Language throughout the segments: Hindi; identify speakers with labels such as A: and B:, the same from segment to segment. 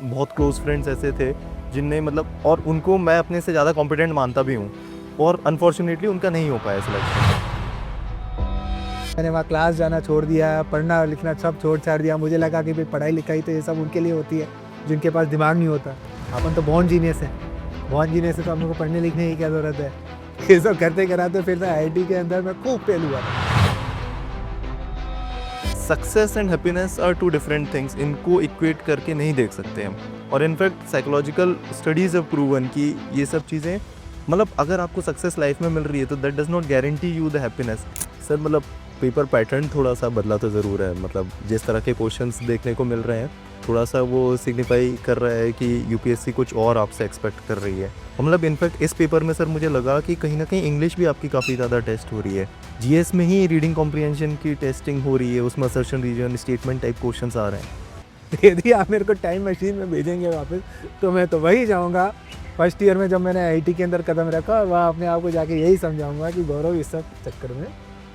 A: बहुत क्लोज फ्रेंड्स ऐसे थे जिनने मतलब, और उनको मैं अपने से ज़्यादा कॉम्पिटेंट मानता भी हूँ, और अनफॉर्चुनेटली उनका नहीं हो पाया सिलेक्शन।
B: मैंने वहाँ क्लास जाना छोड़ दिया, पढ़ना लिखना सब छोड़ छाड़ दिया। मुझे लगा कि भाई पढ़ाई लिखाई तो ये सब उनके लिए होती है जिनके पास दिमाग नहीं होता। अपन तो बॉर्न जीनियस है, बॉर्न जीनियस है, तो हम लोग को पढ़ने लिखने की क्या ज़रूरत है। ये सब करते कराते फिर मैं आईआईटी के अंदर मैं खूब फेल हुआ।
A: Success and happiness are two different things, इनको इक्वेट करके नहीं देख सकते हम। और in fact psychological studies have proven कि ये सब चीज़ें, मतलब अगर आपको सक्सेस लाइफ में मिल रही है तो that does not guarantee you the happiness. Sir मतलब पेपर पैटर्न थोड़ा सा बदला तो ज़रूर है, मतलब जिस तरह के क्वेश्चंस देखने को मिल रहे हैं थोड़ा सा वो सिग्निफाई कर रहा है कि यूपीएससी कुछ और आपसे एक्सपेक्ट कर रही है। मतलब इनफैक्ट इस पेपर में सर मुझे लगा कि कहीं ना कहीं इंग्लिश भी आपकी काफ़ी ज़्यादा टेस्ट हो रही है। जीएस में ही रीडिंग कॉम्प्रिहेंशन की टेस्टिंग हो रही है, उसमें assertion reason statement type questions आ रहे हैं।
B: यदि आप मेरे को टाइम मशीन में भेजेंगे वापस तो मैं तो वही जाऊँगा फर्स्ट ईयर में जब मैंने आईआईटी के अंदर कदम रखा, वहाँ अपने आप को जाके यही समझाऊंगा कि गौरव इस सब चक्कर में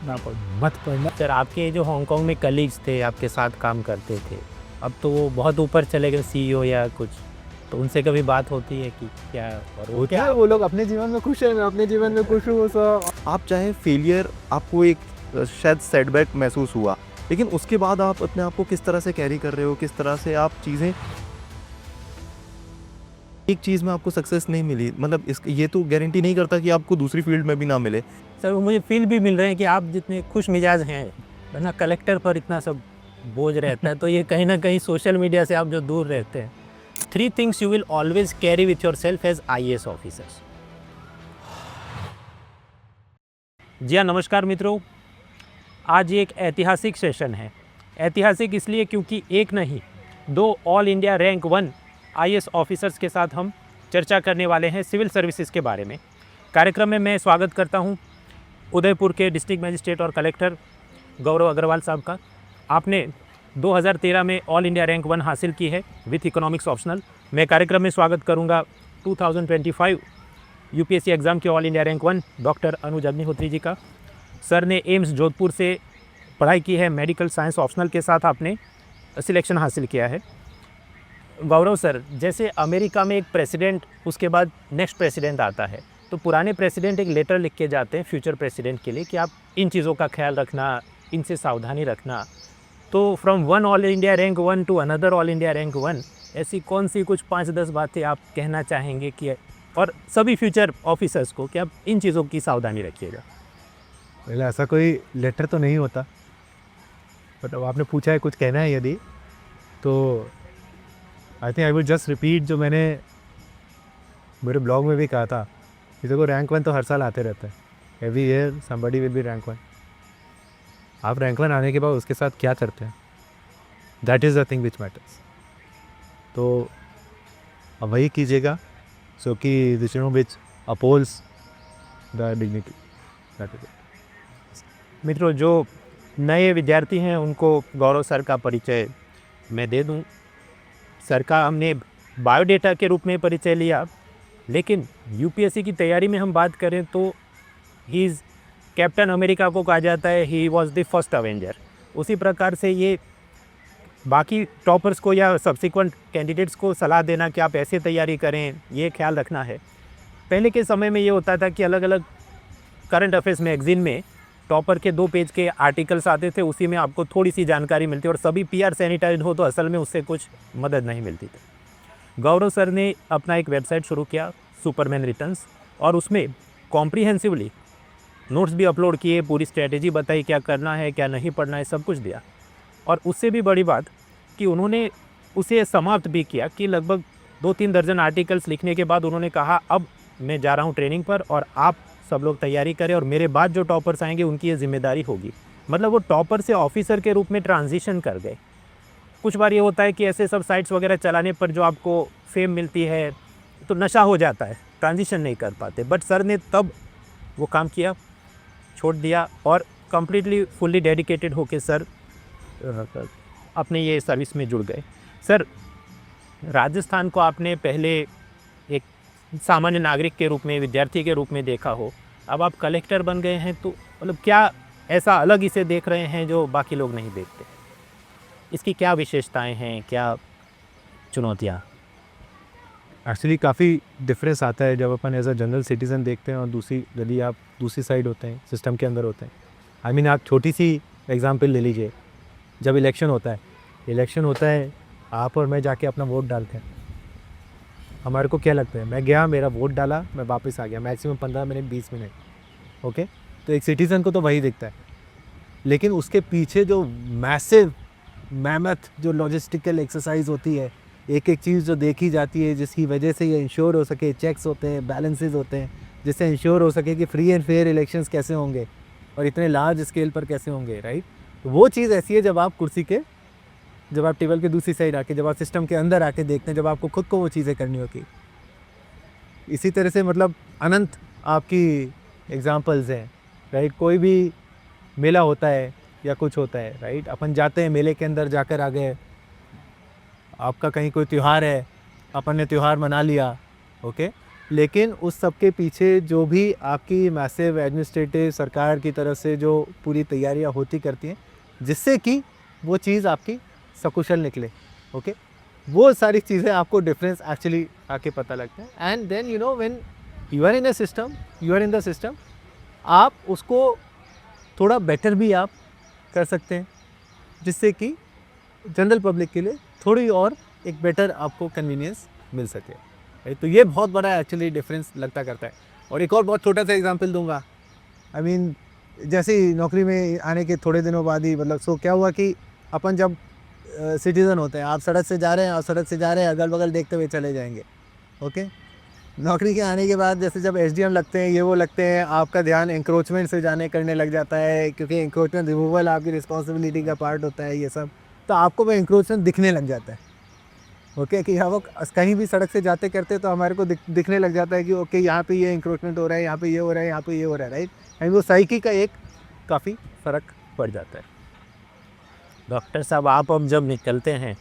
B: ना पड़, मत पड़ना।
C: सर आपके जो हांगकांग में कलीग्स थे, आपके साथ काम करते थे, अब तो वो बहुत ऊपर चले गए, सीईओ या कुछ, तो उनसे कभी बात होती है कि क्या और वो क्या?
B: वो लोग अपने जीवन में खुश है, मैं अपने जीवन में खुश हूँ। सब
A: आप चाहे फेलियर, आपको एक शायद सेटबैक महसूस हुआ, लेकिन उसके बाद आप अपने आप को किस तरह से कैरी कर रहे हो, किस तरह से आप चीज़ें, एक चीज़ में आपको सक्सेस नहीं मिली, मतलब ये तो गारंटी नहीं करता कि आपको दूसरी फील्ड में भी ना मिले।
C: सर मुझे फील भी मिल रहे हैं कि आप जितने खुश मिजाज हैं, वरना कलेक्टर पर इतना सब बोझ रहता है, तो ये कहीं ना कहीं सोशल मीडिया से आप जो दूर रहते हैं। 3 things you will always carry with your self as IAS officers. जी हाँ, नमस्कार मित्रों, आज ये एक ऐतिहासिक सेशन है। ऐतिहासिक इसलिए क्योंकि एक नहीं 2 all India rank 1 IAS officers के साथ हम चर्चा करने वाले हैं सिविल सर्विसेज के बारे में। कार्यक्रम में मैं स्वागत करता हूं उदयपुर के डिस्ट्रिक्ट मजिस्ट्रेट और कलेक्टर गौरव अग्रवाल साहब का। आपने 2013 में ऑल इंडिया रैंक 1 हासिल की है विथ इकोनॉमिक्स ऑप्शनल। मैं कार्यक्रम में स्वागत करूंगा 2025 यूपीएससी एग्ज़ाम के ऑल इंडिया रैंक 1 डॉक्टर अनुज अग्निहोत्री जी का। सर ने एम्स जोधपुर से पढ़ाई की है, मेडिकल साइंस ऑप्शनल के साथ आपने सिलेक्शन हासिल किया है। गौरव सर, जैसे अमेरिका में एक प्रेसिडेंट, उसके बाद नेक्स्ट प्रेसिडेंट आता है, तो पुराने प्रेसिडेंट एक लेटर लिख के जाते हैं फ्यूचर प्रेसिडेंट के लिए कि आप इन चीज़ों का ख्याल रखना, इनसे सावधानी रखना। तो from one all India rank 1 to another all India rank 1, ऐसी कौन सी कुछ 5-10 बातें आप कहना चाहेंगे कि, और सभी फ्यूचर ऑफिसर्स को, कि आप इन चीज़ों की सावधानी रखिएगा?
B: पहले ऐसा कोई लेटर तो नहीं होता, बट अब आपने पूछा है कुछ कहना है यदि, तो I think I will just repeat जो मैंने मेरे ब्लॉग में भी कहा था कि देखो रैंक 1 तो हर साल आते रहता है, every year somebody will be rank 1। आप रैंक 1 आने के बाद उसके साथ क्या करते हैं, that is the thing which matters. तो अब वही कीजिएगा सो कि decision which appeals the dignity, that is it.
C: मित्रों, जो नए विद्यार्थी हैं उनको गौरव सर का परिचय मैं दे दूं। सर का हमने बायोडेटा के रूप में परिचय लिया, लेकिन यूपीएससी की तैयारी में हम बात करें तो ही इज़ कैप्टन अमेरिका को कहा जाता है, he was the first Avenger. उसी प्रकार से ये बाकी टॉपर्स को या सब्सिक्वेंट कैंडिडेट्स को सलाह देना कि आप ऐसे तैयारी करें, ये ख्याल रखना है। पहले के समय में ये होता था कि अलग अलग करंट अफेयर्स मैगजीन में टॉपर के 2 पेज के आर्टिकल्स आते थे, उसी में आपको थोड़ी सी जानकारी मिलती, और सभी PR सैनिटाइज हो तो असल में उससे कुछ मदद नहीं मिलती थी। गौरव सर ने अपना एक वेबसाइट शुरू किया, सुपरमैन रिटर्न्स, और उसमें कॉम्प्रिहेंसिवली नोट्स भी अपलोड किए, पूरी स्ट्रैटेजी बताई क्या करना है, क्या नहीं पढ़ना है, सब कुछ दिया। और उससे भी बड़ी बात कि उन्होंने उसे समाप्त भी किया कि लगभग 2-3 दर्जन आर्टिकल्स लिखने के बाद उन्होंने कहा अब मैं जा रहा हूँ ट्रेनिंग पर, और आप सब लोग तैयारी करें, और मेरे बाद जो टॉपर्स आएंगे उनकी ये जिम्मेदारी होगी। मतलब वो टॉपर से ऑफिसर के रूप में ट्रांजिशन कर गए। कुछ बार ये होता है कि ऐसे सब साइट्स वगैरह चलाने पर जो आपको फेम मिलती है तो नशा हो जाता है, ट्रांजिशन नहीं कर पाते, बट सर ने तब वो काम किया, छोड़ दिया, और कम्प्लीटली फुल्ली डेडिकेटेड होके सर अपने ये सर्विस में जुड़ गए। सर, राजस्थान को आपने पहले एक सामान्य नागरिक के रूप में, विद्यार्थी के रूप में देखा हो, अब आप कलेक्टर बन गए हैं, तो मतलब क्या ऐसा अलग इसे देख रहे हैं जो बाकी लोग नहीं देखते? इसकी क्या विशेषताएं हैं, क्या चुनौतियाँ?
B: एक्चुअली काफ़ी डिफरेंस आता है जब अपन एज अ जनरल सिटीज़न देखते हैं और दूसरी यदि आप दूसरी साइड होते हैं, सिस्टम के अंदर होते हैं। आई मीन आप छोटी सी एग्जांपल ले लीजिए, जब इलेक्शन होता है आप और मैं जाके अपना वोट डालते हैं। हमारे को क्या लगता है, मैं गया, मेरा वोट डाला, मैं वापस आ गया, मैक्सिमम 15 मिनट 20 मिनट, ओके। तो एक सिटीज़न को तो वही दिखता है, लेकिन उसके पीछे जो मैसिव मैमथ जो लॉजिस्टिकल एक्सरसाइज होती है, एक एक चीज़ जो देखी जाती है, जिसकी वजह से ये इंश्योर हो सके, चेक्स होते हैं, बैलेंसेस होते हैं, जिससे इंश्योर हो सके कि फ्री एंड फेयर इलेक्शंस कैसे होंगे और इतने लार्ज स्केल पर कैसे होंगे, राइट। तो वो चीज़ ऐसी है जब आप जब आप टेबल के दूसरी साइड आके, जब आप सिस्टम के अंदर आके देखते हैं, जब आपको खुद को वो चीज़ें करनी होती। इसी तरह से मतलब अनंत आपकी एग्जांपल्स हैं, राइट। कोई भी मेला होता है या कुछ होता है, राइट, अपन जाते हैं मेले के अंदर, जाकर आ गए, आपका कहीं कोई त्यौहार है, अपन ने त्यौहार मना लिया, ओके। लेकिन उस सब के पीछे जो भी आपकी मैसिव एडमिनिस्ट्रेटिव सरकार की तरफ से जो पूरी तैयारियां होती करती हैं, जिससे कि वो चीज़ आपकी सकुशल निकले, ओके, वो सारी चीज़ें आपको डिफरेंस एक्चुअली आके पता लगता है। And then you know when you are in the system, आप उसको थोड़ा बेटर भी आप कर सकते हैं, जिससे कि जनरल पब्लिक के लिए थोड़ी और एक बेटर आपको कन्वीनियंस मिल सके, राइट। तो ये बहुत बड़ा एक्चुअली डिफरेंस लगता करता है। और एक और बहुत छोटा सा एग्जांपल दूंगा। आई मीन जैसे ही नौकरी में आने के थोड़े दिनों बाद ही मतलब क्या हुआ कि अपन जब सिटीज़न होते हैं, आप सड़क से जा रहे हैं, अगल बगल देखते हुए चले जाएंगे, ओके। नौकरी के आने के बाद जैसे जब एसडीएम लगते हैं, ये वो लगते हैं, आपका ध्यान इंक्रोचमेंट से करने लग जाता है, क्योंकि इंक्रोचमेंट रिमूवल आपकी रिस्पॉन्सिबिलिटी का पार्ट होता है, ये सब। तो आपको वो इंक्रोचमेंट दिखने लग जाता है, ओके, कि हम कहीं भी सड़क से जाते करते तो हमारे को दिखने लग जाता है कि ओके यहाँ पे ये इंक्रोचमेंट हो रहा है, यहाँ पे ये हो रहा है, यहाँ पे ये हो रहा है, राइट। एंड वो साइकी का एक काफ़ी फ़र्क पड़ जाता है।
C: डॉक्टर साहब, आप अब जब निकलते हैं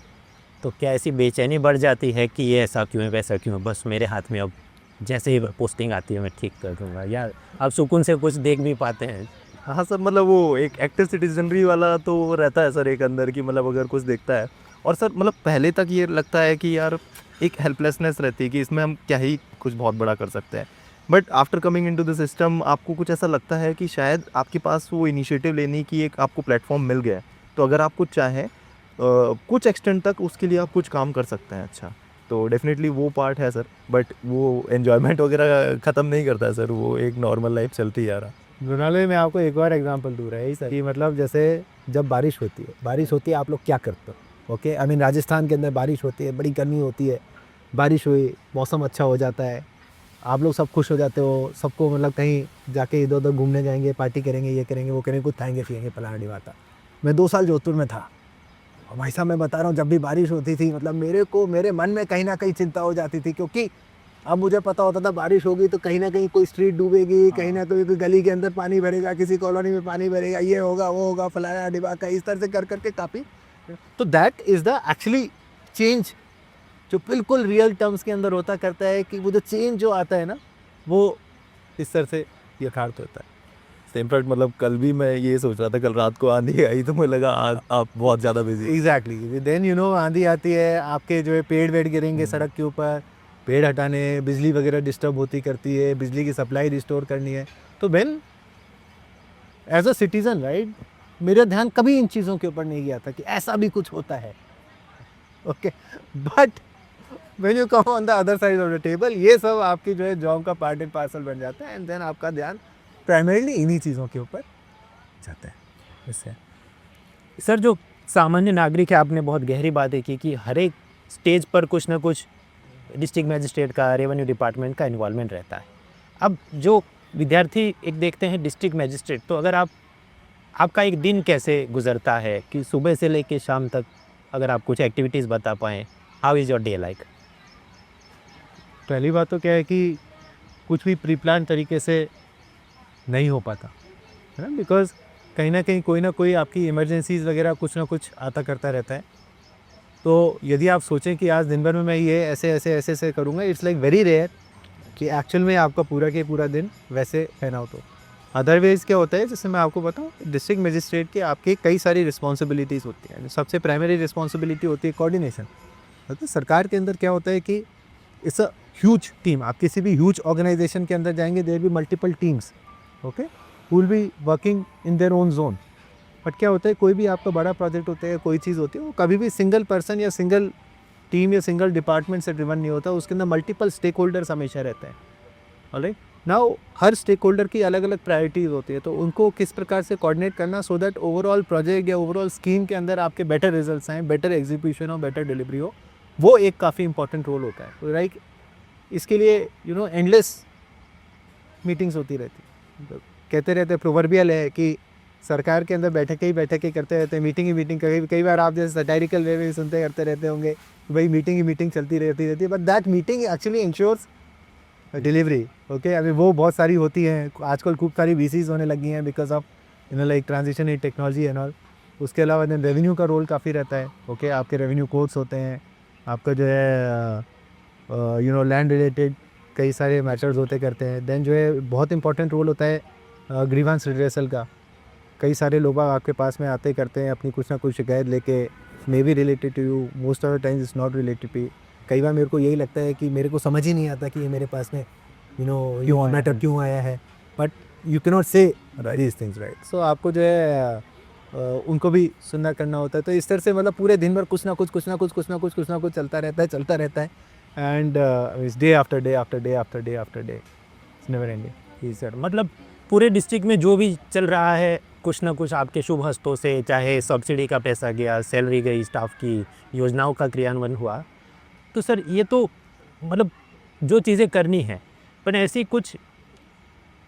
C: तो क्या ऐसी बेचैनी बढ़ जाती है कि ये ऐसा क्यों है, वैसा क्यों है, बस मेरे हाथ में अब जैसे ही पोस्टिंग आती है मैं ठीक कर दूँगा, या आप सुकून से कुछ देख भी पाते हैं?
A: हाँ सर, मतलब वो एक एक्टिव सिटीजनरी वाला तो वो रहता है सर एक अंदर की, मतलब अगर कुछ देखता है। और सर मतलब पहले तक ये लगता है कि यार एक हेल्पलेसनेस रहती है कि इसमें हम क्या ही कुछ बहुत बड़ा कर सकते हैं। But after coming into the system आपको कुछ ऐसा लगता है कि शायद आपके पास वो इनिशिएटिव लेने की एक आपको प्लेटफॉर्म मिल गया है, तो अगर आप कुछ चाहें कुछ एक्सटेंट तक उसके लिए आप कुछ काम कर सकते हैं। अच्छा, तो डेफिनेटली वो पार्ट है सर, बट वो एन्जॉयमेंट वगैरह ख़त्म नहीं करता है सर, वो एक नॉर्मल लाइफ चलती है यार।
B: मृणाल, मैं आपको एक और एग्जांपल दूँ रहा है सर, कि मतलब जैसे जब बारिश होती है आप लोग क्या करते हो, ओके। आई मीन राजस्थान के अंदर बारिश होती है, बड़ी गर्मी होती है, बारिश हुई, मौसम अच्छा हो जाता है, आप लोग सब खुश हो जाते हो, सबको मतलब कहीं जाके इधर उधर घूमने जाएंगे, पार्टी करेंगे, ये करेंगे, वो करेंगे, कुछ खाएंगे पिएंगे, फलाना ढिमाता। मैं 2 साल जोधपुर में था, और भाई साहब मैं बता रहा हूँ, जब भी बारिश होती थी मतलब मेरे मन में कहीं ना कहीं चिंता हो जाती थी, क्योंकि अब मुझे पता होता था बारिश होगी तो कहीं ना कहीं कोई स्ट्रीट डूबेगी, कहीं ना कहीं कोई गली के अंदर पानी भरेगा, किसी कॉलोनी में पानी भरेगा, ये होगा वो होगा, फलाना ढिमाका, इस तरह से कर करके काफ़ी। तो that is the actually change जो बिल्कुल रियल टर्म्स के अंदर होता करता है, कि वो जो चेंज जो आता है ना, वो इस तरह से यथार्थ होता है।
A: इनफैक्ट मतलब कल भी मैं ये सोच रहा था, कल रात को आंधी आई तो मुझे लगा आज आप बहुत ज़्यादा busy.
B: Exactly, then you know आंधी आती है, आपके जो है पेड़ वेड़ गिरेंगे सड़क के ऊपर, पेड़ हटाने, बिजली वगैरह डिस्टर्ब होती करती है, बिजली की सप्लाई रिस्टोर करनी है। तो when as a citizen, right, मेरा ध्यान कभी इन चीज़ों के ऊपर नहीं गया था कि ऐसा भी कुछ होता है, okay. But when you come on the other side of the table, ये सब आपकी जो है जॉब का पार्ट एंड पार्सल बन जाता है, एंड देन आपका ध्यान प्राइमरीली इन्हीं चीज़ों के ऊपर जाता है।
C: इससे सर, जो सामान्य नागरिक है, आपने बहुत गहरी बातें की कि हर एक स्टेज पर कुछ ना कुछ डिस्ट्रिक्ट मजिस्ट्रेट का, रेवेन्यू डिपार्टमेंट का इन्वॉल्वमेंट रहता है। अब जो विद्यार्थी एक देखते हैं डिस्ट्रिक्ट मजिस्ट्रेट, तो अगर आपका एक दिन कैसे गुजरता है कि सुबह से लेकर शाम तक, अगर आप कुछ एक्टिविटीज़ बता पाएँ, how is your day like?
B: पहली बात तो क्या है कि कुछ भी प्री प्लान तरीके से नहीं हो पाता है ना, बिकॉज कहीं ना कहीं कोई ना कोई आपकी इमरजेंसीज़ वगैरह कुछ ना कुछ आता करता रहता है। तो यदि आप सोचें कि आज दिन भर में मैं ये ऐसे करूँगा, इट्स लाइक वेरी रेयर कि एक्चुअल में आपका पूरा के पूरा दिन वैसे पैन आउट हो। अदरवाइज़ क्या होता है, जैसे मैं आपको बताऊँ, डिस्ट्रिक्ट मजिस्ट्रेट की आपकी कई सारी रिस्पॉन्सिबिलिटीज़ होती हैं। सबसे प्राइमरी रिस्पॉन्सिबिलिटी होती है कोऑर्डिनेशन। मतलब सरकार के अंदर क्या होता है कि इट्स अ ह्यूज टीम. आप किसी भी ह्यूज ऑर्गेनाइजेशन के अंदर जाएंगे, there be multiple teams, okay, will be working in their own zone. But क्या होता है, कोई भी आपका बड़ा प्रोजेक्ट होता है, कोई चीज़ होती है, वो कभी भी सिंगल पर्सन या सिंगल टीम या सिंगल डिपार्टमेंट से ड्रिवन नहीं होता. उसके अंदर मल्टीपल स्टेक होल्डर्स हमेशा रहते हैं. ऑलराइट, नाउ हर स्टेक होल्डर की अलग अलग प्रायोरिटीज़ होती है, तो उनको किस प्रकार से कोऑर्डिनेट करना सो दैट ओवरऑल प्रोजेक्ट या ओवरऑल स्कीम के अंदर आपके बेटर रिजल्ट्स आएँ, बेटर एग्जीक्यूशन हो, बेटर डिलीवरी हो, वो एक काफ़ी इंपॉर्टेंट रोल होता है. तो लाइक इसके लिए एंडलेस मीटिंग्स होती रहती. तो कहते रहते प्रोवर्बियल है कि सरकार के अंदर बैठक ही करते रहते हैं, मीटिंग ही मीटिंग. कई बार आप जैसे सटायरिकल वे में सुनते करते रहते होंगे, भाई मीटिंग ही मीटिंग चलती रहती है, but that meeting actually ensures delivery. Okay, अभी वो बहुत सारी होती हैं. आजकल खूब सारी वीसीज होने लगी हैं because of like transition in technology and all. उसके अलावा देन रेवेन्यू का रोल काफ़ी रहता है. ओके, आपके रेवेन्यू कोड्स होते हैं, आपका जो है लैंड रिलेटेड कई सारे मैटर्स होते करते हैं. देन जो है बहुत इंपॉर्टेंट रोल होता है ग्रीवांस रिड्रेसल का. कई सारे लोग आपके पास में आते करते हैं अपनी कुछ ना कुछ शिकायत लेके, may be related to you, most of the times it's not related to. कई बार मेरे को यही लगता है कि मेरे को समझ ही नहीं आता कि ये मेरे पास में मैटर क्यों आया है, बट यू कैन नॉट से दीज थिंग्स, राइट. सो आपको जो है उनको भी सुनना करना होता है. तो इस तरह से मतलब पूरे दिन भर कुछ ना कुछ चलता रहता है. And day after day after day after day after day, it's never ending.
C: जी सर, मतलब पूरे डिस्ट्रिक्ट में जो भी चल रहा है कुछ ना कुछ आपके शुभ हस्तों से, चाहे सब्सिडी का पैसा गया, सैलरी गई, स्टाफ की योजनाओं का क्रियान्वयन हुआ. तो सर ये तो मतलब जो चीज़ें करनी है, पर ऐसी कुछ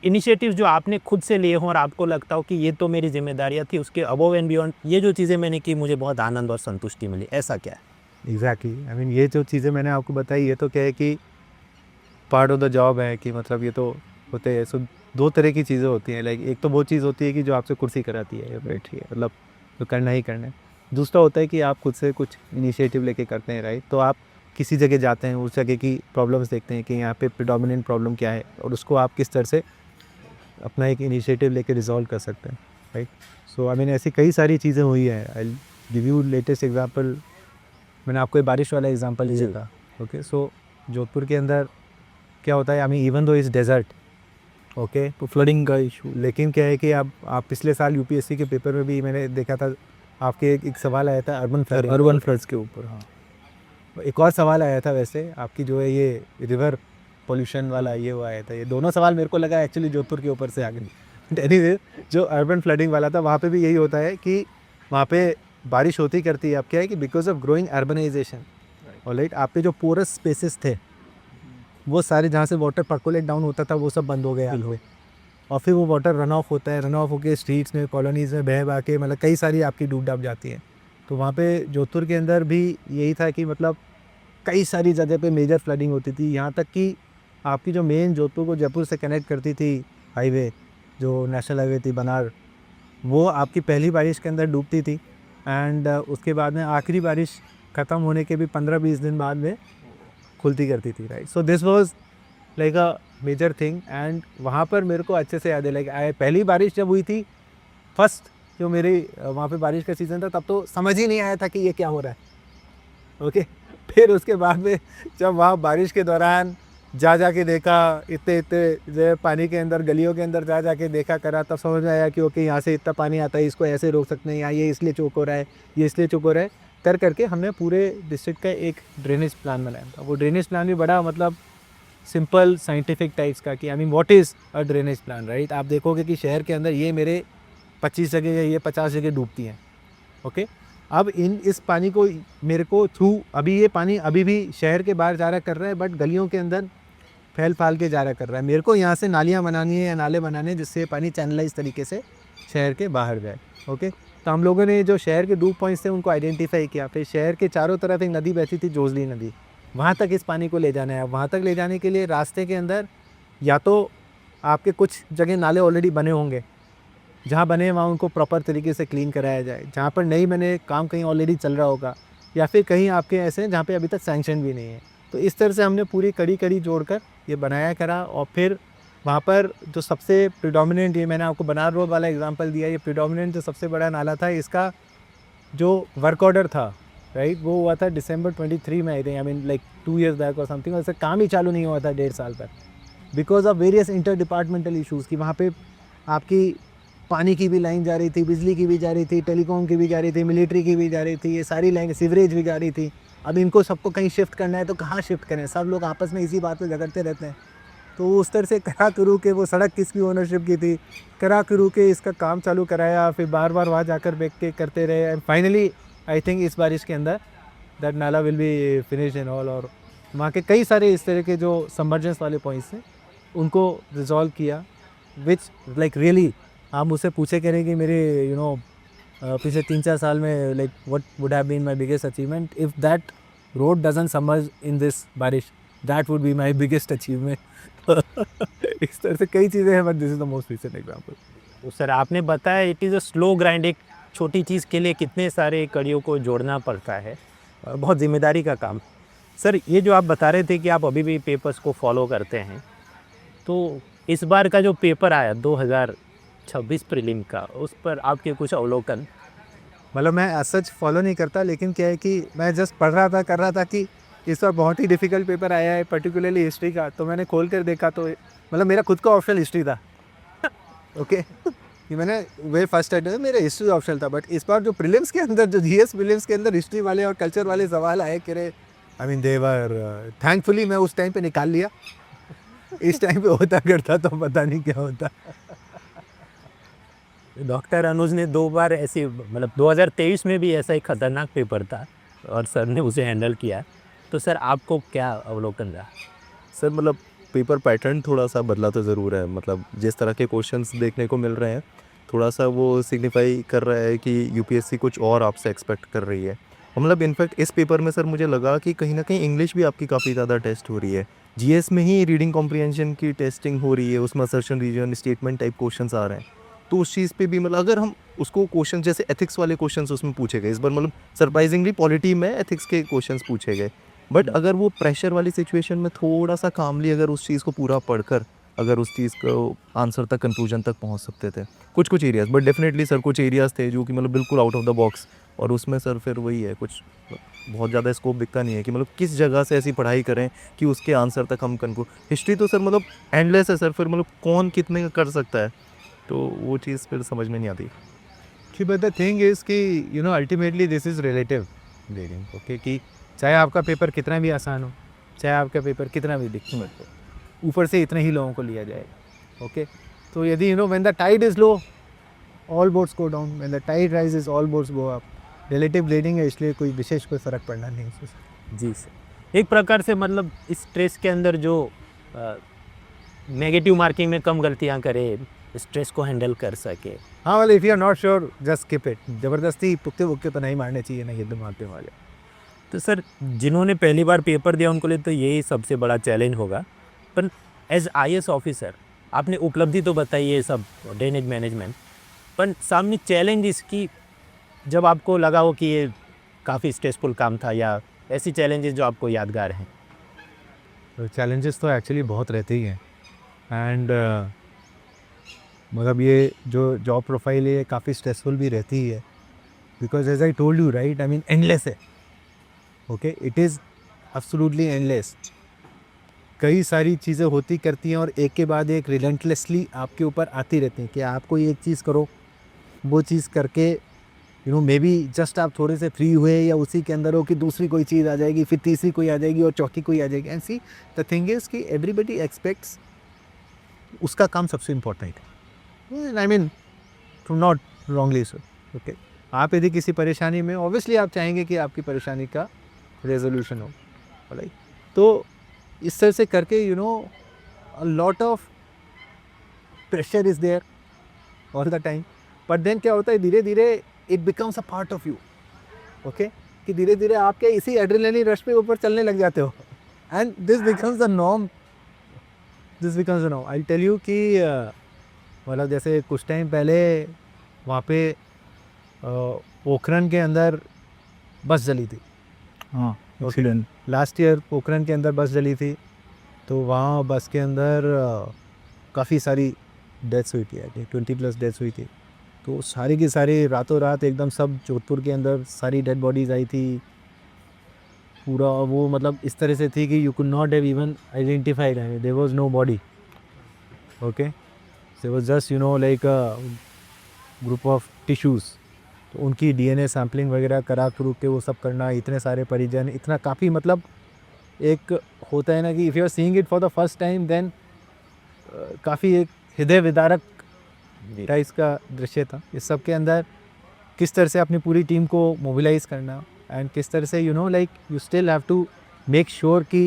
C: इनिशिएटिव्स जो आपने खुद से लिए हों और आपको लगता हो कि ये तो मेरी जिम्मेदारियाँ थी, उसके अबव एंड बियॉन्ड ये जो चीज़ें मैंने की मुझे बहुत आनंद और संतुष्टि मिली, ऐसा क्या है?
B: एग्जैक्टली, आई मीन ये जो चीज़ें मैंने आपको बताई, ये तो क्या है कि पार्ट ऑफ द जॉब है कि मतलब ये तो होते हैं. सो दो तरह की चीज़ें होती हैं. लाइक एक तो वो चीज़ होती है कि जो आपसे कुर्सी कराती है, बैठी है, मतलब तो करना ही करना है. दूसरा होता है कि आप खुद से कुछ इनिशिएटिव लेके करते हैं, राइट. तो आप किसी जगह जाते हैं, उस जगह की प्रॉब्लम्स देखते हैं कि यहाँ पे प्रिडोमिनेंट प्रॉब्लम क्या है, और उसको आप किस तरह से अपना एक इनिशिएटिव लेके रिजॉल्व कर सकते हैं, राइट. सो आई मीन ऐसी कई सारी चीज़ें हुई हैं. I give you latest example. मैंने आपको एक बारिश वाला एग्जांपल दिया था. ओके, सो जोधपुर के अंदर क्या होता है, I mean even though is desert, okay, तो फ्लडिंग का इशू. लेकिन क्या है कि आप पिछले साल यूपीएससी के पेपर में भी मैंने देखा था, आपके एक सवाल आया था अर्बन फ्लड्स के ऊपर. हाँ, एक और सवाल आया था वैसे आपकी जो है ये रिवर पोल्यूशन वाला, ये वो आया था. ये दोनों सवाल मेरे को लगा एक्चुअली जोधपुर के ऊपर से आ गए. एनीवे, जो अर्बन फ्लडिंग वाला था वहाँ पे भी यही होता है कि वहाँ पे बारिश होती करती है. अब क्या है कि because of growing urbanisation, alright, आपके जो पोरस स्पेसेस थे वो सारे, जहाँ से वाटर पर्कुलेट डाउन होता था, वो सब बंद हो गया. और फिर वो वाटर रन ऑफ होता है, रन ऑफ होकर स्ट्रीट्स में, कॉलोनीज़ में बह के मतलब कई सारी आपकी डूब डाब जाती हैं. तो वहाँ पे जोधपुर के अंदर भी यही था कि मतलब कई सारी जगह पे मेजर फ्लडिंग होती थी. यहाँ तक कि आपकी जो मेन जोधपुर को जयपुर से कनेक्ट करती थी हाईवे, जो नेशनल हाईवे थी बनार, वो आपकी पहली बारिश के अंदर डूबती थी. एंड उसके बाद में आखिरी बारिश ख़त्म होने के भी 15-20 दिन बाद में खुलती करती थी, right. So this was like a major thing. And वहाँ पर मेरे को अच्छे से याद है, लाइक पहली बारिश जब हुई थी, फर्स्ट जो मेरी वहाँ पे बारिश का सीज़न था, तब तो समझ ही नहीं आया था कि ये क्या हो रहा है. ओके, फिर उसके बाद में जब वहाँ बारिश के दौरान जा के देखा, इतने जो है पानी के अंदर, गलियों के अंदर जा के देखा करा, तब समझ में आया कि ओके यहाँ से इतना पानी आता है, इसको ऐसे रोक सकते हैं, या ये इसलिए चौक हो रहा है, ये इसलिए चौक हो रहा है. करके हमने पूरे डिस्ट्रिक्ट का एक ड्रेनेज प्लान बनाया था. वो ड्रेनेज प्लान भी बड़ा मतलब सिंपल साइंटिफिक टाइप्स का कि I mean what is a drainage plan, right. आप देखोगे कि शहर के अंदर ये मेरे 25 जगह या ये 50 जगह डूबती हैं. ओके, अब इस पानी को मेरे को थ्रू, अभी ये पानी अभी भी शहर के बाहर जा रहा कर रहा है, बट गलियों के अंदर फैल के जा रहा कर रहा है. मेरे को यहाँ से नालियाँ बनानी है या नाले बनाने, जिससे पानी चैनलाइज तरीके से शहर के बाहर जाए. ओके, तो हम लोगों ने जो शहर के डूब पॉइंट्स थे उनको आइडेंटिफाई किया. फिर शहर के चारों तरफ एक नदी बहती थी, जोजली नदी, वहाँ तक इस पानी को ले जाना है. वहाँ तक ले जाने के लिए रास्ते के अंदर या तो आपके कुछ जगह नाले ऑलरेडी बने होंगे, जहाँ बने वहाँ उनको प्रॉपर तरीके से क्लीन कराया जाए. जहाँ पर नहीं बने, काम कहीं ऑलरेडी चल रहा होगा, या फिर कहीं आपके ऐसे हैं जहाँ पे अभी तक सैंक्शन भी नहीं है. तो इस तरह से हमने पूरी कड़ी जोड़कर ये बनाया करा. और फिर वहाँ पर जो सबसे प्रिडोमिनेंट, ये मैंने आपको बनार रोड वाला एग्जांपल दिया, ये प्रिडोमिनेंट जो सबसे बड़ा नाला था, इसका जो वर्क ऑर्डर था राइट, वो हुआ था December 23 में, I think, I mean like 2 years back और समथिंग, और इसका काम ही चालू नहीं हुआ था 1.5 साल तक, because of various inter departmental issues की। वहाँ पे आपकी पानी की भी लाइन जा रही थी, बिजली की भी जा रही थी, टेलीकॉम की भी जा रही थी, मिलिट्री की भी जा रही थी, ये सारी लाइन, सीवरेज भी जा रही थी। अब इनको सबको कहीं शिफ्ट करना है तो कहाँ शिफ्ट करें, सब लोग आपस में इसी बात पे झगड़ते रहते हैं। तो उस तरह से करा करू के वो सड़क किसकी ओनरशिप की थी, करा करू के इसका काम चालू कराया, फिर बार बार वहाँ जाकर बैठ के करते रहे, एंड फाइनली आई थिंक इस बारिश के अंदर दैट नाला will be finish in all. और वहाँ के कई सारे इस तरह के जो सबमर्जेंस वाले पॉइंट्स हैं उनको रिजॉल्व किया, विच लाइक रियली आप मुझसे पूछे करें कि मेरे पिछले 3-4 साल में like what would have been my biggest achievement, if that road doesn't submerge in this बारिश, that would be my biggest achievement. इस तरह से कई चीज़ें हैं, but this is the most recent example.
C: तो सर आपने बताया it is a slow grind, एक छोटी चीज़ के लिए कितने सारे कड़ियों को जोड़ना पड़ता है, बहुत जिम्मेदारी का काम। सर ये जो आप बता रहे थे कि आप अभी भी पेपर्स को फॉलो करते हैं, तो इस बार का जो पेपर आया 2026 प्रीलिम का, उस पर आपके कुछ अवलोकन?
B: मतलब मैं एज सच फॉलो नहीं करता, लेकिन क्या है कि मैं जस्ट पढ़ रहा था, कर रहा था कि इस बार बहुत ही डिफ़िकल्ट पेपर आया है, पर्टिकुलरली हिस्ट्री का। तो मैंने खोल कर देखा तो मतलब मेरा खुद का ऑप्शनल हिस्ट्री था। ओके, कि मैंने वे फर्स्ट टाइम मेरा हिस्ट्री ऑप्शनल था, बट इस बार जो प्रीलिम्स के अंदर, जो जीएस प्रीलिम्स के अंदर हिस्ट्री वाले और कल्चर वाले सवाल आए, कि आई मीन देवर, थैंकफुली मैं उस टाइम पे निकाल लिया। इस टाइम पे होता करता तो पता नहीं क्या होता।
C: डॉक्टर अनुज ने 2 बार ऐसी, मतलब 2023 में भी ऐसा एक खतरनाक पेपर था और सर ने उसे हैंडल किया। तो सर आपको क्या अवलोकन रहा?
A: सर मतलब पेपर पैटर्न थोड़ा सा बदला तो ज़रूर है, मतलब जिस तरह के क्वेश्चंस देखने को मिल रहे हैं थोड़ा सा वो सिग्निफाई कर रहा है कि यूपीएससी कुछ और आपसे एक्सपेक्ट कर रही है। और मतलब इनफैक्ट इस पेपर में सर मुझे लगा कि कहीं ना कहीं इंग्लिश भी आपकी काफ़ी ज़्यादा टेस्ट हो रही है। जीएस में ही रीडिंग कॉम्प्रिहेंशन की टेस्टिंग हो रही है, उसमें assertion reason statement type questions आ रहे हैं। तो उस चीज़ पे भी मतलब अगर हम उसको क्वेश्चन जैसे एथिक्स वाले क्वेश्चंस उसमें पूछे गए इस बार, मतलब सरप्राइजिंगली पॉलिटी में एथिक्स के क्वेश्चंस पूछे गए। बट अगर वो प्रेशर वाली सिचुएशन में थोड़ा सा कामली अगर उस चीज़ को पूरा पढ़कर अगर उस चीज़ को आंसर तक कंक्लूजन तक पहुंच सकते थे कुछ एरियाज, बट डेफिनेटली सर कुछ एरियाज थे जो कि मतलब बिल्कुल आउट ऑफ द बॉक्स। और उसमें सर फिर वही है, कुछ बहुत ज़्यादा स्कोप दिखता नहीं है कि मतलब किस जगह से ऐसी पढ़ाई करें कि उसके आंसर तक हम कंक्लूड। हिस्ट्री तो सर मतलब एंडलेस है सर, फिर मतलब कौन कितने का कर सकता है, तो वो चीज़ फिर समझ में नहीं आती।
B: बट द थिंग इज़ कि ultimately this is relative reading. Okay, कि चाहे आपका पेपर कितना भी आसान हो, चाहे आपका पेपर कितना भी डिफिकल्ट हो, ऊपर से इतने ही लोगों को लिया जाए। ओके, तो यदि when the tide is low all boats go down, when the tide rises all boats go up. Relative reading है, इसलिए कोई विशेष कोई फ़र्क पड़ना नहीं है उससे।
C: जी सर, एक प्रकार से मतलब इस स्ट्रेस के अंदर जो नेगेटिव मार्किंग में कम गलतियां करे, स्ट्रेस को हैंडल कर सके।
B: हाँ, वाले if you are not sure just skip it. ज़बरदस्ती तुक्के वुक्के तो नहीं मारने चाहिए, ना ये मारते वाले।
C: तो सर जिन्होंने पहली बार पेपर दिया उनको लिए तो यही सबसे बड़ा चैलेंज होगा, पर एज आईएएस ऑफिसर आपने उपलब्धि तो बताई है सब ड्रेनेज मैनेजमेंट, पर सामने चैलेंज इसकी जब आपको लगा हो कि ये काफ़ी स्ट्रेसफुल काम था, या ऐसी चैलेंजेस जो आपको यादगार हैं?
B: तो चैलेंजेस तो एक्चुअली बहुत रहते ही हैं, एंड मतलब ये जो जॉब प्रोफाइल है काफ़ी स्ट्रेसफुल भी रहती ही है, because as I told you right, I mean endless है। Okay, it is absolutely endless. कई सारी चीज़ें होती करती हैं और एक के बाद एक रिलेंटलेसली आपके ऊपर आती रहती हैं कि आपको एक चीज़ करो, वो चीज़ करके मे बी जस्ट आप थोड़े से फ्री हुए या उसी के अंदर हो कि दूसरी कोई चीज़ आ जाएगी, फिर तीसरी कोई आ जाएगी और चौथी कोई आ जाएगी। And see the thing is कि एवरीबडी एक्सपेक्ट्स उसका काम सबसे इम्पोर्टेंट है। I mean to not wrongly sir. Okay, आप यदि किसी परेशानी में, ऑब्वियसली आप चाहेंगे कि आपकी परेशानी का रेजोल्यूशन हो, राइट? तो इस तरह से करके a lot of pressure is there all the time, but then क्या होता है, धीरे धीरे it becomes a part of you. Okay, कि धीरे धीरे आप क्या इसी एड्रेनलिन रश पे ऊपर चलने लग जाते हो, and this becomes the norm. This becomes the norm. I tell you कि मतलब जैसे कुछ टाइम पहले वहाँ पे पोखरन के अंदर बस जली थी।
A: हाँ,
B: एक्सीडेंट लास्ट ईयर पोखरन के अंदर बस जली थी, तो वहाँ बस के अंदर काफ़ी सारी डेथ्स हुई थी, आई थिंक 20+ डेथ्स हुई थी। तो सारी की सारी रातों रात एकदम सब जोधपुर के अंदर सारी डेड बॉडीज़ आई थी, पूरा वो मतलब इस तरह से थी कि you could not have even identified, there was no body, okay, there was just like a group of tissues. तो उनकी डीएनए सैम्पलिंग वगैरह करा करू के वो सब करना, इतने सारे परिजन, इतना काफ़ी मतलब एक होता है ना कि if you are seeing it for the first time then काफ़ी एक हृदय विदारक टाइप्स का दृश्य था। इस सब के अंदर किस तरह से अपनी पूरी टीम को मोबिलाइज करना एंड किस तरह से like you still have to make sure कि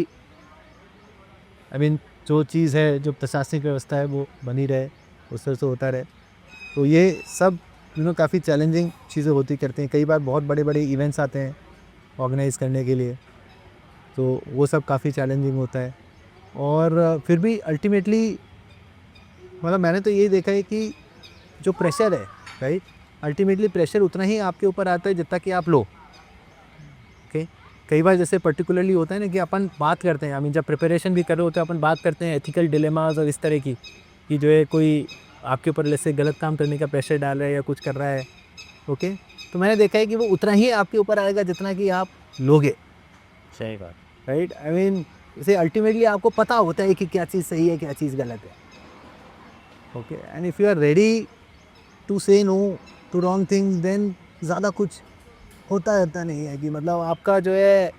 B: आई मीन जो चीज़ है, जो प्रशासनिक व्यवस्था है वो बनी रहे, उस तरह से होता रहे। तो ये सब काफ़ी चैलेंजिंग चीज़ें होती करती हैं। कई बार बहुत बड़े बड़े इवेंट्स आते हैं ऑर्गेनाइज़ करने के लिए, तो वो सब काफ़ी चैलेंजिंग होता है। और फिर भी अल्टीमेटली मतलब मैंने तो यही देखा है कि जो प्रेशर है, राइट, अल्टीमेटली प्रेशर उतना ही आपके ऊपर आता है जितना कि आप लो, ओके। कई बार जैसे पर्टिकुलरली होता है ना कि अपन बात करते हैं, आई मीन जब प्रिपरेशन भी कर रहे होते हैं अपन बात करते हैं एथिकल डिलेमास और इस तरह की, कि जो है कोई आपके ऊपर जैसे गलत काम करने का प्रेशर डाल रहा है या कुछ कर रहा है, ओके। तो मैंने देखा है कि वो उतना ही आपके ऊपर आएगा जितना कि आप लोगे,
C: सही बात।
B: राइट। आई मीन जैसे अल्टीमेटली आपको पता होता है कि क्या चीज़ सही है, क्या चीज़ गलत है, okay. And if you are ready to say no to wrong things then ज़्यादा कुछ होता रहता नहीं है कि मतलब आपका जो है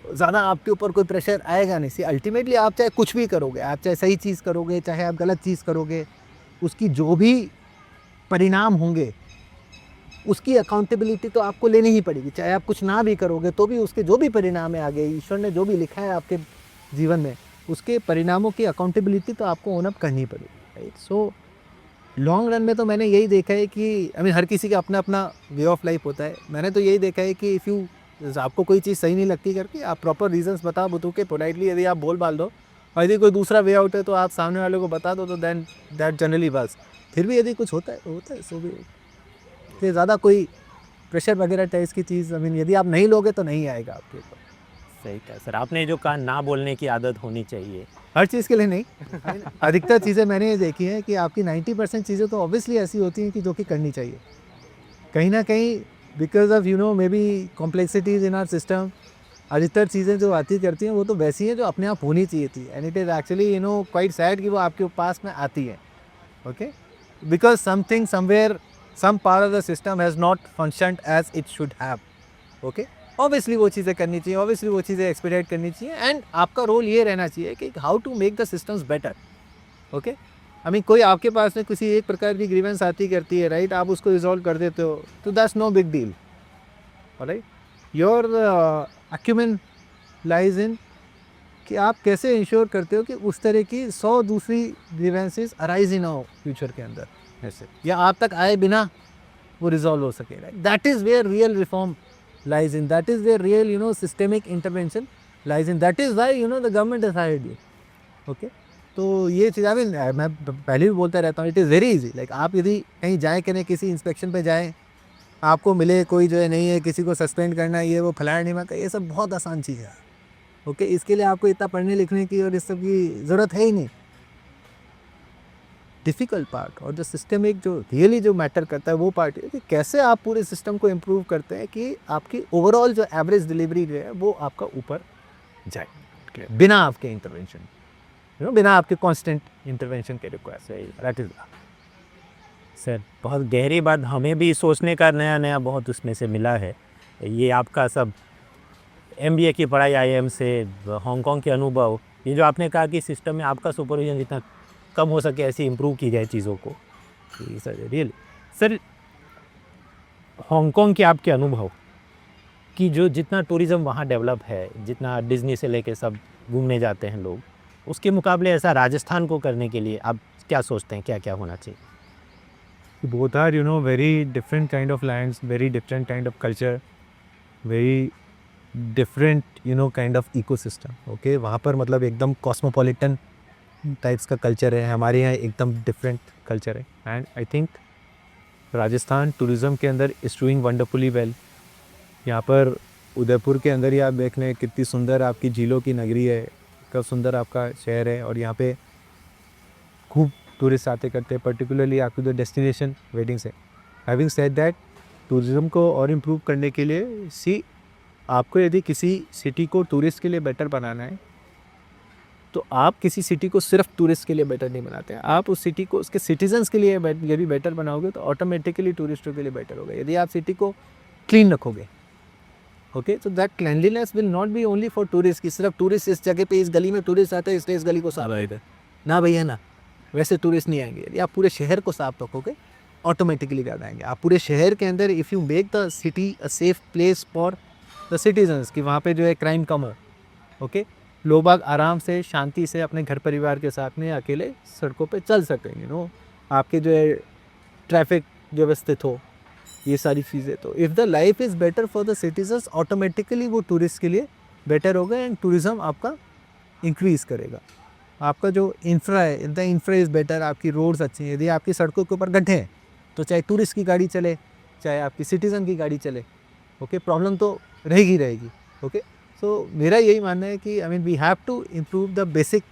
B: ज़्यादा आपके ऊपर कोई प्रेशर आएगा नहीं। सी अल्टीमेटली आप चाहे कुछ भी करोगे, आप चाहे सही चीज़ करोगे, चाहे आप गलत चीज़ करोगे, उसकी जो भी परिणाम होंगे उसकी अकाउंटेबिलिटी तो आपको लेनी ही पड़ेगी। चाहे आप कुछ ना भी करोगे तो भी उसके जो भी परिणाम है, आगे ईश्वर ने जो भी लिखा है आपके जीवन में, उसके परिणामों की अकाउंटेबिलिटी तो आपको ओन अप करनी पड़ेगी, राइट। सो लॉन्ग रन में तो मैंने यही देखा है कि आई मीन हर किसी का अपना अपना वे ऑफ लाइफ होता है। मैंने तो यही देखा है कि इफ़ यू आपको कोई चीज़ सही नहीं लगती करके आप प्रॉपर रीजंस बता के पोलाइटली यदि आप बोल बाल दो, और यदि कोई दूसरा वे आउट है तो आप सामने वाले को बता दो, तो देन दैट जनरली बस। फिर भी यदि कुछ होता है सो भी फिर ज़्यादा कोई प्रेशर वगैरह टाइप्स की चीज़, आई मीन यदि आप नहीं लोगे तो नहीं आएगा आपके ऊपर।
C: सही कहा सर आपने, जो कहा ना बोलने की आदत होनी चाहिए।
B: हर चीज़ के लिए नहीं, अधिकतर चीज़ें मैंने ये देखी है कि आपकी 90% चीज़ें तो ऑब्वियसली ऐसी होती हैं कि जो कि करनी चाहिए। कहीं ना कहीं because of maybe complexities in our system, अधिकतर चीज़ें जो आती करती हैं वो तो वैसी हैं जो अपने आप होनी चाहिए थी, and it is actually quite sad कि वो आपके पास में आती है, okay, because something somewhere some part of the system has not functioned as it should have, okay. Obviously वो चीज़ें करनी चाहिए, ऑब्वियसली वो चीज़ें एक्सपीडिएट करनी चाहिए, एंड आपका रोल ये रहना चाहिए कि how to make the systems better, okay. I mean कोई आपके पास में किसी एक प्रकार की ग्रीवेंस आती करती है, राइट, आप उसको रिजॉल्व कर देते हो, तो that's no big deal, right. Your acumen lies in कि आप कैसे इंश्योर करते हो कि उस तरह की 100 दूसरी ग्रीवेंसेस अराइज इन हो फ्यूचर के अंदर, ऐसे या आप तक आए बिना वो रिजॉल्व हो सके, right. That is where real reform lies in, that is where real systemic intervention lies in, that is why the government has hired you, okay। तो ये चीज़ आई मीन मैं पहले भी बोलता रहता हूँ, it is very easy, like आप यदि कहीं जाएँ करें, किसी इंस्पेक्शन पे जाएँ, आपको मिले कोई जो है नहीं है, किसी को सस्पेंड करना, ये वो फलाना नहीं का, ये सब बहुत आसान चीज़ है, ओके। इसके लिए आपको इतना पढ़ने लिखने की और इस सब की ज़रूरत है ही नहीं। डिफ़िकल्ट पार्ट और जो सिस्टमिक जो रियली जो मैटर करता है वो पार्ट है कि कैसे आप पूरे सिस्टम को इम्प्रूव करते हैं कि आपकी ओवरऑल जो एवरेज डिलीवरी जो है वो आपका ऊपर जाए, बिना आपके इंटरवेंशन, बिना आपके कांस्टेंट इंटरवेंशन के रिक्वायर्ड। दैट इज
C: सर बहुत गहरी बात, हमें भी सोचने का नया नया बहुत उसमें से मिला है। ये आपका सब MBA की पढ़ाई IIM से, हांगकांग के अनुभव, ये जो आपने कहा कि सिस्टम में आपका सुपरविजन जितना कम हो सके ऐसे इम्प्रूव की जाए चीज़ों को, सर रियली सर हांगकांग के आपके अनुभव कि जो जितना टूरिज़्म वहाँ डेवलप है, जितना डिज्नी से लेके सब घूमने जाते हैं लोग, उसके मुकाबले ऐसा राजस्थान को करने के लिए आप क्या सोचते हैं, क्या क्या होना चाहिए?
B: Both are very different kind of lands, very different kind of culture, very different kind of ecosystem, okay. वहाँ पर मतलब एकदम कॉस्मोपॉलिटन टाइप्स का कल्चर है, हमारे यहाँ एकदम डिफरेंट कल्चर है, and I think Rajasthan tourism के अंदर इज़ डूइंग वंडरफुली वेल। यहाँ पर उदयपुर के अंदर ही आप देख लें कितनी सुंदर आपकी झीलों की नगरी है, कितना सुंदर आपका शहर है, और यहाँ पे खूब टूरिस्ट आते करते हैं, पर्टिकुलरली आपकी जो डेस्टिनेशन वेडिंग्स है। हैविंग सेड दैट, टूरिज़्म को और इम्प्रूव करने के लिए सी आपको यदि किसी सिटी को टूरिस्ट के लिए बेटर बनाना है तो आप किसी सिटी को सिर्फ टूरिस्ट के लिए बेटर नहीं बनाते हैं, आप उस सिटी को उसके सिटीजन्स के लिए यदि बेटर बनाओगे तो ऑटोमेटिकली टूरिस्टों के लिए बेटर होगा। यदि आप सिटी को क्लीन रखोगे, ओके, तो that cleanliness will not be only for tourist, कि सिर्फ टूरिस्ट इस जगह पे इस गली में टूरिस्ट आते हैं इसलिए इस गली को साफ रखते हैं। ना भैया ना, वैसे टूरिस्ट नहीं आएंगे। यदि आप पूरे शहर को साफ रखोगे ऑटोमेटिकली ज़्यादा आएंगे। आप पूरे शहर के अंदर if you make the city a safe place for the citizens, कि वहाँ पे जो है क्राइम कम हो, ओके, लोग बाग आराम से शांति से अपने घर परिवार के साथ में अकेले सड़कों पे चल सकेंगे, नो, आपके जो है ट्रैफिक व्यवस्थित हो, ये सारी चीज़ें। तो if the life is better for the citizens, automatically वो टूरिस्ट के लिए बेटर होगा एंड टूरिज़्म आपका इंक्रीज़ करेगा। आपका जो इंफ्रा है, द इंफ्रा इज़ बेटर, आपकी रोड्स अच्छी हैं। यदि आपकी सड़कों के ऊपर गड्ढे हैं तो चाहे टूरिस्ट की गाड़ी चले चाहे आपकी सिटीज़न की गाड़ी चले, ओके, प्रॉब्लम तो रहेगी, ओके। सो मेरा यही मानना है कि I mean we have to improve the basic,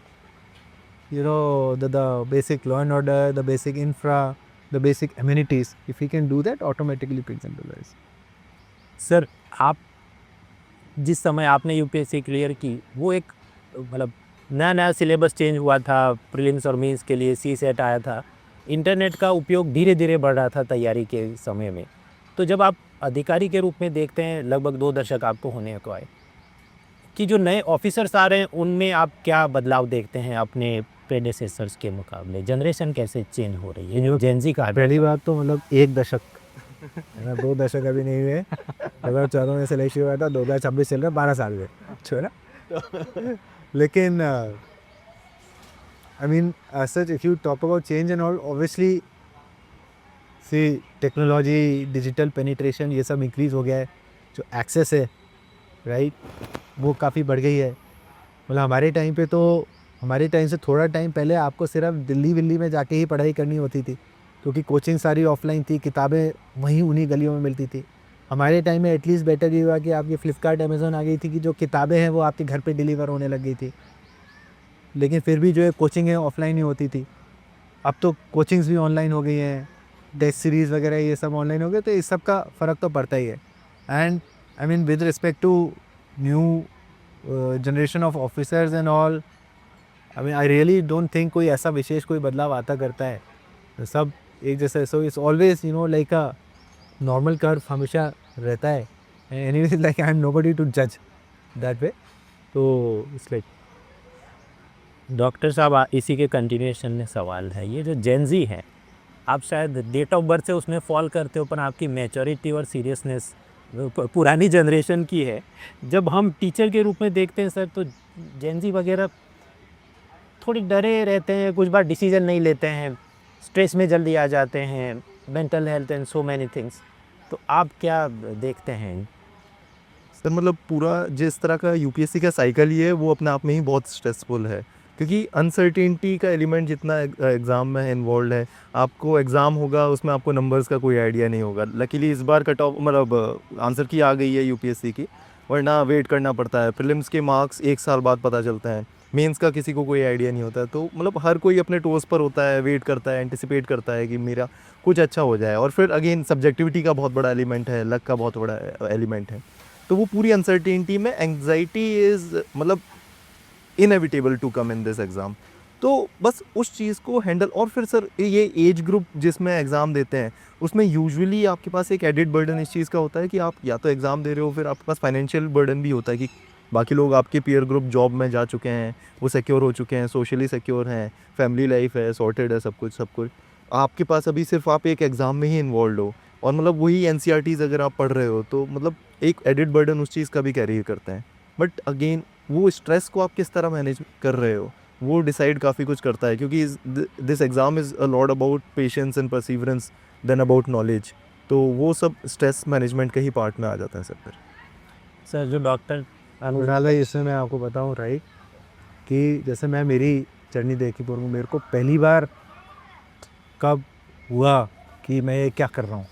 B: you know, the basic law and order, the basic infra, the basic amenities. If you can do that, automatically picks and does.
C: Sir, आप जिस समय आपने यूपीएससी क्लियर की, वो एक मतलब नया सिलेबस चेंज हुआ था, प्रीलिम्स और मेंस के लिए सी सेट आया था, इंटरनेट का उपयोग धीरे धीरे बढ़ रहा था तैयारी के समय में। तो जब आप अधिकारी के रूप में देखते हैं, लगभग 2 दशक आपको होने को आए, कि जो नए ऑफिसर्स आ रहे हैं उनमें आप क्या बदलाव देखते हैं अपने प्रेडेसेसर्स के मुकाबले? जनरेशन कैसे चेंज हो रही है, जो जेनजी का?
B: पहली बात तो मतलब 1 दशक है ना, 2 दशक अभी नहीं हुए। 2014 में सिलेक्शन हुआ था, 2026 चल रहा है, 12 साल हुए, है ना। लेकिन I mean such if you talk about change and all, obviously see technology, digital penetration, ये सब इंक्रीज़ हो गया है। जो एक्सेस है, राइट, वो काफ़ी बढ़ गई है। मतलब हमारे टाइम से थोड़ा टाइम पहले आपको सिर्फ दिल्ली में जाके ही पढ़ाई करनी होती थी, क्योंकि कोचिंग सारी ऑफलाइन थी, किताबें वहीं उन्हीं गलियों में मिलती थी। हमारे टाइम में एटलीस्ट बेटर ये हुआ कि आपकी फ्लिपकार्ट, अमेज़न आ गई थी, कि जो किताबें हैं वो आपके घर पे डिलीवर होने लग गई थी। लेकिन फिर भी जो है कोचिंग है ऑफलाइन ही होती थी। अब तो कोचिंग्स भी ऑनलाइन हो गई हैं, टेस्ट सीरीज़ वगैरह ये सब ऑनलाइन हो गए, तो इस सब का फ़र्क तो पड़ता ही है। And I mean with respect to new generation of officers and all, I mean I really don't think कोई ऐसा विशेष कोई बदलाव आता करता है, तो सब एक जैसा। So it's always you know like a normal curve हमेशा रहता है। Anyways like I am nobody to जज दैट वे। तो इट्स लाइक
C: डॉक्टर साहब, इसी के कंटिन्यूएशन में सवाल है, ये जो जेनजी है, आप शायद डेट ऑफ बर्थ से उसमें फॉल करते हो, पर आपकी मैच्योरिटी और सीरियसनेस पुरानी जनरेशन की है। जब हम टीचर के रूप में देखते हैं सर, तो जेनजी वगैरह थोड़ी डरे रहते हैं, कुछ बार डिसीजन नहीं लेते हैं, स्ट्रेस में जल्दी आ जाते हैं, mental health and so many things. तो आप क्या देखते हैं?
A: सर मतलब पूरा जिस तरह का यूपीएससी का साइकिल ही है वो अपने आप में ही बहुत स्ट्रेसफुल है, क्योंकि अनसर्टेनिटी का एलिमेंट जितना एग्ज़ाम में इन्वॉल्व है। आपको एग्ज़ाम होगा, उसमें आपको नंबर्स का कोई आइडिया नहीं होगा। लकीली इस बार कट ऑफ मतलब आंसर की आ गई है यूपीएससी की, वरना वेट करना पड़ता है। प्रीलिम्स के मार्क्स 1 साल बाद पता चलते हैं, मेंस का किसी को कोई आइडिया नहीं होता। तो मतलब हर कोई अपने टोस पर होता है, वेट करता है, एंटिसिपेट करता है कि मेरा कुछ अच्छा हो जाए। और फिर अगेन सब्जेक्टिविटी का बहुत बड़ा एलिमेंट है, लक का बहुत बड़ा एलिमेंट है। तो वो पूरी अनसर्टेनिटी में एंग्जाइटी इज़ मतलब inevitable to come in this exam. तो बस उस चीज़ को हैंडल, और फिर सर ये एज ग्रुप जिसमें एग्ज़ाम देते हैं उसमें यूजुअली आपके पास एक एडिड बर्डन इस चीज़ का होता है कि आप या तो एग्ज़ाम दे रहे हो, फिर आपके पास फाइनेंशियल बर्डन भी होता है कि बाकी लोग आपके पीयर ग्रुप जॉब में जा चुके हैं, वो सिक्योर हो चुके हैं, सोशली सिक्योर हैं, फैमिली लाइफ है, सॉर्टेड है, सब कुछ। आपके पास अभी सिर्फ आप एक एग्ज़ाम में ही इन्वॉल्व हो, और मतलब वही एनसीईआरटीज़ अगर आप पढ़ रहे हो तो मतलब एक एडिड बर्डन उस चीज़ का भी कैरी करते हैं। बट अगेन वो स्ट्रेस को आप किस तरह मैनेज कर रहे हो वो डिसाइड काफ़ी कुछ करता है, क्योंकि this exam is a lot about patience and perseverance then about knowledge. तो वो सब स्ट्रेस मैनेजमेंट के ही पार्ट में आ जाता है सर। फिर
C: सर जो डॉक्टर
B: अनुराग भाई, इसमें मैं आपको बताऊं राइट, कि जैसे मैं मेरी जर्नी देखी पूर्व, मेरे को पहली बार कब हुआ कि मैं ये क्या कर रहा हूँ,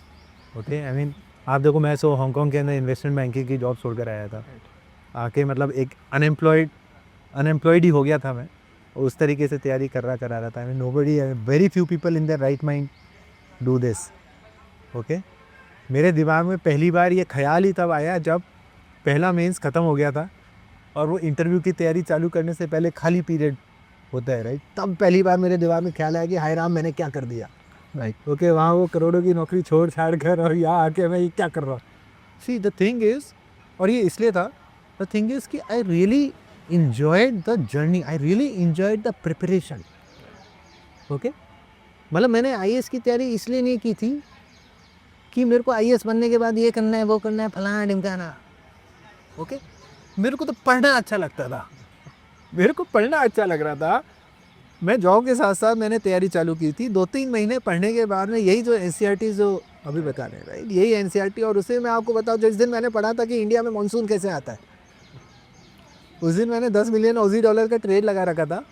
B: ओके। आई मीन आप देखो, मैं हांगकांग के अंदर इन्वेस्टमेंट बैंकिंग की जॉब छोड़कर आया था, आके मतलब एक अनएम्प्लॉयड ही हो गया था मैं, और उस तरीके से तैयारी करा रहा था। I mean nobody, very few people in their right mind do this, okay. मेरे दिमाग में पहली बार ये ख्याल ही तब आया जब पहला मेंस ख़त्म हो गया था और वो इंटरव्यू की तैयारी चालू करने से पहले खाली पीरियड होता है, राइट। तब पहली बार मेरे दिमाग में ख्याल आया कि हाय राम, मैंने क्या कर दिया, राइट। ओके, वहाँ वो करोड़ों की नौकरी छोड़ छाड़ कर और यहाँ आके मैं ये क्या कर रहा हूँ। सी द थिंग इज़, और ये इसलिए था, द थिंग इज़ कि I really enjoyed the journey, I really enjoyed the preparation. Okay, मतलब मैंने आईएएस की तैयारी इसलिए नहीं की थी कि मेरे को आईएएस बनने के बाद ये करना है, वो करना है, फलाना ढिमकाना। ओके, मेरे को तो पढ़ना अच्छा लगता था, मेरे को पढ़ना अच्छा लग रहा था। मैं जॉब के साथ साथ मैंने तैयारी चालू की थी। 2-3 महीने पढ़ने के बाद में यही जो एनसीईआरटी जो अभी बता रहे हैं, राइट, यही एनसीईआरटी। और उसे मैं आपको बताऊं, जिस दिन मैंने पढ़ा था कि इंडिया में मानसून कैसे आता है, उस दिन मैंने 10 मिलियन ऑजी डॉलर का ट्रेड लगा रखा था।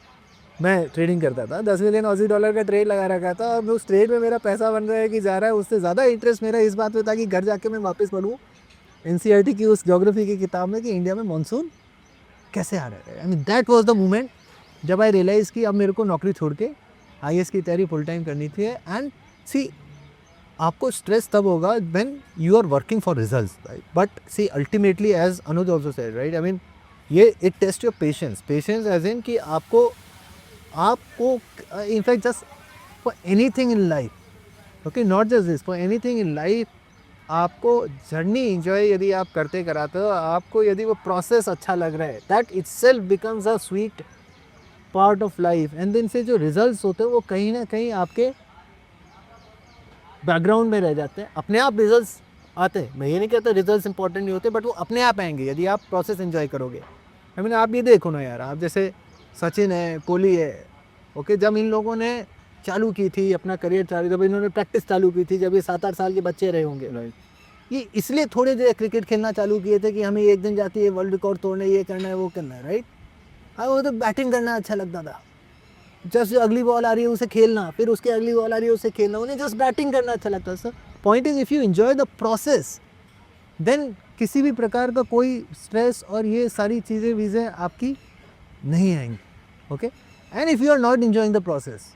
B: मैं ट्रेडिंग करता था, 10 मिलियन ऑजी डॉलर का ट्रेड लगा रखा था। और उस ट्रेड में मेरा पैसा बन रहा है कि जा रहा है, उससे ज़्यादा इंटरेस्ट मेरा इस बात पे था कि घर जाके मैं वापस पढ़ूँ एनसीईआरटी की उस ज्योग्राफी की किताब में कि इंडिया में मानसून कैसे आ रहा है। I mean that was the moment जब आई रियलाइज़ कि अब मेरे को नौकरी छोड़ के आईएएस की तैयारी फुल टाइम करनी थी। एंड सी, आपको स्ट्रेस तब होगा when you are working for results, right. But see ultimately, as Anuj also said, right, I mean ये it test your patience as in कि आपको in fact just for anything in life, okay, not just this, for anything in life, आपको जर्नी इंजॉय यदि आप करते कराते हो, आपको यदि वो प्रोसेस अच्छा लग रहा है, that itself becomes a sweet part of life. And then से जो रिजल्ट्स होते हैं वो कहीं ना कहीं आपके बैकग्राउंड में रह जाते हैं, अपने आप रिजल्ट्स आते हैं। मैं ये नहीं कहता रिजल्ट्स इंपॉर्टेंट नहीं होते, बट वो अपने आप आएंगे यदि आप प्रोसेस एंजॉय करोगे। आई मीन आप ये देखो ना यार, आप जैसे सचिन है, कोहली है, ओके, जब इन लोगों ने चालू की थी अपना करियर चालू, जब इन्होंने प्रैक्टिस चालू की थी, जब ये 7-8 साल के बच्चे रहे होंगे, राइट, ये इसलिए थोड़े देर क्रिकेट खेलना चालू किए थे कि हमें एक दिन जाती है वर्ल्ड रिकॉर्ड तोड़ना, ये करना है, वो करना है, राइट। हाँ, वो तो बैटिंग करना अच्छा लगता था, जस्ट अगली बॉल आ रही है उसे खेलना, फिर उसके अगली बॉल आ रही है उसे खेलना, उन्हें जस्ट बैटिंग करना अच्छा लगता है। Sir point is, if you enjoy the process, then किसी भी प्रकार का कोई स्ट्रेस और ये सारी चीज़ें आपकी नहीं आएंगी। Okay, and if you are not enjoying the process,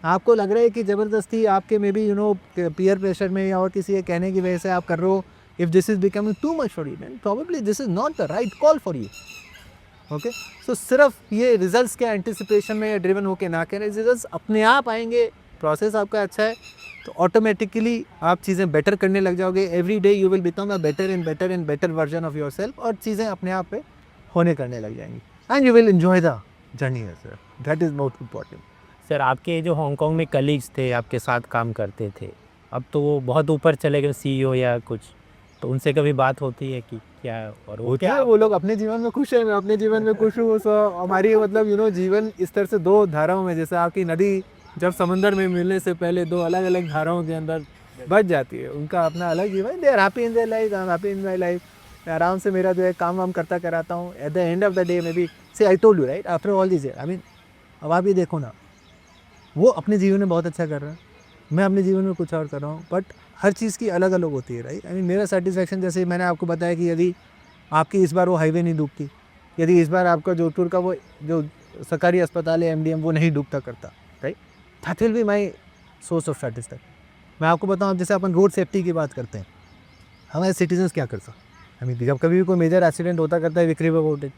B: आपको लग रहा है कि ज़बरदस्ती आपके मे बी पीयर प्रेशर में या और किसी के कहने की वजह से आप कर रहे हो, if this is becoming too much for you, then probably this is not the right call for you. Okay, so सिर्फ ये रिजल्ट्स के एंटिसिपेशन में या ड्रिवन होके ना करें, रिजल्ट्स अपने आप आएंगे, प्रोसेस आपका अच्छा है तो ऑटोमेटिकली आप चीज़ें बेटर करने लग जाओगे। Every day you will become a better and better version of your self, और चीज़ें अपने आप पे होने करने लग जाएंगी, and you will enjoy the journey है sir, that is most important.
C: Sir, आपके जो हांगकांग में कलीग्स थे, आपके साथ काम करते थे, अब तो वो बहुत ऊपर चले गए, सीईओ या कुछ, तो उनसे कभी बात होती है कि क्या, और वो क्या,
B: वो लोग अपने जीवन में खुश है, मैं अपने जीवन में खुश हूँ। सो हमारी मतलब जीवन इस तरह से दो धाराओं में, जैसे आपकी नदी जब समंदर में मिलने से पहले दो अलग अलग धाराओं के अंदर बच जाती है, उनका अपना अलग जीवन, they are happy in their life, I am happy in my life. मैं आराम से मेरा जो है काम वाम करता कराता हूँ। At the end of the day may be say I told you, right, after all this year, I mean अब आप ये देखो ना, वो अपने जीवन में बहुत अच्छा कर रहा है, मैं अपने जीवन में कुछ और कर रहा हूँ, बट हर चीज़ की अलग अलग होती है, राइट। आई मीन मेरा सेटिस्फैक्शन, जैसे मैंने आपको बताया कि यदि आपकी इस बार वो हाईवे नहीं डूबती, यदि इस बार आपका जोधपुर का वो जो सरकारी अस्पताल है एमडीएम वो नहीं डूबता करता, right, that will be my source of satisfaction. मैं आपको बताऊँ, जैसे अपन रोड सेफ्टी की बात करते हैं, हमारे सिटीजन्स क्या कर सकते, आई मीन जब कभी भी कोई मेजर एक्सीडेंट होता करता है, we crib about it,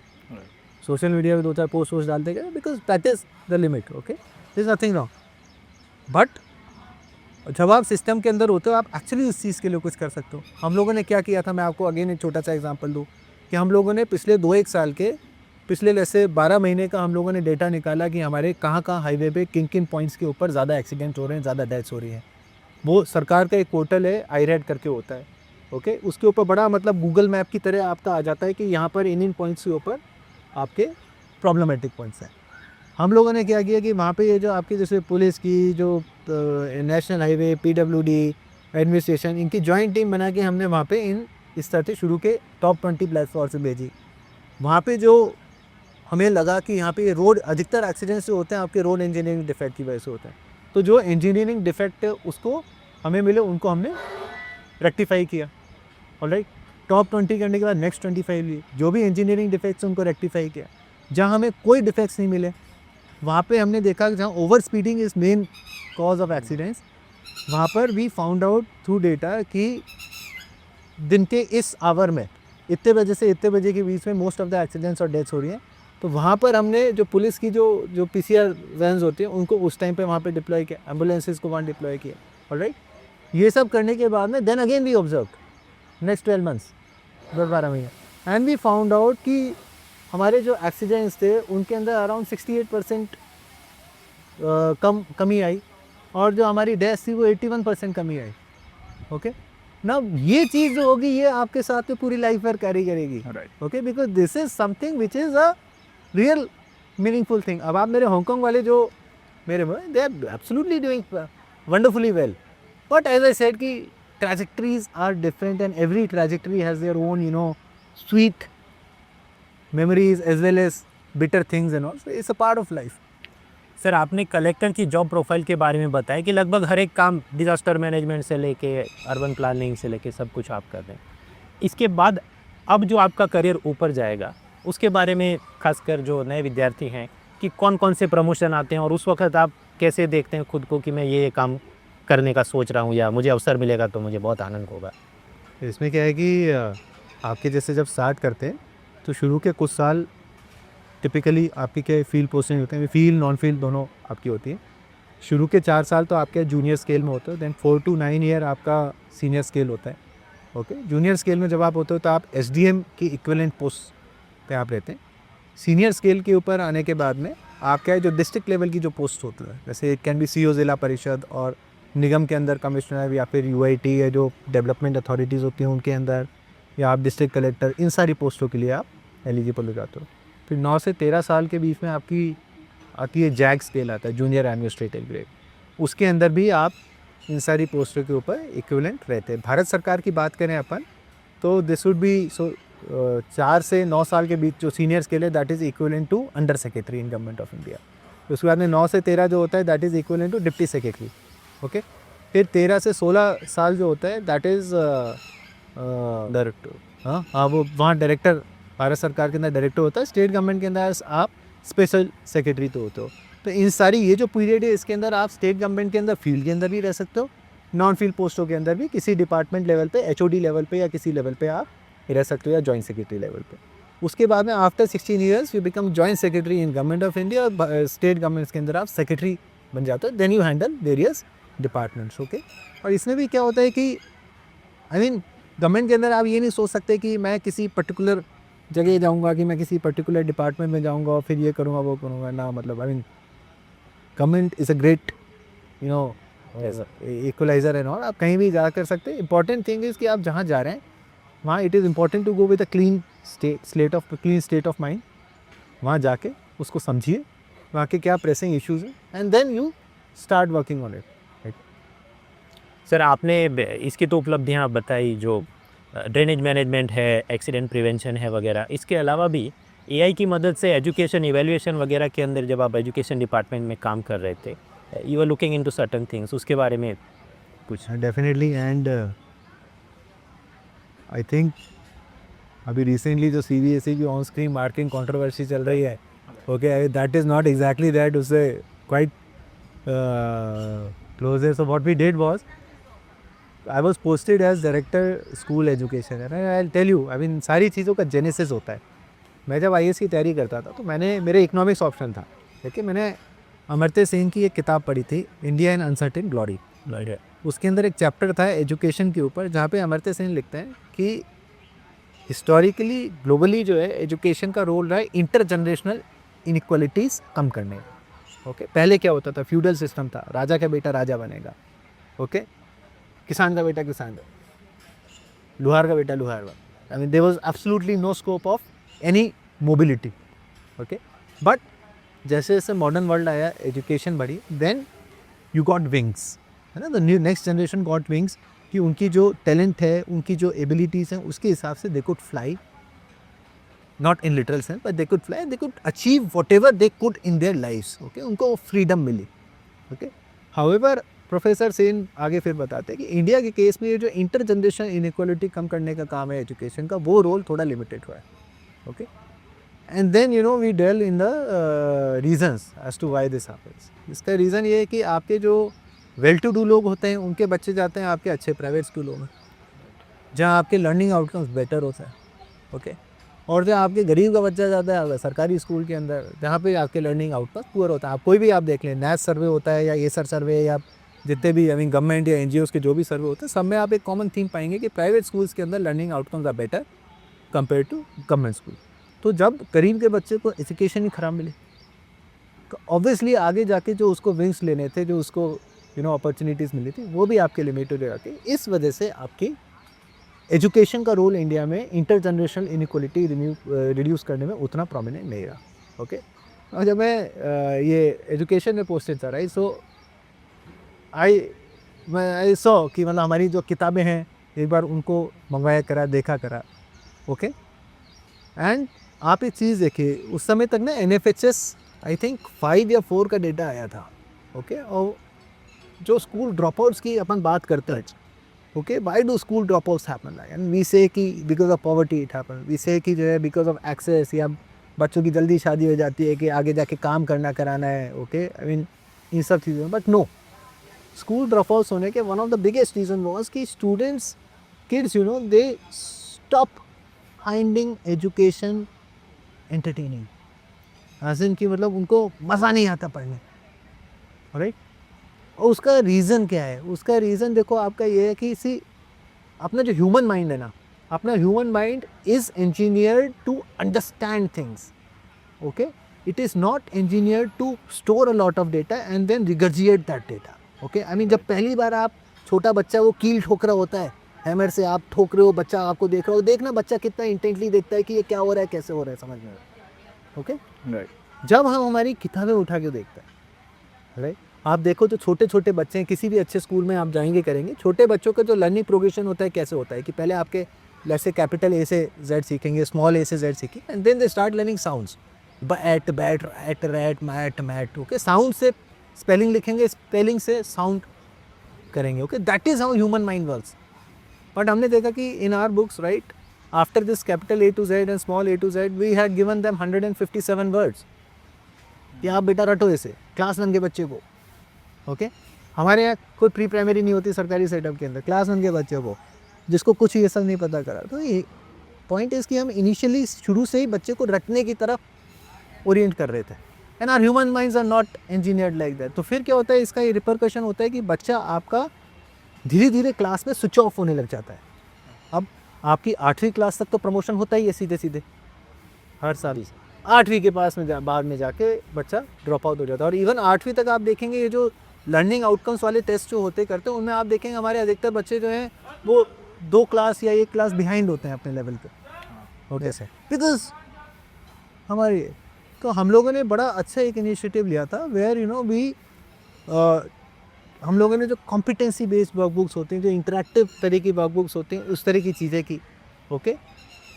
B: social media पे 2-4 पोस्ट डालते गए, because that is the limit, okay, this nothing wrong. But जब आप सिस्टम के अंदर होते हो, आप एक्चुअली उस चीज़ के लिए कुछ कर सकते हो। हम लोगों ने क्या किया था, मैं आपको अगेन एक छोटा सा एग्जांपल दूँ कि हम लोगों ने पिछले 2-1 साल के, पिछले जैसे 12 महीने का हम लोगों ने डेटा निकाला कि हमारे कहाँ हाईवे पे किन पॉइंट्स के ऊपर ज़्यादा एक्सीडेंट हो रहे हैं, ज़्यादा डेथ्स हो रही हैं। वो सरकार का एक पोर्टल है, IRAD करके होता है, ओके, उसके ऊपर बड़ा मतलब गूगल मैप की तरह आपका आ जाता है कि यहाँ पर इन पॉइंट्स के ऊपर आपके प्रॉब्लमेटिक पॉइंट्स हैं। हम लोगों ने क्या किया कि वहाँ पे ये जो आपकी जैसे पुलिस की जो नेशनल हाईवे, PWD, एडमिनिस्ट्रेशन, इनकी जॉइंट टीम बना के हमने वहाँ पे इस तरह से शुरू के टॉप 20 प्लेटफॉर्म से भेजी। वहाँ पे जो हमें लगा कि यहाँ पे रोड अधिकतर एक्सीडेंट्स जो होते हैं आपके रोड इंजीनियरिंग डिफेक्ट की वजह से होते हैं, तो जो इंजीनियरिंग डिफेक्ट है उसको हमें मिले, उनको हमने रेक्टिफाई किया। ऑलराइट, टॉप 20 करने के बाद नेक्स्ट 25 लिए, जो भी इंजीनियरिंग डिफेक्ट्स उनको रेक्टिफाई किया। जहाँ हमें कोई डिफेक्ट्स नहीं मिले, वहाँ पे हमने देखा कि जहाँ over speeding is main cause of accidents, वहाँ पर we found out through data कि दिन के इस आवर में इतने बजे से इतने बजे के बीच में मोस्ट ऑफ द एक्सीडेंट्स और डेथ्स हो रही हैं, तो वहाँ पर हमने जो पुलिस की जो PCR वैन्स होती हैं उनको उस टाइम पे वहाँ पे डिप्लॉय किया, एम्बुलेंसेज को वहाँ डिप्लॉय किया, ऑलराइट। ये सब करने के बाद में then again we observe next 12 months, 10-12 महीने, एंड वी फाउंड आउट कि हमारे जो एक्सीडेंट्स थे उनके अंदर अराउंड 68% कमी आई, और जो हमारी डेथ थी वो 81% कमी आई। ओके ना, ये चीज़ जो होगी ये आपके साथ में पूरी लाइफ भर कैरी करेगी, okay, because this is something which is a real meaningful thing. अब आप मेरे हांगकॉन्ग वाले जो मेरे they are absolutely doing wonderfully well, but as I said कि trajectories are different and every trajectory has their own, you know, sweet memories as well as bitter things and all, so it's a part of life.
C: Sir आपने कलेक्टर की जॉब प्रोफाइल के बारे में बताया कि लगभग हर एक काम डिज़ास्टर मैनेजमेंट से लेके अर्बन प्लानिंग से लेके सब कुछ आप कर रहे हैं। इसके बाद अब जो आपका करियर ऊपर जाएगा उसके बारे में खासकर जो नए विद्यार्थी हैं कि कौन कौन से प्रमोशन आते हैं और उस वक्त आप कैसे देखते हैं खुद को कि मैं ये काम करने का सोच रहा हूँ या मुझे अवसर मिलेगा तो मुझे बहुत आनंद होगा।
B: इसमें क्या है कि आपके जैसे जब स्टार्ट करते हैं तो शुरू के कुछ साल टिपिकली आपकी क्या फील्ड पोस्टिंग होते हैं, फील्ड नॉन फील्ड दोनों आपकी होती हैं। शुरू के 4 साल तो आपके जूनियर स्केल में होते हो, देन 4 to 9 ईयर आपका सीनियर स्केल होता है। ओके, जूनियर स्केल में जब आप होते हो तो आप SDM की इक्विवेलेंट पोस्ट पे आप रहते हैं। सीनियर स्केल के ऊपर आने के बाद में आपका जो डिस्ट्रिक्ट लेवल की जो पोस्ट होती है, जैसे इट कैन बी CO जिला परिषद, और निगम के अंदर कमिश्नर, या फिर UIT है जो डेवलपमेंट अथॉरिटीज़ होती हैं उनके अंदर, या आप डिस्ट्रिक्ट कलेक्टर, इन सारी पोस्टों के लिए आप एलिजिबल हो जाते हो। फिर 9 से 13 साल के बीच में आपकी आती है जैग स्केल आता है, जूनियर एडमिनिस्ट्रेटिव ग्रेड, उसके अंदर भी आप इन सारी पोस्टों के ऊपर इक्विवेलेंट रहते हैं। भारत सरकार की बात करें अपन तो दिस वुड बी 4 से 9 साल के बीच जो सीनियर स्केल है that is equivalent to under secretary in government of India. उसके बाद में 9 से 13 जो होता है that is equivalent to deputy secretary. Okay, फिर 13 से 16 साल जो होता है दैट इज़ डायरेक्टर, हाँ वो वहाँ डायरेक्टर, भारत सरकार के अंदर डायरेक्टर होता है, स्टेट गवर्नमेंट के अंदर आप स्पेशल सेक्रेटरी तो होते हो। तो इन सारी ये जो पीरियड है इसके अंदर आप स्टेट गवर्नमेंट के अंदर फील्ड के अंदर भी रह सकते हो, नॉन फील्ड पोस्टों के अंदर भी किसी डिपार्टमेंट लेवल पे, HOD लेवल पे या किसी लेवल पे आप रह सकते हो, या जॉइंट सेक्रेटरी लेवल पे। उसके बाद में after 16 years you become joint secretary in government of India, state governments के अंदर आप सेक्रेटरी बन जाते हो, then you handle various departments. Okay, और इसमें भी क्या होता है कि आई मीन गवर्नमेंट के अंदर आप ये नहीं सोच सकते कि मैं किसी पर्टिकुलर जगह जाऊंगा, कि मैं किसी पर्टिकुलर डिपार्टमेंट में जाऊंगा और फिर ये करूंगा वो करूंगा ना, मतलब I mean government is a great you know equaliser and all, आप कहीं भी जा कर सकते हैं। इंपॉर्टेंट थिंग इज़ कि आप जहाँ जा रहे हैं वहाँ it is important to go with a clean state of mind. वहाँ जाके उसको समझिए, वहाँ के क्या प्रेसिंग इश्यूज़ हैं, and then you start working on it.
C: Sir आपने इसकी तो उपलब्धियाँ बताई, जो ड्रेनेज मैनेजमेंट है, एक्सीडेंट प्रिवेंशन है वगैरह। इसके अलावा भी AI की मदद से एजुकेशन इवैल्यूएशन वगैरह के अंदर जब आप एजुकेशन डिपार्टमेंट में काम कर रहे थे, you are looking into certain things, उसके बारे में कुछ?
B: डेफिनेटली, एंड आई थिंक अभी रिसेंटली जो CBSE की ऑन स्क्रीन मार्किंग कंट्रोवर्सी चल रही है, okay, that is not exactly that, उससे quite closer. So what we did was I was posted as director school education, and I'll tell you, I mean सारी चीज़ों का जेनेसिस होता है। मैं जब IAS की तैयारी करता था तो मेरे इकोनॉमिक्स ऑप्शन था, लेकिन मैंने अमर्त्य सेन की एक किताब पढ़ी थी, इंडिया इन अनसर्टेन ग्लोरी। उसके अंदर एक चैप्टर था एजुकेशन के ऊपर, जहाँ पे अमर्त्य सेन लिखते हैं कि हिस्टोरिकली ग्लोबली जो है एजुकेशन का रोल रहा है इंटर जनरेशनल इनइक्वालिटीज़ कम करने। ओके, पहले क्या होता था, फ्यूडल सिस्टम था, राजा का बेटा राजा बनेगा, ओके, किसान का बेटा किसान, लुहार का बेटा लुहार। I mean there was absolutely no scope of any mobility. Okay, but जैसे जैसे मॉडर्न वर्ल्ड आया, एजुकेशन बढ़ी, देन यू गॉट विंग्स, है ना, the new next generation got wings, कि उनकी जो टैलेंट है, उनकी जो एबिलिटीज़ हैं, उसके हिसाब से they could fly, not in literal sense, but they could fly, they could achieve whatever they could in their lifes. Okay, उनको फ्रीडम मिली। ओके, हाउएवर प्रोफेसर सेन आगे फिर बताते हैं कि इंडिया के केस में ये जो इंटर जनरेशन इनइक्वालिटी कम करने का काम है एजुकेशन का, वो रोल थोड़ा लिमिटेड हुआ है। Okay, and then you know we deal in the reasons as to why this happens. इसका रीज़न ये है कि आपके जो वेल टू डू लोग होते हैं उनके बच्चे जाते हैं आपके अच्छे प्राइवेट स्कूलों में, जहाँ आपके लर्निंग आउटकम्स बेटर होते हैं। ओके। और जो आपके गरीब का बच्चा जाता है सरकारी स्कूल के अंदर, जहाँ पे आपके लर्निंग आउटकम पुअर होता है। आप कोई भी आप देख लें, नैस सर्वे होता है या एसर सर्वे या जितने भी आई मीन गवर्नमेंट या एनजीओज के जो भी सर्वे होते हैं, सब में आप एक कॉमन थीम पाएंगे कि प्राइवेट स्कूल्स के अंदर learning outcomes are better compared to government school. तो जब गरीब के बच्चे को एजुकेशन ही ख़राब मिले तो ऑब्वियसली आगे जाके जो उसको विंग्स लेने थे, जो उसको अपॉर्चुनिटीज़ मिली थी, वो भी आपके लिमिटेड हो जाती। इस वजह से आपकी एजुकेशन का रोल इंडिया में इंटर जनरेशनल इनइक्वालिटी रिड्यूस करने में उतना प्रोमिनेंट नहीं रहा। ओके। और जब मैं ये एजुकेशन में पोस्टेड था, राइट, सो आई सॉ कि मतलब हमारी जो किताबें हैं एक बार उनको मंगवाया करा, देखा करा। ओके। एंड आप एक चीज़ देखिए, उस समय तक ना NFHS आई थिंक 5 या 4 का डेटा आया था। ओके। और जो स्कूल ड्रॉपआउट्स की अपन बात करते हैं, okay, why do school dropouts happen, and we say कि because of poverty it happen, we say कि जो है बिकॉज ऑफ एक्सेस, या बच्चों की जल्दी शादी हो जाती है कि आगे जाके काम करना कराना है। ओके, आई मीन इन सब चीज़ों में। बट नो, स्कूल ड्रॉपआउट्स होने के one of the biggest reason was कि students, kids they stop finding education entertaining, as in कि मतलब उनको मज़ा नहीं आता पढ़ने। राइट। और उसका रीज़न क्या है? उसका रीज़न देखो आपका ये है कि अपना जो ह्यूमन माइंड है ना, अपना human mind is engineered to understand things. Okay, it is not engineered to store a lot of data and then regurgitate that data. Okay, I mean जब पहली बार आप छोटा बच्चा वो कील ठोक रहा होता है, हैमर से आप ठोक रहे हो, बच्चा आपको देख रहा हो, देखना बच्चा कितना इंटेंटली देखता है कि ये क्या हो रहा है, कैसे हो रहा है, समझ में। Okay, right. जब हम हमारी किताबें उठा के देखते हैं, राइट, आप देखो तो छोटे छोटे बच्चे हैं, किसी भी अच्छे स्कूल में आप जाएंगे करेंगे, छोटे बच्चों का जो लर्निंग प्रोग्रेशन होता है कैसे होता है कि पहले आपके जैसे कैपिटल ए से जेड सीखेंगे, स्मॉल ए से जेड सीखेंगे, and then they start learning sounds, bat bat rat rat mat mat. Okay, sound से स्पेलिंग लिखेंगे, स्पेलिंग से साउंड करेंगे। Okay, that is how human mind works. But हमने देखा कि in our books, right, after this capital A to Z and small A to Z, we had given them 157 words कि आप बेटा रटो ऐसे क्लास 1 के बच्चे को। ओके, हमारे यहाँ कोई प्री प्राइमरी नहीं होती सरकारी सेटअप के अंदर, क्लास 1 के बच्चे को जिसको कुछ ये सब नहीं पता करा। तो ये पॉइंट इज़ कि हम इनिशियली शुरू से ही बच्चे को रटने की तरफ ओरिएंट कर रहे थे, and our human minds are not engineered like that. तो फिर क्या होता है, इसका ये रिपरकशन होता है कि बच्चा आपका धीरे धीरे क्लास में स्विच ऑफ होने लग जाता है। अब आपकी 8वीं क्लास तक तो प्रमोशन होता ही है सीधे सीधे हर साल, 8वीं के पास में बाद में जाके बच्चा ड्रॉप आउट हो जाता है। और इवन 8वीं तक आप देखेंगे ये जो लर्निंग आउटकम्स वाले टेस्ट जो होते करते हैं, उनमें आप देखेंगे हमारे अधिकतर बच्चे जो हैं वो 2 क्लास या 1 क्लास बिहाइंड होते हैं अपने लेवल पे। ओके सर, बिकॉज हमारी तो हम लोगों ने बड़ा अच्छा एक इनिशिएटिव लिया था वेयर वी हम लोगों ने जो कॉम्पिटेंसी बेस्ड वर्कबुक्स होती हैं, जो इंटरेक्टिव तरह की वर्कबुक्स होती हैं, उस तरह की चीज़ें की। ओके,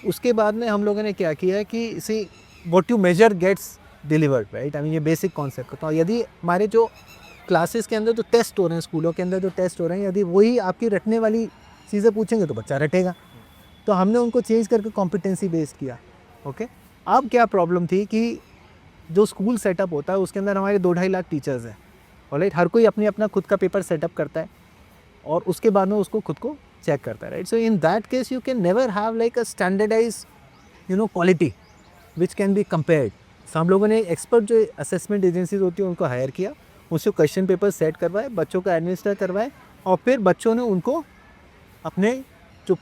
B: उसके बाद में हम लोगों ने क्या किया है कि what you measure gets delivered, right, I mean ये बेसिक कॉन्सेप्ट। तो यदि हमारे जो क्लासेस के अंदर जो टेस्ट हो रहे हैं, स्कूलों के अंदर जो टेस्ट हो रहे हैं, यदि वही आपकी रटने वाली चीज़ें पूछेंगे तो बच्चा रटेगा। तो हमने उनको चेंज करके कॉम्पिटेंसी बेस्ड किया। ओके, अब क्या प्रॉब्लम थी कि जो स्कूल सेटअप होता है उसके अंदर हमारे 2-2.5 लाख टीचर्स हैं। ऑलराइट, हर कोई अपनी अपना खुद का पेपर सेटअप करता है और उसके बाद में उसको खुद को चेक करता है। Right, so in that case you can never have like a standardize quality which can be compared. So हम लोगों ने एक्सपर्ट जो असेसमेंट एजेंसीज होती है उनको हायर किया, उससे क्वेश्चन पेपर सेट करवाए, बच्चों को एडमिनिस्टर करवाए, और फिर बच्चों ने उनको अपने जो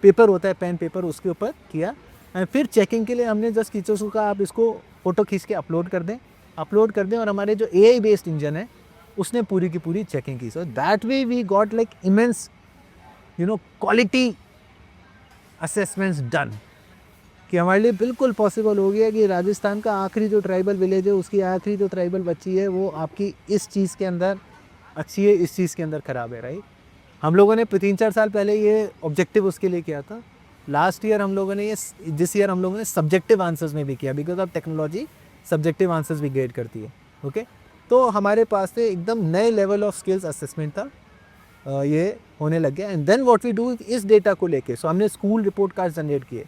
B: पेपर होता है पेन पेपर उसके ऊपर किया। एंड फिर चेकिंग के लिए हमने जस्ट टीचर्स को कहा आप इसको फ़ोटो खींच के अपलोड कर दें और हमारे जो AI बेस्ड इंजन है उसने पूरी की पूरी चेकिंग की। So that way we got like immense quality assessments done, कि हमारे लिए बिल्कुल पॉसिबल हो गया कि राजस्थान का आखिरी जो ट्राइबल विलेज है उसकी आखिरी जो ट्राइबल बच्ची है वो आपकी इस चीज़ के अंदर अच्छी है, इस चीज़ के अंदर ख़राब है। राइट, हम लोगों ने 3-4 साल पहले ये ऑब्जेक्टिव उसके लिए किया था। लास्ट ईयर हम लोगों ने दिस ईयर हम लोगों ने सब्जेक्टिव आंसर्स में भी किया, because of technology subjective answers भी गेट करती है। ओके, तो हमारे पास से एकदम नए लेवल ऑफ स्किल्स असेसमेंट था, ये होने लग गया। And then what we do इस डेटा को लेके, सो हमने स्कूल रिपोर्ट कार्ड जनरेट किए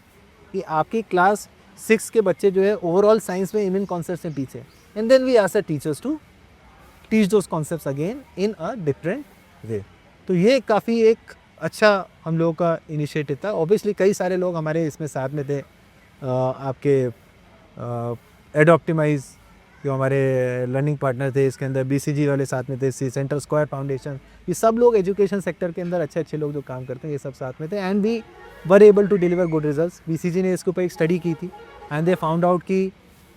B: कि आपकी क्लास 6 के बच्चे जो है ओवरऑल साइंस में इन कॉन्सेप्ट्स में पीछे, and then we ask teachers to teach those concepts again in a different way. तो ये काफ़ी एक अच्छा हम लोगों का इनिशिएटिव था। ऑब्वियसली कई सारे लोग हमारे इसमें साथ में थे, आपके एड ऑप्टिमाइज जो हमारे लर्निंग पार्टनर थे, इसके अंदर BCG वाले साथ में थे, सेंटर स्क्वायर फाउंडेशन, ये सब लोग एजुकेशन सेक्टर के अंदर अच्छे अच्छे लोग जो काम करते हैं ये सब साथ में थे, and we were able to deliver good results. BCG ने इसके ऊपर एक स्टडी की थी एंड दे फाउंड आउट कि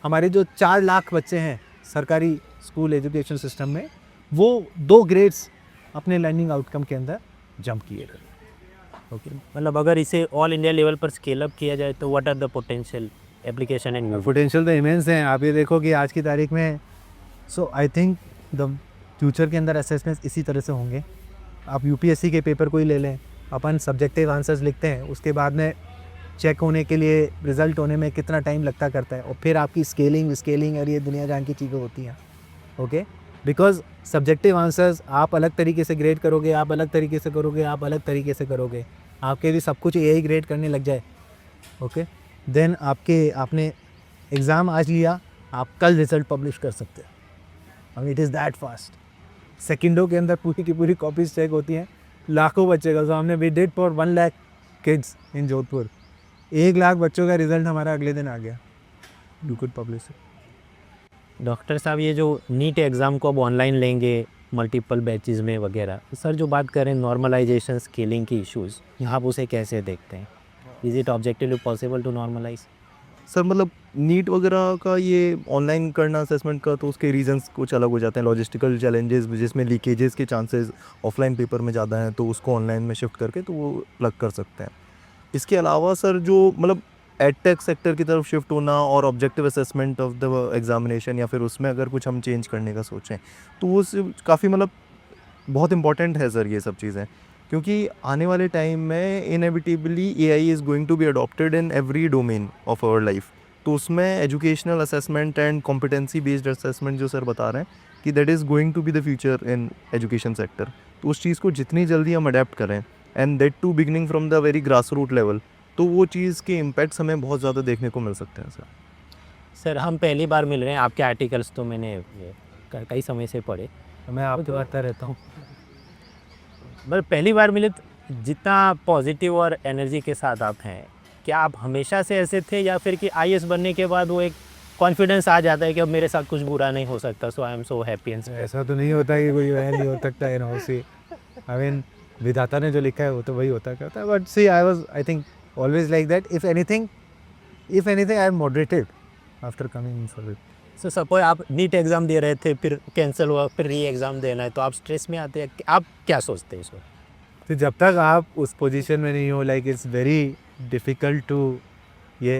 B: हमारे जो 4 लाख बच्चे हैं सरकारी स्कूल एजुकेशन सिस्टम में, वो 2 ग्रेड्स अपने लर्निंग आउटकम के अंदर जंप किए गए।
C: ओके, मतलब अगर इसे ऑल इंडिया लेवल पर स्केल अप किया जाए तो what are the potential application and
B: potential तो इमेंस हैं। आप ये देखो कि आज की तारीख में, so I think the future के अंदर असेसमेंट्स इसी तरह से होंगे। आप UPSC के पेपर को ही ले लें, अपन सब्जेक्टिव आंसर्स लिखते हैं, उसके बाद में चेक होने के लिए रिज़ल्ट होने में कितना टाइम लगता करता है, और फिर आपकी स्केलिंग और ये दुनिया जान की चीज़ें होती हैं। ओके, बिकॉज सब्जेक्टिव आंसर्स आप अलग तरीके से ग्रेड करोगे, आप अलग तरीके से करोगे, आप अलग तरीके से करोगे, आपके भी सब कुछ AI ग्रेड करने लग जाए, ओके, देन आपने एग्ज़ाम आज लिया, आप कल रिज़ल्ट पब्लिश कर सकते हैं। I mean it is that fast. सेकंडों के अंदर पूरी की पूरी कॉपीज चेक होती हैं, लाखों बच्चे का। हमने we did for 1 lakh kids in Jodhpur, 1 lakh बच्चों का रिज़ल्ट हमारा अगले दिन आ गया, you could publish it.
C: Doctor साहब ये जो नीट एग्ज़ाम को अब ऑनलाइन लेंगे मल्टीपल बैचेस में वगैरह, सर जो बात करें नॉर्मलाइजेशन स्केलिंग की इश्यूज़, आप उसे कैसे देखते हैं? Is it objectively possible to normalize?
A: Sir मतलब नीट वगैरह का ये ऑनलाइन करना असेसमेंट का, तो उसके रीजंस कुछ अलग हो जाते हैं। लॉजिस्टिकल चैलेंजेस जिसमें लीकेजेस के चांसेस ऑफलाइन पेपर में ज़्यादा हैं, तो उसको ऑनलाइन में शिफ्ट करके तो वो अलग कर सकते हैं। इसके अलावा सर जो मतलब एडटेक सेक्टर की तरफ शिफ्ट होना और objective assessment of the examination, या फिर उसमें अगर कुछ हम चेंज करने का सोचें, तो वो काफ़ी मतलब बहुत इंपॉर्टेंट है सर ये सब चीज़ें, क्योंकि आने वाले टाइम में inevitably AI is going to be adopted in every domain of our life. तो उसमें educational assessment and competency based assessment जो सर बता रहे हैं कि that is going to be the future in education sector, तो उस चीज़ को जितनी जल्दी हम अडेप्ट करें, and that too beginning from the very grass root level, तो वो चीज़ के इम्पैक्ट्स हमें बहुत ज़्यादा देखने को मिल सकते हैं सर।
C: सर हम पहली बार मिल रहे हैं, आपके आर्टिकल्स तो मैंने कई समय से पढ़े,
B: मैं आपके आता रहता हूँ।
C: मतलब पहली बार मिले तो जितना पॉजिटिव और एनर्जी के साथ आप हैं, क्या आप हमेशा से ऐसे थे, या फिर कि IAS बनने के बाद वो एक कॉन्फिडेंस आ जाता है कि अब मेरे साथ कुछ बुरा नहीं हो सकता, so I am so happy and
B: ऐसा तो नहीं होता कि कोई वह नहीं हो सकता है ना, सी आई मीन विधाता ने जो लिखा है वो तो वही होता करता है, but see I think always like that. If anything I am moderated after coming in for it.
C: So suppose आप नीट एग्ज़ाम दे रहे थे, फिर कैंसिल हुआ, फिर री एग्ज़ाम देना है, तो आप स्ट्रेस में आते हैं, आप क्या सोचते हैं इस वक्त?
B: तो जब तक आप उस पोजीशन में नहीं हो, like it's very difficult to ये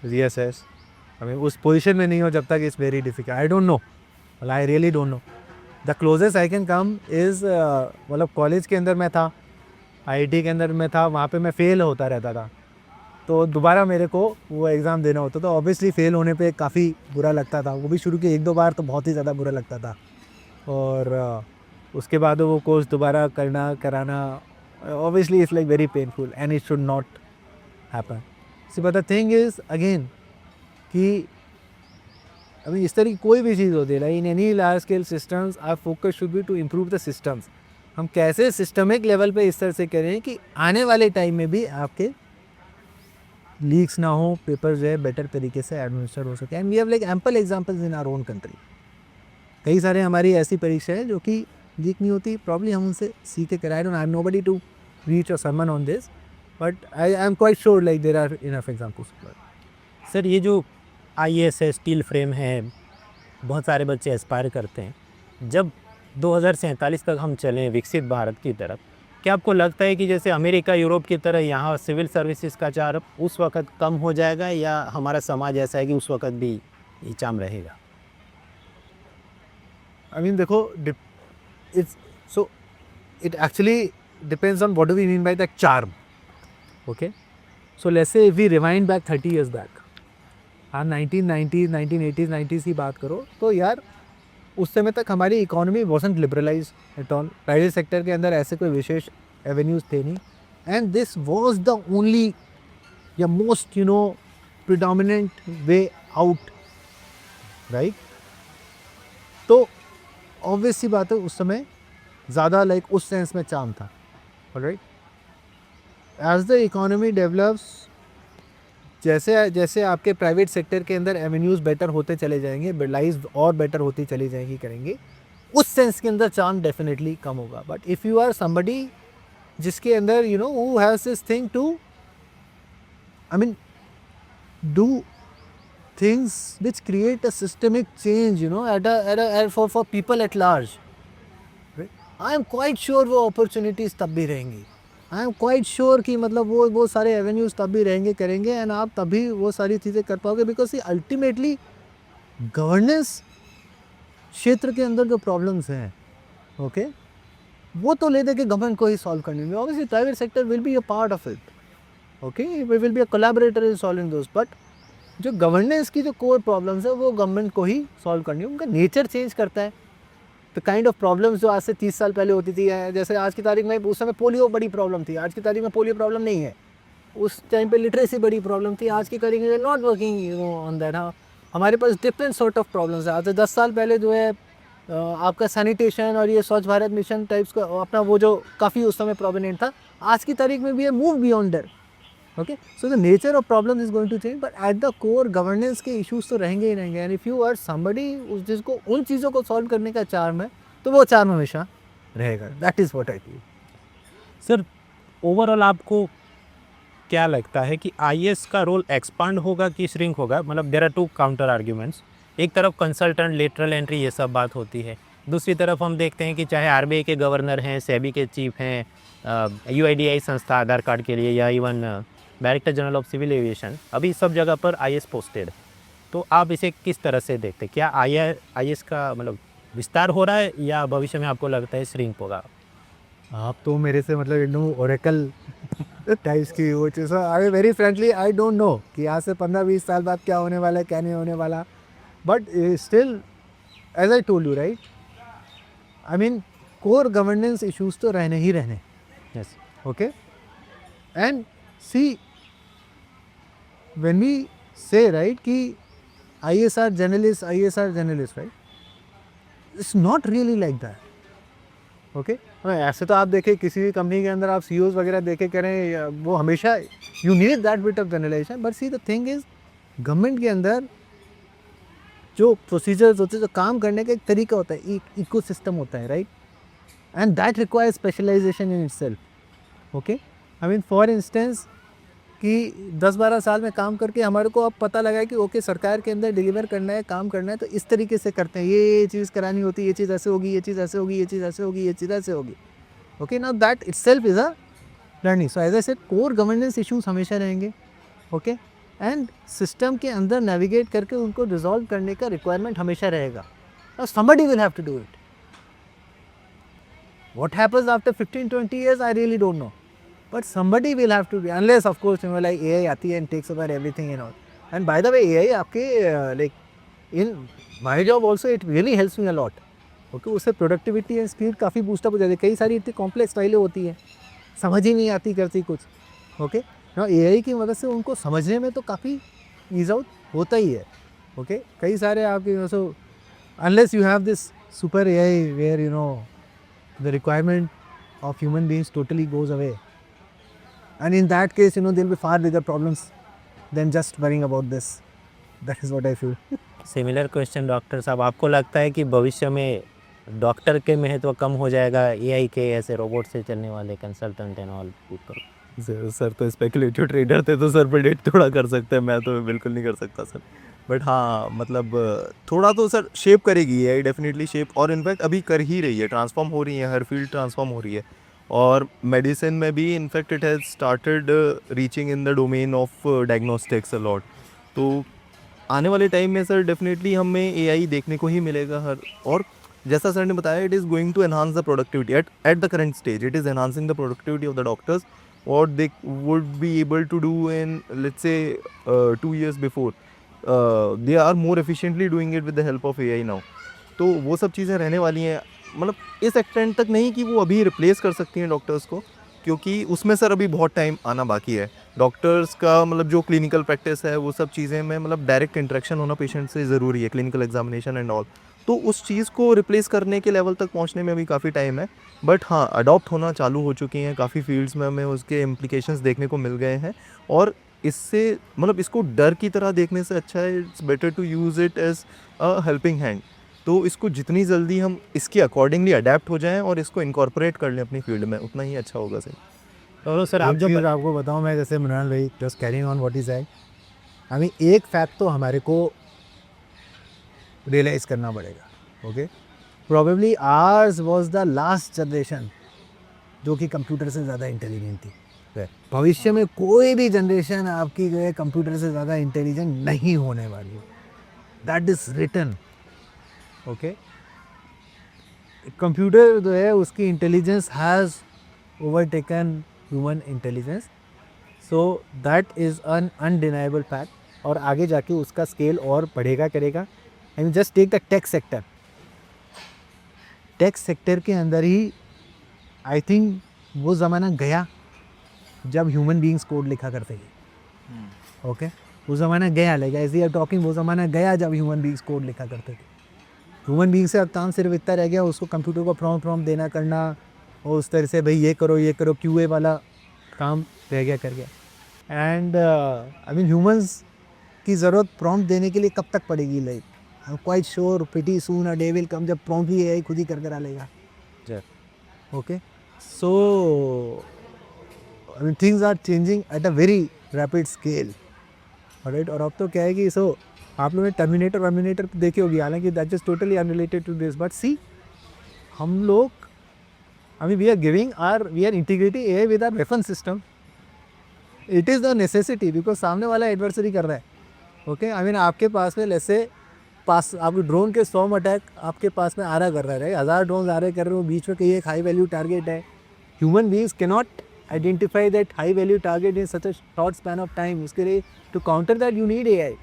B: रीअसेस। आई मीन उस पोजीशन में नहीं हो जब तक, it's very difficult. I don't know, I really don't know. The closest I can come is मतलब कॉलेज के अंदर मैं था, IIT के अंदर मैं था, वहाँ पे मैं फ़ेल होता रहता था, तो दोबारा मेरे को वो एग्ज़ाम देना होता था। ऑब्वियसली फ़ेल होने पे काफ़ी बुरा लगता था, वो भी शुरू के 1-2 बार तो बहुत ही ज़्यादा बुरा लगता था, और उसके बाद वो कोर्स दोबारा कराना obviously it's like very painful and it should not happen. See but the thing is again कि अभी इस तरह की कोई भी चीज़ होती है, like in any large scale systems our focus should be to improve the systems. हम कैसे सिस्टमिक लेवल पे इस तरह से करें कि आने वाले टाइम में भी आपके लीक्स ना हो, पेपर जो है बेटर तरीके से एडमिनिस्टर हो सके। And we have like ample examples in our own country. कई सारे हमारी ऐसी परीक्षा है जो कि लीक नहीं होती, प्रॉब्ली हम उनसे सीख के कराए। Don't I am nobody to reach a sermon on this, but I am quite sure like there are enough examples.
C: Sir ये जो IAS है, स्टील फ्रेम है, बहुत सारे बच्चे एस्पायर करते हैं, जब 2047 तक हम चलें विकसित भारत की तरफ, क्या आपको लगता है कि जैसे अमेरिका यूरोप की तरह यहाँ सिविल सर्विसेज का चार्म उस वक़्त कम हो जाएगा, या हमारा समाज ऐसा है कि उस वक़्त भी ये चार्म रहेगा?
B: आई मीन देखो, it's so it actually depends on what do we mean by that charm. Okay, so let's say if we rewind back 30 years back, हाँ 1990s 1980s 90s की बात करो, तो यार उस समय तक हमारी economy wasn't liberalize at all. Private sector के अंदर ऐसे कोई विशेष एवेन्यूज़ थे नहीं, and this was the only या most predominant way out, right. तो ऑब्वियस सी बात है उस समय ज़्यादा लाइक उस सेंस में चार्म था। Alright, as the economy develops, जैसे जैसे आपके प्राइवेट सेक्टर के अंदर एवेन्यूज़ बेटर होते चले जाएंगे, लाइफ और बेटर होती चली जाएंगी करेंगे, उस सेंस के अंदर चार्म डेफिनेटली कम होगा. But if you are somebody जिसके अंदर you know who has this thing too, I mean, do things which create a systemic change, you know, for people at large. Right? I am quite sure वो opportunities तब भी रहेंगी. I am quite sure कि मतलब वो सारे avenues तब भी रहेंगे करेंगे, and आप तभी वो सारी चीज़ें कर पाओगे, because ultimately governance क्षेत्र के अंदर जो problems हैं, okay, वो तो ले दे के गवर्नमेंट को ही सॉल्व करनी है. Obviously private sector will be a part of it. Okay, we will be a collaborator in solving those, but जो गवर्नेंस की जो कोर प्रॉब्लम्स है वो गवर्नमेंट को ही सॉल्व करनी है. उनका नेचर चेंज करता है. तो काइंड ऑफ प्रॉब्लम्स जो आज से 30 साल पहले होती थी, जैसे आज की तारीख में, उस समय पोलियो बड़ी प्रॉब्लम थी, आज की तारीख में पोलियो प्रॉब्लम नहीं है. उस टाइम पे लिटरेसी बड़ी प्रॉब्लम थी, आज की तारीख में नॉट वर्किंग ऑन दैट. हाँ, हमारे पास डिफरेंट सॉर्ट ऑफ प्रॉब्लम्स है. आज से 10 साल पहले जो है आपका सैनिटेशन और ये स्वच्छ भारत मिशन टाइप्स का अपना वो जो काफ़ी उस समय प्रोमिनेंट था, आज की तारीख में भी है move beyond that. Okay, so the nature of problem is going to change, but at the core governance के इश्यूज तो रहेंगे ही रहेंगे. And if you are somebody जिसको उन चीज़ों को सॉल्व करने का चार्म है, तो वो चार्म हमेशा रहेगा. That is what I feel.
C: Sir, overall आपको क्या लगता है कि आईएएस का रोल एक्सपांड होगा कि श्रिंक होगा? मतलब there are two counter arguments. एक तरफ कंसल्टेंट, लेटरल एंट्री, ये सब बात होती है. दूसरी तरफ हम देखते हैं कि चाहे आरबीआई के गवर्नर हैं, सेबी के चीफ हैं, यूआईडीआई संस्था आधार कार्ड के लिए, या even director general of civil aviation, अभी सब जगह पर आईएएस पोस्टेड. तो आप इसे किस तरह से देखते हैं? क्या आईएएस का मतलब विस्तार हो रहा है, या भविष्य में आपको लगता है श्रिंक होगा?
B: आप तो मेरे से मतलब एकदम ओरेकल टाइप्स की वो चीज़. I very frankly I don't know कि आज से 15-20 साल बाद क्या होने वाला है, क्या नहीं होने वाला. But still, as I told you, right, I mean, core governance issues तो रहने ही रहने.
C: Yes.
B: Okay, and see, when we say, right, कि ISR journalists, right, it's not really like that. Okay, ऐसे तो आप देखें किसी भी कंपनी के अंदर आप CEOs वगैरह देखे करें, वो हमेशा you need that bit of generalization. But see, the thing is, government के अंदर जो प्रोसीजर्स होते हैं, जो काम करने का एक तरीका होता है, एक इकोसिस्टम होता है, right, and that requires specialization in itself. Okay, I mean, for instance कि 10-12 साल में काम करके हमारे को अब पता लगा है कि ओके, सरकार के अंदर डिलीवर करना है, काम करना है, तो इस तरीके से करते हैं, ये चीज़ करानी होती है, ये चीज़ ऐसे होगी, ये चीज़ ऐसे होगी, ये चीज़ ऐसे होगी, ये चीज़ ऐसे होगी. Okay, now that itself is a learning. So as I said, core governance issues हमेशा रहेंगे. ओके, एंड सिस्टम के अंदर नेविगेट करके उनको रिजॉल्व करने का रिक्वायरमेंट हमेशा रहेगा. Now somebody will have to do it. What happens after 15-20 years, I really don't know. But somebody will have to be, unless of course, you know, like AI आती है and takes over everything and all. And by the way, AI आपके like in my job also it really helps me a lot. Okay, उससे productivity and speed काफ़ी boost up हो जाती है. कई सारी इतनी complex फाइलें होती हैं, समझ ही नहीं आती करती कुछ. Okay, now AI की मदद से उनको समझने में तो काफ़ी ease out होता ही है. Okay, कई सारे आपके, so unless you have this super AI where you know the requirement of human beings totally goes away. And in that case, you know, there will be far bigger problems than just worrying about this. That is what I feel.
C: Similar question doctor साहब, आपको लगता है कि भविष्य में डॉक्टर के महत्व कम हो जाएगा एआई के, ऐसे रोबोट से चलने वाले consultant and all people?
A: Sir तो स्पेकुलेटिव ट्रेडर थे, तो सर प्रेडिक्ट थोड़ा कर सकते हैं, मैं तो बिल्कुल नहीं कर सकता सर. बट हाँ, मतलब थोड़ा तो सर शेप करेगी एआई, डेफिनेटली शेप, और इनफैक्ट अभी कर ही रही है, ट्रांसफॉर्म हो रही है, हर फील्ड ट्रांसफॉर्म हो रही है. और मेडिसिन में भी in fact it has started reaching in the domain of diagnostics a lot. तो आने वाले टाइम में सर डेफिनेटली हमें एआई देखने को ही मिलेगा हर. और जैसा सर ने बताया, it is going to enhance the productivity at the current stage. It is enhancing the productivity of the doctors, what they would be able to do in, let's say, 2 years before. They are more efficiently doing it with the help of AI now. तो वो सब चीज़ें रहने वाली हैं. मतलब इस एक्सटेंट तक नहीं कि वो अभी रिप्लेस कर सकती हैं डॉक्टर्स को, क्योंकि उसमें सर अभी बहुत टाइम आना बाकी है. डॉक्टर्स का मतलब जो क्लिनिकल प्रैक्टिस है, वो सब चीज़ें में मतलब डायरेक्ट इंटरेक्शन होना पेशेंट से ज़रूरी है, क्लिनिकल एग्जामिनेशन एंड ऑल. तो उस चीज़ को रिप्लेस करने के लेवल तक पहुंचने में भी काफ़ी टाइम है, बट हाँ अडॉप्ट होना चालू हो चुकी हैं काफ़ी फील्ड्स में, हमें उसके इम्प्लीकेशंस देखने को मिल गए हैं। और इससे मतलब इसको डर की तरह देखने से अच्छा है, it's better to use it as a helping hand. तो इसको जितनी जल्दी हम इसके अकॉर्डिंगली अडेप्ट हो जाएं और इसको इनकॉर्पोरेट कर लें अपनी फील्ड में, उतना ही अच्छा होगा सर।
C: तो सर आप
B: एक
C: जो
B: चीज़ आपको बताऊं मैं, जैसे मृणाल भाई just carrying on what is I, हमें एक फैक्ट तो हमारे को रियलाइज़ करना पड़ेगा। Okay, probably ours was the last generation जो कि कंप्यूटर से ज़्यादा इंटेलिजेंट थी। भविष्य में कोई भी जनरेशन आपकी जो है कंप्यूटर से ज़्यादा इंटेलिजेंट नहीं होने वाली है, that is written. Okay, computer जो है उसकी intelligence has overtaken human intelligence, so that is an undeniable fact. और आगे जाके उसका स्केल और बढ़ेगा करेगा। I mean just take the tech sector, tech sector के अंदर ही आई थिंक वो ज़माना गया जब ह्यूमन बीइंग्स कोड लिखा करते थे। ओके, वो ज़माना गया, like as we are talking, वो ज़माना गया जब ह्यूमन बीइंग्स कोड लिखा करते थे। ह्यूमन बीइंग से अब काम सिर्फ इतना रह गया, उसको कंप्यूटर को प्रॉम्प्ट देना करना, और उस तरह से भाई ये करो क्यूए वाला काम रह गया कर गया। एंड आई मीन ह्यूमंस की ज़रूरत प्रॉम्प्ट देने के लिए कब तक पड़ेगी? Like I am quite sure pretty soon a day will come जब प्रॉम्प्ट ही एआई खुद ही कर लेगा। Okay, so I mean things are changing at a very rapid scale, right. और अब तो क्या है कि सो आप लोगों ने टर्मिनेटर देखी होगी, हालांकि that is totally unrelated to this, but see हम लोग I mean we are integrating AI with our weapon system. It is the necessity because सामने वाला एडवर्सरी कर रहा है। ओके, आई मीन आपके पास में जैसे आपके ड्रोन के 100 अटैक आपके पास में आ रहा कर रहा है, 1000 ड्रोन आ रहे कर रहे हो, बीच में कहीं एक हाई वैल्यू टारगेट है। Human beings can not identify that high value target in such a short span of time. उसके लिए to counter that you need AI.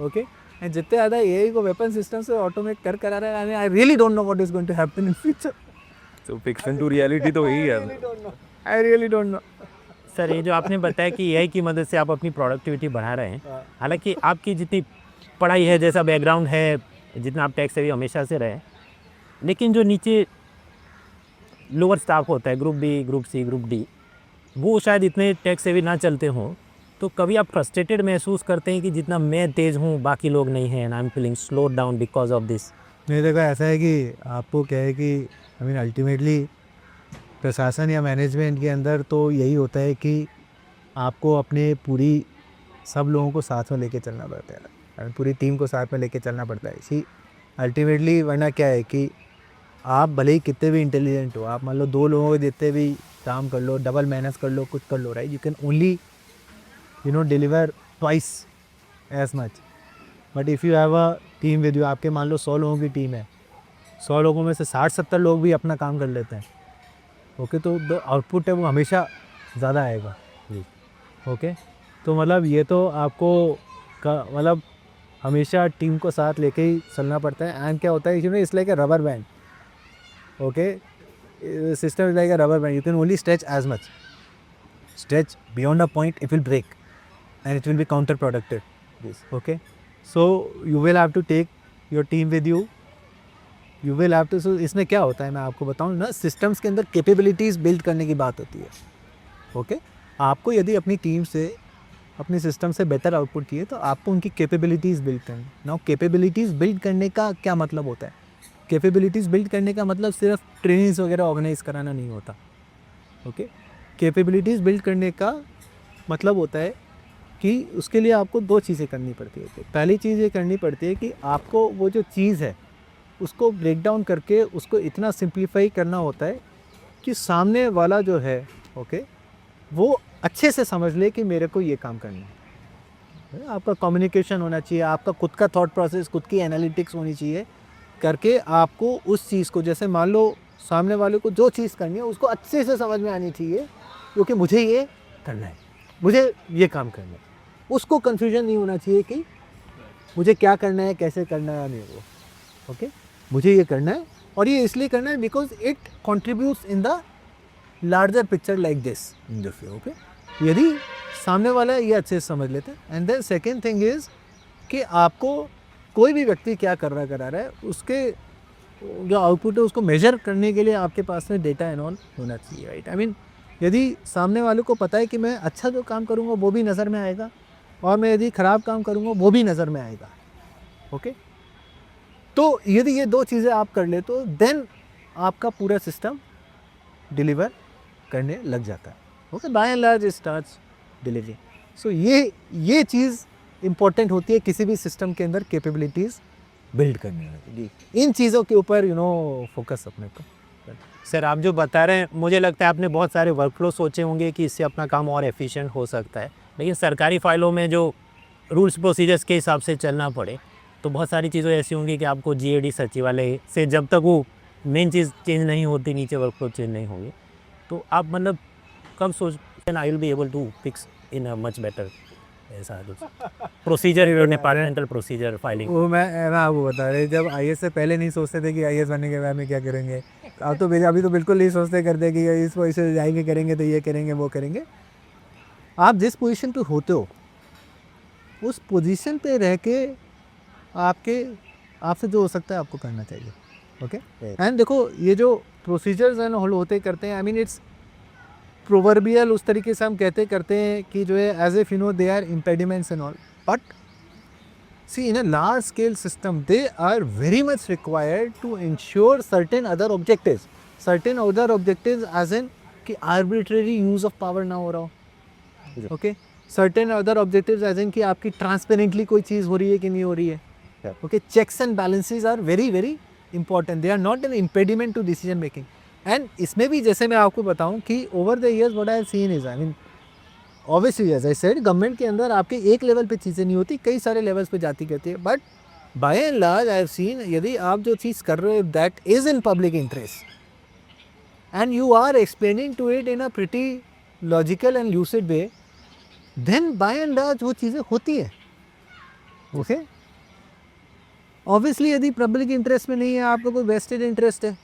B: Okay, and जितने ज़्यादा एआई को वेपन सिस्टम से ऑटोमेट करा रहा है, I really don't know what is going to happen in future.
A: तो फिक्शन टू रियलिटी तो यही है।
B: I really don't know.
C: Sir ये जो आपने बताया कि एआई की मदद से आप अपनी प्रोडक्टिविटी बढ़ा रहे हैं, हालांकि आपकी जितनी पढ़ाई है, जैसा बैकग्राउंड है, जितना आप टैक्स से भी हमेशा से रहे, लेकिन जो नीचे लोअर स्टाफ होता है, group B, group C, group D, वो शायद इतने टैक्स से भी ना चलते हों, तो कभी आप फ्रस्ट्रेटेड महसूस करते हैं कि जितना मैं तेज़ हूँ बाकी लोग नहीं हैं, and I am feeling slow down because of this?
B: नहीं, देखो ऐसा है कि आपको क्या है कि आई मीन अल्टीमेटली प्रशासन या मैनेजमेंट के अंदर तो यही होता है कि आपको अपने पूरी सब लोगों को साथ में लेके चलना पड़ता है, पूरी टीम को साथ में लेके चलना पड़ता है। इसी अल्टीमेटली वरना क्या है कि आप भले ही कितने भी इंटेलिजेंट हो, आप मान लो 2 लोगों को देते भी काम कर लो, डबल मेहनत कर लो, कुछ कर लो, right, you can only deliver twice as much. But if you have a team with you, आपके मान लो 100 लोगों की टीम है, 100 लोगों में से 60-70 लोग भी अपना काम कर लेते हैं। ओके, तो द आउटपुट है वो हमेशा ज़्यादा आएगा जी। ओके, तो मतलब ये तो आपको मतलब हमेशा टीम को साथ लेके ही चलना पड़ता है। एंड क्या होता है, it's like a rubber band. Okay, system is like a rubber band, you can only stretch as much, stretch beyond a point it will break and it will be counter productive. Okay, so you will have to take your team with you, you will have to. So इसमें क्या होता है मैं आपको बताऊँ ना, सिस्टम्स के अंदर कैपेबिलिटीज़ बिल्ड करने की बात होती है। ओके, आपको यदि अपनी टीम से अपने सिस्टम से बेहतर आउटपुट चाहिए तो आपको उनकी कैपेबिलिटीज़ बिल्ड करनी। नाउ कैपेबिलिटीज़ बिल्ड करने का क्या मतलब होता है? कैपेबिलिटीज़ बिल्ड करने का मतलब सिर्फ ट्रेनिंग्स वगैरह ऑर्गेनाइज कराना नहीं होता। ओके, कैपेबिलिटीज़ बिल्ड करने का मतलब होता है कि उसके लिए आपको 2 चीज़ें करनी पड़ती है। पहली चीज़ ये करनी पड़ती है कि आपको वो जो चीज़ है उसको ब्रेक डाउन करके उसको इतना सिंप्लीफाई करना होता है कि सामने वाला जो है, ओके, वो अच्छे से समझ ले कि मेरे को ये काम करना है। आपका कम्युनिकेशन होना चाहिए, आपका खुद का थॉट प्रोसेस, खुद की एनालिटिक्स होनी चाहिए, करके आपको उस चीज़ को, जैसे मान लो सामने वाले को जो चीज़ करनी है उसको अच्छे से समझ में आनी चाहिए, क्योंकि मुझे ये करना है, मुझे ये काम करना है। उसको कन्फ्यूजन नहीं होना चाहिए कि मुझे क्या करना है, कैसे करना है, मेरे को ओके, मुझे ये करना है और ये इसलिए करना है because it contributes in the larger picture like this in the few. Okay, यदि सामने वाला ये अच्छे से समझ लेते हैं। And then second thing is कि आपको कोई भी व्यक्ति क्या करा रहा है, उसके जो आउटपुट है उसको मेजर करने के लिए आपके पास में डेटा एंड ऑल होना चाहिए, राइट। आई मीन यदि सामने वालों को पता है कि मैं अच्छा जो काम करूँगा वो भी नज़र में आएगा, और मैं यदि ख़राब काम करूँगा वो भी नज़र में आएगा, ओके। तो यदि ये दो चीज़ें आप कर ले तो देन आपका पूरा सिस्टम डिलीवर करने लग जाता है, okay. By and large starts delivery. So ये चीज़ इम्पोर्टेंट होती है किसी भी सिस्टम के अंदर कैपेबिलिटीज़ बिल्ड करने में, इन चीज़ों के ऊपर फोकस अपने को।
C: सर आप जो बता रहे हैं, मुझे लगता है आपने बहुत सारे वर्कफ्लो सोचे होंगे कि इससे अपना काम और एफिशिएंट हो सकता है, लेकिन सरकारी फाइलों में जो रूल्स प्रोसीजर्स के हिसाब से चलना पड़े तो बहुत सारी चीज़ें ऐसी होंगी कि आपको जीएडी सचिवालय से जब तक वो मेन चीज़ चेंज नहीं होती, नीचे वर्कफ्लो चेंज नहीं होंगे, तो आप मतलब कब सोच I will be able to fix in a much better ऐसा प्रोसीजर, डिपार्टमेंटल प्रोसीजर फाइलिंग।
B: वो मैं आपको बता रहे, जब आईएएस से पहले नहीं सोचते थे कि आईएएस बनने के बाद में क्या करेंगे, अब तो अभी तो बिल्कुल नहीं सोचते करते कि इस पोजीशन से जाएंगे, करेंगे तो ये करेंगे वो करेंगे। आप जिस पोजीशन पे होते हो उस पोजीशन पे रह के आपसे जो हो सकता है आपको करना चाहिए, ओके। एंड देखो ये जो प्रोसीजर्स एंड ऑल होते करते हैं, आई मीन इट्स प्रोवर्बियल, उस तरीके से हम कहते करते हैं कि जो है as if they are impediments and all, but see in a large scale system they are very much required to ensure certain other objectives as an कि आर्बिट्रेरी यूज ऑफ पावर ना हो रहा हो, okay. Certain other objectives as an कि आपकी ट्रांसपेरेंटली कोई चीज़ हो रही है कि नहीं हो रही है, okay. Checks and balances are very very important, they are not an impediment to decision making. And इसमें भी जैसे मैं आपको बताऊं कि over the years what I have seen is, I mean obviously as I said, government के अंदर आपके एक लेवल पे चीज़ें नहीं होती, कई सारे लेवल्स पे जाती रहती है, but by and large I have seen यदि आप जो चीज़ कर रहे हो that is in public interest and you are explaining to it in a pretty logical and lucid way, then by and large वो चीज़ें होती है, ओके। ऑब्वियसली यदि पब्लिक इंटरेस्ट में नहीं है, आपको कोई वेस्टेड इंटरेस्ट है,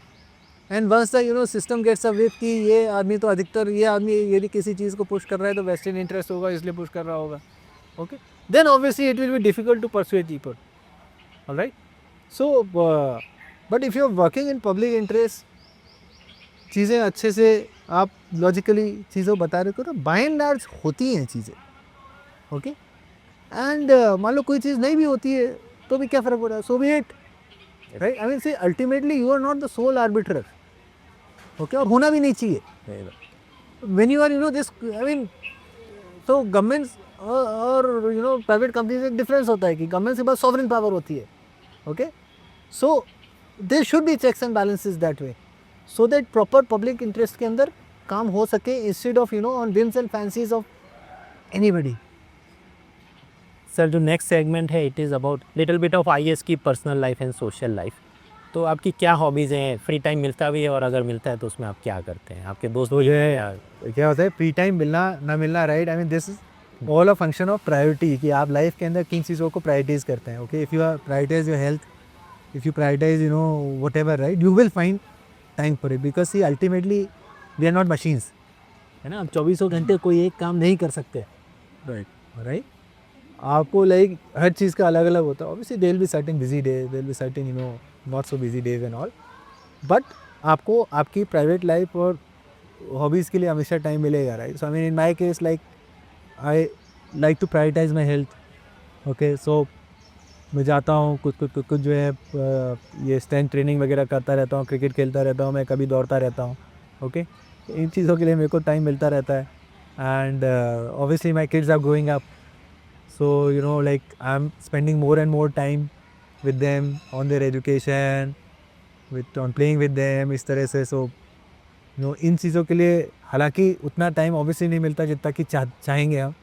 B: and once the system gets a whip कि ये आदमी तो अधिकतर ये आदमी यदि किसी चीज़ को पुश कर रहा है तो वेस्टेड इंटरेस्ट होगा इसलिए पुश कर रहा होगा, okay, then obviously it will be difficult to persuade people, alright. So but if you are working in public interest, चीज़ें अच्छे से आप लॉजिकली चीज़ों बता रहे हो तो बाय एंड लार्ज होती हैं चीज़ें, ओके। एंड मान लो कोई चीज़ नहीं भी होती है तो भी क्या फ़र्क पड़ रहा है, so be it, right. I mean say ultimately you are not the sole arbiter, okay, और होना भी नहीं चाहिए। When you are this, I mean तो गवर्नमेंट्स और प्राइवेट कंपनीज में डिफरेंस होता है कि गवर्नमेंट के पास सॉवरेन पावर होती है, okay. So there should be checks and balances that way, so that proper public interest के अंदर काम हो सके instead of on whims and fancies of anybody.
C: Sir जो नेक्स्ट सेगमेंट है it is about little bit of IAS की personal life and social life. तो आपकी क्या हॉबीज़ हैं, फ्री टाइम मिलता भी है और अगर मिलता है तो उसमें आप क्या करते हैं, आपके दोस्त हो जाए या
B: क्या होता है फ्री टाइम मिलना ना मिलना, right. I mean this is all a function of priority कि आप लाइफ के अंदर किन चीज़ों को प्रायोरिटाइज करते हैं, okay. If you are prioritize your health, if you prioritize whatever, right, you will find time for it, because see ultimately we are not machines, है ना। आप 24 घंटे कोई एक काम नहीं कर सकते, राइट। आपको लाइक हर चीज़ का अलग अलग होता है। Obviously there will be certain busy day, there will be certain not so busy days and all, but आपको आपकी प्राइवेट लाइफ और हॉबीज़ के लिए हमेशा टाइम मिलेगा, right. So I mean in my case like I like to prioritize my health, okay. So मैं जाता हूँ कुछ जो है ये स्ट्रेंथ ट्रेनिंग वगैरह करता रहता हूँ, क्रिकेट खेलता रहता हूँ, मैं कभी दौड़ता रहता हूँ, ओके। इन चीज़ों के लिए मेरे को टाइम मिलता रहता है। And obviously my kids are growing up, so like I'm spending more and more time with them on their education, on playing with them, इस तरह से। so इन चीज़ों के लिए हालांकि उतना टाइम ऑब्वियसली नहीं मिलता जितना कि चाहेंगे हम,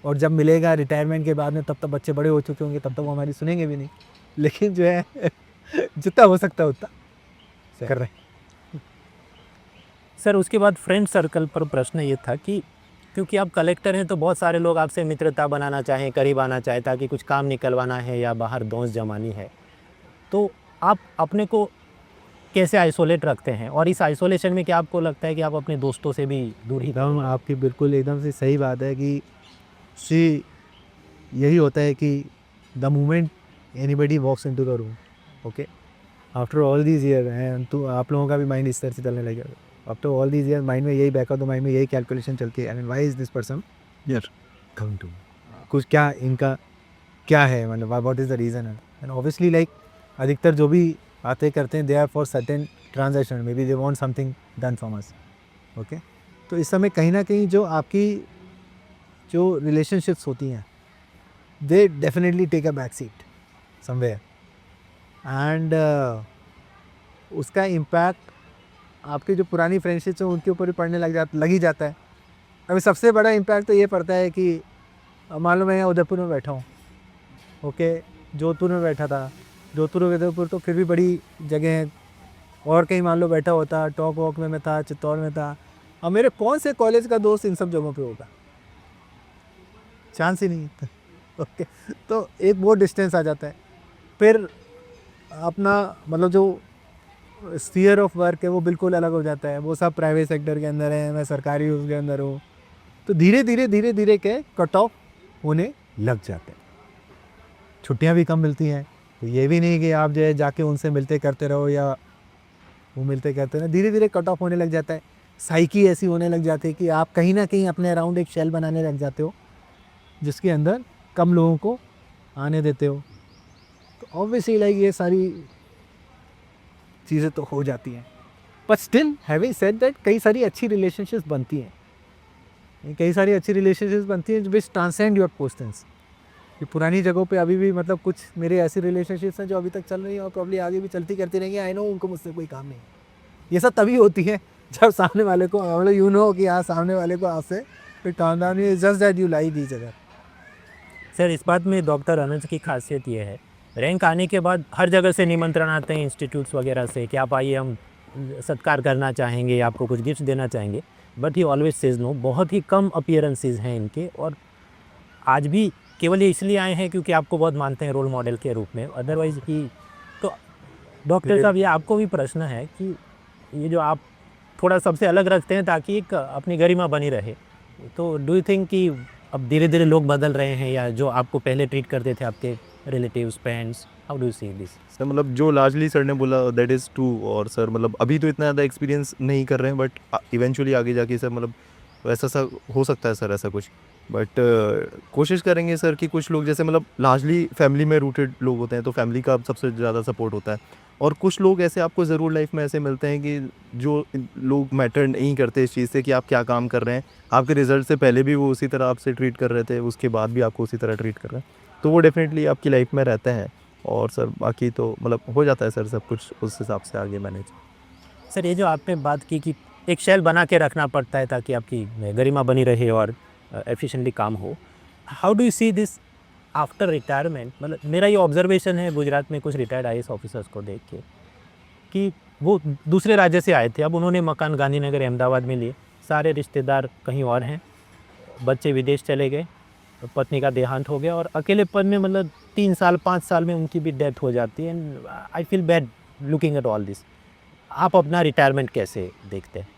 B: और जब मिलेगा रिटायरमेंट के बाद में तब तक बच्चे बड़े हो चुके होंगे, तब तक वो हमारी सुनेंगे भी नहीं, लेकिन जो है जितना हो सकता है उतना कर रहे हैं।
C: सर उसके बाद फ्रेंड सर्कल पर प्रश्न ये था कि क्योंकि आप कलेक्टर हैं तो बहुत सारे लोग आपसे मित्रता बनाना चाहें, करीब आना चाहें ताकि कुछ काम निकलवाना है या बाहर दोस्त जमानी है, तो आप अपने को कैसे आइसोलेट रखते हैं, और इस आइसोलेशन में क्या आपको लगता है कि आप अपने दोस्तों से भी दूर ही?
B: एकदम आपकी बिल्कुल एकदम से सही बात है कि सी यही होता है कि the moment anybody walks into the room, okay, after all these year and तो आप लोगों का भी माइंड इस तरह से चलने लगे, after all these year mind में यही बैक ऑफ द माइंड में यही कैलकुलेशन चलती है, and why is this person
A: यार
B: कमिंग टू, कुछ क्या इनका क्या है, मतलब व्हाट इज़ द रीज़न है, एंड ऑब्वियसली लाइक अधिकतर जो भी बातें करते हैं they are for certain transaction, maybe they want something done from us, okay. तो इस समय कहीं ना कहीं जो आपकी जो रिलेशनशिप्स होती हैं they definitely take a back seat somewhere, and उसका इम्पैक्ट आपकी जो पुरानी फ्रेंडशिप्स हैं उनके ऊपर भी पड़ने लग ही जाता है। अभी सबसे बड़ा इम्पैक्ट तो ये पड़ता है कि मान लो मैं यहाँ उदयपुर में बैठा हूँ, ओके, जोधपुर में बैठा था, जोधपुर उदयपुर तो फिर भी बड़ी जगह है, और कहीं मान लो बैठा होता टॉक वॉक में मैं था, चित्तौड़ में था, अब मेरे कौन से कॉलेज का दोस्त इन सब जगहों पे होगा, चांस ही नहीं है ओके। तो एक वो डिस्टेंस आ जाता है, फिर अपना मतलब जो स्फीयर ऑफ वर्क है वो बिल्कुल अलग हो जाता है, वो सब प्राइवेट सेक्टर के अंदर है, मैं सरकारी उसके अंदर हूँ, तो धीरे धीरे के कट ऑफ होने लग जाते हैं। छुट्टियाँ भी कम मिलती हैं, तो ये भी नहीं कि आप जो है जाके उनसे मिलते करते रहो या वो मिलते करते रहो, धीरे धीरे कट ऑफ होने लग जाता है। साइकी ऐसी होने लग जाती है कि आप कहीं ना कहीं अपने अराउंड एक शेल बनाने लग जाते हो जिसके अंदर कम लोगों को आने देते हो, तो ऑब्वियसली लाइक ये सारी चीज़ें तो हो जाती हैं। But still having said that कई सारी अच्छी रिलेशनशिप्स बनती हैं, कई सारी अच्छी रिलेशनशिप्स बनती हैं विच ट्रांसेंड योर पोस्टेंस। ये पुरानी जगहों पे अभी भी मतलब कुछ मेरे ऐसी रिलेशनशिप्स हैं जो अभी तक चल रही हैं और प्रॉब्ली आगे भी चलती करती रहेंगी। आई नो उनको मुझसे कोई काम नहीं, ये सब तभी होती है जब सामने वाले को मतलब यू नो कि हाँ सामने वाले को आपसे कोई काम धाम नहीं, just that you like each other.
C: Sir इस बात में डॉक्टर अनंत की खासियत ये है, रैंक आने के बाद हर जगह से निमंत्रण आते हैं इंस्टीट्यूट्स वगैरह से कि आप आइए, हम सत्कार करना चाहेंगे, आपको कुछ गिफ्ट देना चाहेंगे, but he always says no. बहुत ही कम अपीयरेंसेस हैं इनके, और आज भी केवल ये इसलिए आए हैं क्योंकि आपको बहुत मानते हैं रोल मॉडल के रूप में, अदरवाइज ही। तो डॉक्टर साहब ये आपको भी प्रश्न है कि ये जो आप थोड़ा सबसे अलग रखते हैं ताकि एक अपनी गरिमा बनी रहे, तो डू यू थिंक कि अब धीरे धीरे लोग बदल रहे हैं, या जो आपको पहले ट्रीट करते थे आपके relatives friends, how do you see this?
A: Sir मतलब जो लार्जली सर ने बोला दैट इज़ ट्रू, और सर मतलब अभी तो इतना ज़्यादा एक्सपीरियंस नहीं कर रहे हैं, बट इवेंचुअली आगे जाके सर मतलब वैसा सा हो सकता है सर ऐसा कुछ, बट कोशिश करेंगे सर कि कुछ लोग जैसे मतलब लार्जली फैमिली में रूटेड लोग होते हैं तो फैमिली का सबसे ज़्यादा सपोर्ट होता है, और कुछ लोग ऐसे आपको ज़रूर लाइफ में ऐसे मिलते हैं कि जो लोग मैटर नहीं करते इस चीज़ से कि आप क्या काम कर रहे हैं, आपके रिजल्ट से पहले भी वो उसी तरह आपसे ट्रीट कर रहे थे, उसके बाद भी आपको उसी तरह ट्रीट कर रहे हैं, तो वो डेफिनेटली आपकी लाइफ में रहते हैं। और सर बाकी तो मतलब हो जाता है सर सब कुछ उस हिसाब से आगे मैनेज।
C: सर ये जो आपने बात की कि एक शेल बना के रखना पड़ता है ताकि आपकी गरिमा बनी रहे और एफिशिएंटली काम हो, how do you see this after retirement? मतलब मेरा ये ऑब्जर्वेशन है गुजरात में कुछ रिटायर्ड IAS ऑफिसर्स को देख के कि वो दूसरे राज्य से आए थे, अब उन्होंने मकान गांधीनगर अहमदाबाद में लिए, सारे रिश्तेदार कहीं और हैं, बच्चे विदेश चले गए, पत्नी का देहांत हो गया, और अकेलेपन में मतलब 3 साल 5 साल में उनकी भी डेथ हो जाती है। And I feel bad looking at all this. आप अपना रिटायरमेंट कैसे देखते हैं?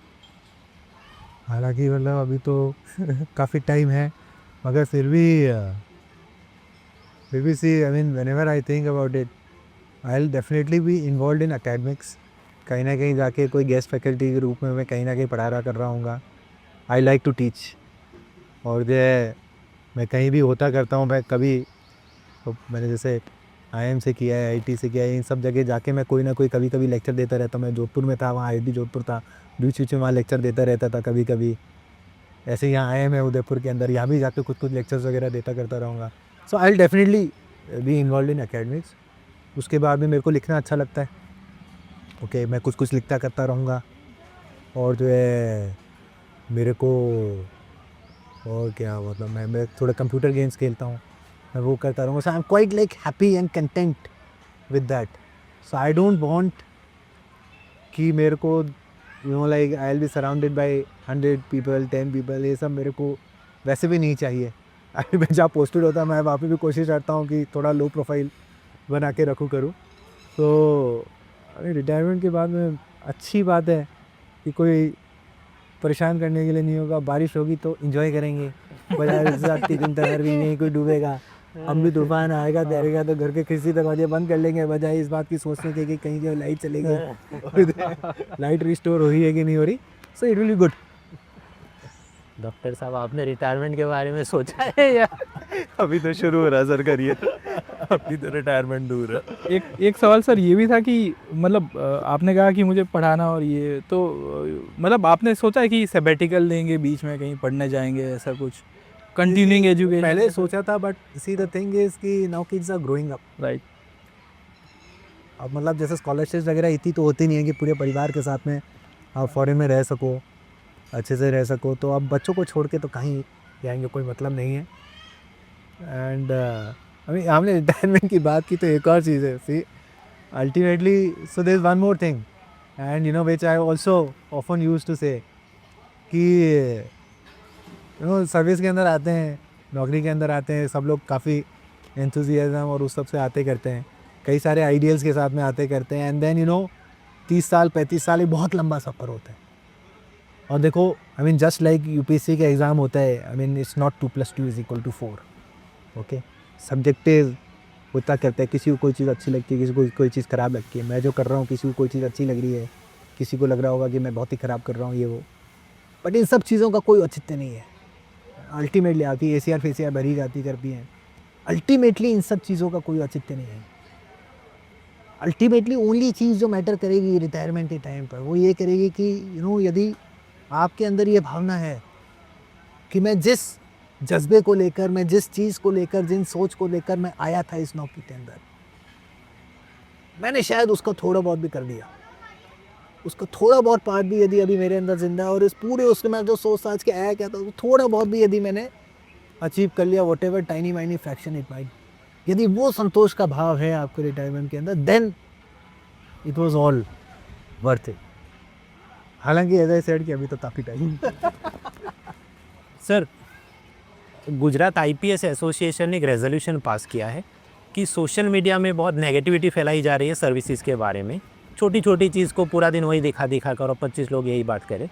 B: हालांकि मतलब अभी तो काफ़ी टाइम है, मगर फिर भी see I mean whenever I think about it I will definitely be involve in academics. कहीं ना कहीं जाके कोई गेस्ट फैकल्टी के रूप में मैं कहीं ना कहीं पढ़ा रहा कर रहा हूँगा। आई लाइक टू टीच, और जो है मैं कहीं भी होता करता हूँ, मैं कभी तो मैंने जैसे IIM से किया है, IT से किया है, इन सब जगह जाके मैं कोई ना कोई कभी कभी लेक्चर देता रहता हूँ। मैं जोधपुर में था, वहाँ IIT जोधपुर था, बीच बीच में वहाँ लेक्चर देता रहता था कभी कभी। ऐसे यहाँ IIM है उदयपुर के अंदर, यहाँ भी जाके कुछ लेक्चर्स वगैरह देता करता रहूँगा। So I will definitely be involve in academics. उसके बाद में मेरे को लिखना अच्छा लगता है, ओके, मैं कुछ लिखता करता रहूँगा, और जो है मेरे को और क्या मतलब मैं थोड़ा कंप्यूटर गेम्स खेलता हूँ, मैं वो करता रहूँगा। So I am quite like happy and content with that. So I don't want कि मेरे को you know like I will be surrounded by 100 people 10 people, ये सब मेरे को वैसे भी नहीं चाहिए। अभी मैं जहाँ पोस्टेड होता मैं वहाँ पे भी कोशिश करता हूँ कि थोड़ा लो प्रोफाइल बना के करूँ। तो रिटायरमेंट के बाद में अच्छी बात है कि कोई परेशान करने के लिए नहीं होगा। बारिश होगी तो एंजॉय करेंगे, बजाय 3 दिन तक भी नहीं कोई डूबेगा, अब भी तूफान आएगा तैरेगा तो घर के किसी दरवाजे बंद कर लेंगे, बजाय इस बात की सोचने के कि कहीं जो लाइट चलेगी, लाइट रिस्टोर हो रही है कि नहीं हो रही. So it will be good.
C: Doctor साहब आपने रिटायरमेंट के बारे में सोचा है या?
A: अभी तो शुरू हो रहा है सर करियर. अभी तो रिटायरमेंट दूर है.
D: एक सवाल सर ये भी था कि मतलब आपने कहा कि मुझे पढ़ाना और ये तो मतलब आपने सोचा है कि सेबेटिकल लेंगे बीच में कहीं पढ़ने जाएंगे ऐसा कुछ कंटिन्यूइंग एजुकेशन?
B: पहले सोचा था, but see the thing is कि now kids are growing up.
D: Right.
B: अब मतलब जैसे स्कॉलरशिप वगैरह इतनी तो होती नहीं है कि पूरे परिवार के साथ में आप फॉरेन में रह सको, अच्छे से रह सको. तो अब बच्चों को छोड़ के तो कहीं जाएंगे, कोई मतलब नहीं है. एंड अभी हमने रिटायरमेंट की बात की तो एक और चीज़ है. See ultimately so there is one more thing and you know which I also often use to say कि यू नो सर्विस के अंदर आते हैं, नौकरी के अंदर आते हैं, सब लोग काफ़ी एंथुजियाज्म और उस सब से आते करते हैं, कई सारे आइडियल्स के साथ में आते करते हैं. एंड देन यू नो 30 साल 35 साल एक बहुत लंबा सफ़र होता है. और देखो आई मीन जस्ट लाइक यूपीएससी का एग्ज़ाम होता है, I mean it's not 2+2 = 4. Okay, subjective होता करते हैं. किसी को कोई चीज़ अच्छी लगती है, किसी को कोई चीज़ ख़राब लगती है. मैं जो कर रहा हूँ किसी को कोई चीज़ अच्छी लग रही है, किसी को लग रहा होगा कि मैं बहुत ही ख़राब कर रहा हूँ ये वो. बट इन सब चीज़ों का कोई औचित्य नहीं है. अल्टीमेटली आपकी ACR FACR भरी जाती करती हैं. अल्टीमेटली इन सब चीज़ों का कोई औचित्य नहीं है. अल्टीमेटली ओनली चीज़ जो मैटर करेगी रिटायरमेंट के टाइम पर वो ये करेगी कि यू नो यदि आपके अंदर ये भावना है कि मैं जिस जज्बे को लेकर, मैं जिस चीज़ को लेकर, जिन सोच को लेकर मैं आया था इस नौकरी के अंदर, मैंने शायद उसको थोड़ा बहुत भी कर दिया. उसका थोड़ा बहुत पार्ट भी यदि अभी मेरे अंदर जिंदा है और इस पूरे उसके मैं जो सोच साज के आया क्या था, थोड़ा बहुत भी यदि मैंने अचीव कर लिया, whatever tiny miny fraction it might, यदि वो संतोष का भाव है आपको रिटायरमेंट के अंदर, then it was all worth it. हालांकि एज आई सेड कि अभी तो काफ़ी time.
C: Sir, Gujarat IPS association ने एक रेजोल्यूशन पास किया है कि सोशल मीडिया में बहुत नेगेटिविटी फैलाई जा रही है सर्विसेज के बारे में. छोटी छोटी चीज़ को पूरा दिन वही दिखा करो, 25 लोग यही बात करें.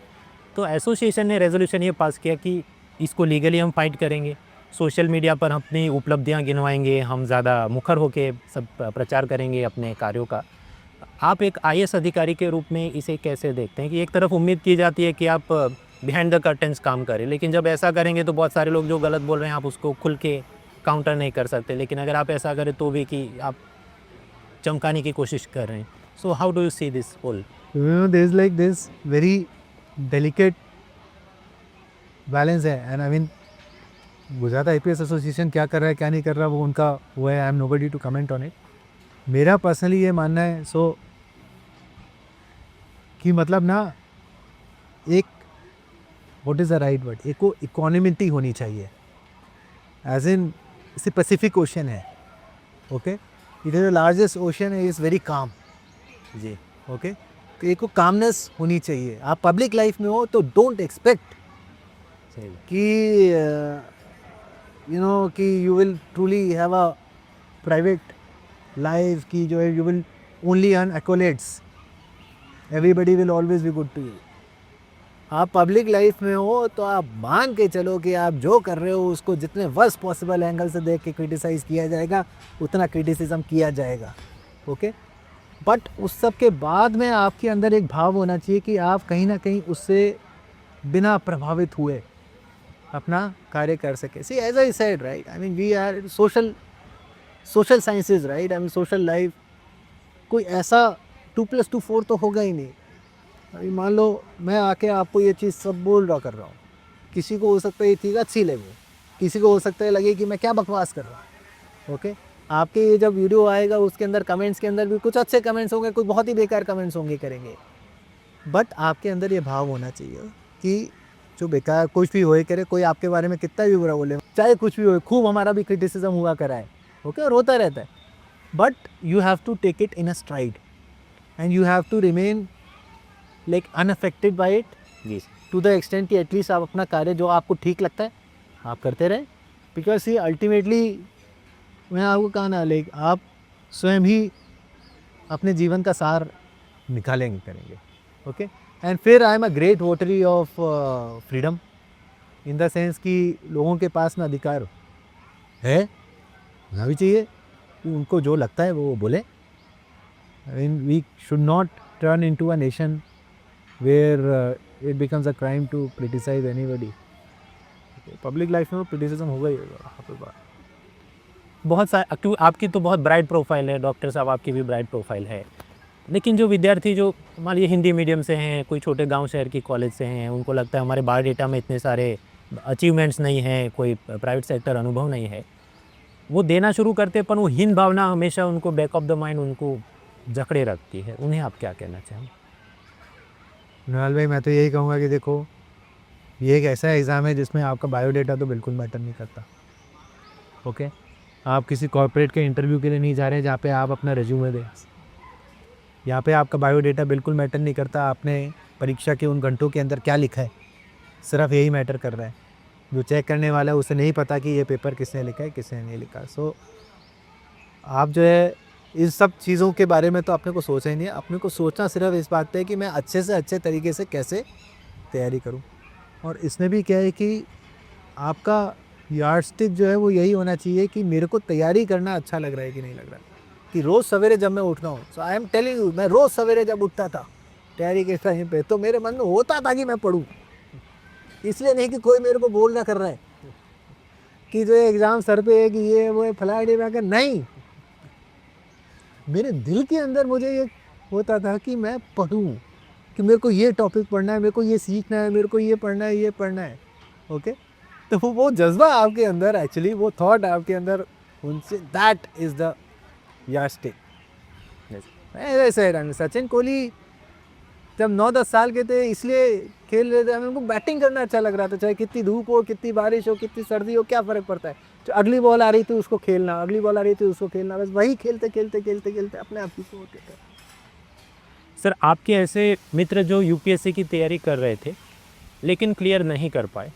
C: तो एसोसिएशन ने रेजोल्यूशन ये पास किया कि इसको लीगली हम फाइट करेंगे. सोशल मीडिया पर अपनी उपलब्धियां गिनवाएंगे, हम ज़्यादा मुखर होकर सब प्रचार करेंगे अपने कार्यों का. आप एक IAS अधिकारी के रूप में इसे कैसे देखते हैं कि एक तरफ उम्मीद की जाती है कि आप बिहाइंड द कर्टन्स काम करें, लेकिन जब ऐसा करेंगे तो बहुत सारे लोग जो गलत बोल रहे हैं आप उसको खुल के काउंटर नहीं कर सकते, लेकिन अगर आप ऐसा करें तो भी कि आप चमकाने की कोशिश कर रहे हैं. So how do you see this whole?
B: You know, there is like this very delicate balance है. And I mean Gujarat IPS association क्या कर रहा है क्या नहीं कर रहा वो उनका वो है. I am nobody to comment on it. मेरा पर्सनली ये मानना है सो कि मतलब ना एक what is the right word, एक को इकोनॉमिटी होनी चाहिए. एज इन इसे पैसिफिक ओशन है. Okay, it is the largest ocean, is very calm.
C: जी.
B: ओके, तो एक को कामनेस होनी चाहिए. आप पब्लिक लाइफ में हो तो डोंट एक्सपेक्ट कि यू नो कि you will truly have a private life की जो है you will only earn accolades, everybody will always be good to you. आप पब्लिक लाइफ में हो तो आप मान के चलो कि आप जो कर रहे हो उसको जितने वर्स्ट पॉसिबल एंगल से देख के क्रिटिसाइज़ किया जाएगा उतना क्रिटिसिज्म किया जाएगा. ओके, बट उस सब के बाद में आपके अंदर एक भाव होना चाहिए कि आप कहीं ना कहीं उससे बिना प्रभावित हुए अपना कार्य कर सके. See as I said right, I mean we are social sciences right. I mean social life कोई ऐसा 2+2 4 तो होगा ही नहीं. अभी मान लो मैं आके आपको ये चीज़ सब बोल रहा कर रहा हूँ, किसी को हो सकता है ये चीज़ अच्छी लगे, किसी को हो सकता है लगे कि मैं क्या बकवास कर रहा हूँ. ओके, आपके ये जब वीडियो आएगा उसके अंदर कमेंट्स के अंदर भी कुछ अच्छे कमेंट्स होंगे, कुछ बहुत ही बेकार कमेंट्स होंगे करेंगे. बट आपके अंदर ये भाव होना चाहिए कि जो बेकार कुछ भी होए करे, कोई आपके बारे में कितना भी बुरा बोले, चाहे कुछ भी हो, खूब हमारा भी क्रिटिसिज्म हुआ करा है. ओके, और होता रहता है. But you have to take it in a stride and you have to remain like unaffected by it
C: जी.
B: टू द एक्सटेंट कि एटलीस्ट आप अपना कार्य जो आपको ठीक लगता है आप करते रहें. बिकॉज ये अल्टीमेटली मैं आपको कहा ना, लाइक आप स्वयं ही अपने जीवन का सार निकालेंगे करेंगे. ओके, एंड फिर I am a great votary of freedom in the sense कि लोगों के पास में अधिकार है होना भी चाहिए कि उनको जो लगता है वो बोले. I mean, we should not turn into a nation where it becomes a crime to criticize anybody. Public life में क्रिटिसिज्म होगा ही होगा वहाँ पे बात.
C: बहुत सारे क्यों आपकी तो बहुत ब्राइट प्रोफाइल है, डॉक्टर साहब आपकी भी ब्राइट प्रोफाइल है, लेकिन जो विद्यार्थी जो मान लीजिए हिंदी मीडियम से हैं, कोई छोटे गांव शहर की कॉलेज से हैं, उनको लगता है हमारे बायोडेटा में इतने सारे अचीवमेंट्स नहीं हैं, कोई प्राइवेट सेक्टर अनुभव नहीं है, वो देना शुरू करते पर वो हीन भावना हमेशा उनको बैक ऑफ द माइंड उनको जकड़े रखती है. उन्हें आप क्या कहना चाहेंगे?
B: नहाल भाई, मैं तो यही कहूँगा कि देखो, ये एक ऐसा एग्ज़ाम है जिसमें आपका बायोडेटा तो बिल्कुल मैटर नहीं करता. ओके, आप किसी कॉर्पोरेट के इंटरव्यू के लिए नहीं जा रहे जहाँ पे आप अपना रिज्यूमे दें. यहाँ पे आपका बायोडेटा बिल्कुल मैटर नहीं करता. आपने परीक्षा के उन घंटों के अंदर क्या लिखा है, सिर्फ यही मैटर कर रहा है. जो चेक करने वाला है उसे नहीं पता कि ये पेपर किसने लिखा है, किसने नहीं लिखा. सो आप जो है इस सब चीज़ों के बारे में तो अपने को सोचा ही नहीं है. अपने को सोचना सिर्फ इस बात पे है कि मैं अच्छे से अच्छे तरीके से कैसे तैयारी करूं. और इसमें भी क्या है कि आपका यार्डस्टिक जो है वो यही होना चाहिए कि मेरे को तैयारी करना अच्छा लग रहा है कि नहीं लग रहा है. कि रोज़ सवेरे जब मैं उठता हूँ, सो आई एम टेलिंग यू, मैं रोज़ सवेरे जब उठता था तैयारी के टाइम पे, तो मेरे मन में होता था कि मैं पढूं. इसलिए नहीं कि कोई मेरे को बोल ना कर रहा है कि जो एग्ज़ाम सर पे है कि ये वो फलाने में, नहीं, मेरे दिल के अंदर मुझे ये होता था कि मैं पढूं, कि मेरे को ये टॉपिक पढ़ना है, मेरे को ये सीखना है, मेरे को ये पढ़ना है, ये पढ़ना है. ओके, तो वो जज्बा आपके अंदर, एक्चुअली वो थॉट आपके अंदर, उनसे that is the yardstick. Sachin Kohli जब 9-10 साल के थे इसलिए खेल रहे थे, हमें उनको बैटिंग करना अच्छा लग रहा था, चाहे कितनी धूप हो, कितनी बारिश हो, कितनी सर्दी हो, क्या फ़र्क पड़ता है. जो अगली बॉल आ रही थी उसको खेलना, अगली बॉल आ रही थी उसको खेलना, बस वही खेलते खेलते खेलते खेलते अपने आप ही होते थे.
C: सर, आपके ऐसे मित्र जो यूपीएससी की तैयारी कर रहे थे लेकिन क्लियर नहीं कर पाए,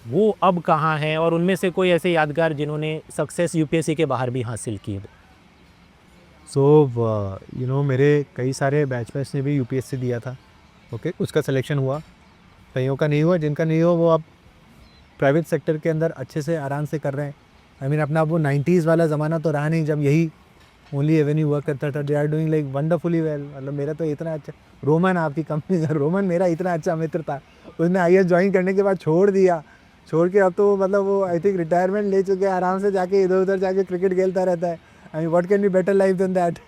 C: वो अब कहाँ हैं, और उनमें से कोई ऐसे यादगार जिन्होंने सक्सेस यूपीएससी के बाहर भी हासिल की है?
B: सो यू नो, मेरे कई सारे बैचमेट्स ने भी यूपीएससी दिया था. ओके, उसका सिलेक्शन हुआ, कईयों का नहीं हुआ. जिनका नहीं हुआ वो अब प्राइवेट सेक्टर के अंदर अच्छे से आराम से कर रहे हैं. आई मीन अपना वो 90s वाला ज़माना तो रहा नहीं जब यही ओनली एवेन्यू हुआ करता था. They are doing like wonderfully well. मतलब मेरा तो इतना अच्छा, रोमन आपकी कंपनी का रोमन मेरा इतना अच्छा मित्र था, उसने आईएएस ज्वाइन करने के बाद छोड़ दिया. छोड़ के अब तो मतलब वो आई थिंक रिटायरमेंट ले चुके हैं, आराम से जाके इधर उधर जाके क्रिकेट खेलता रहता है. I mean what can be better life than that.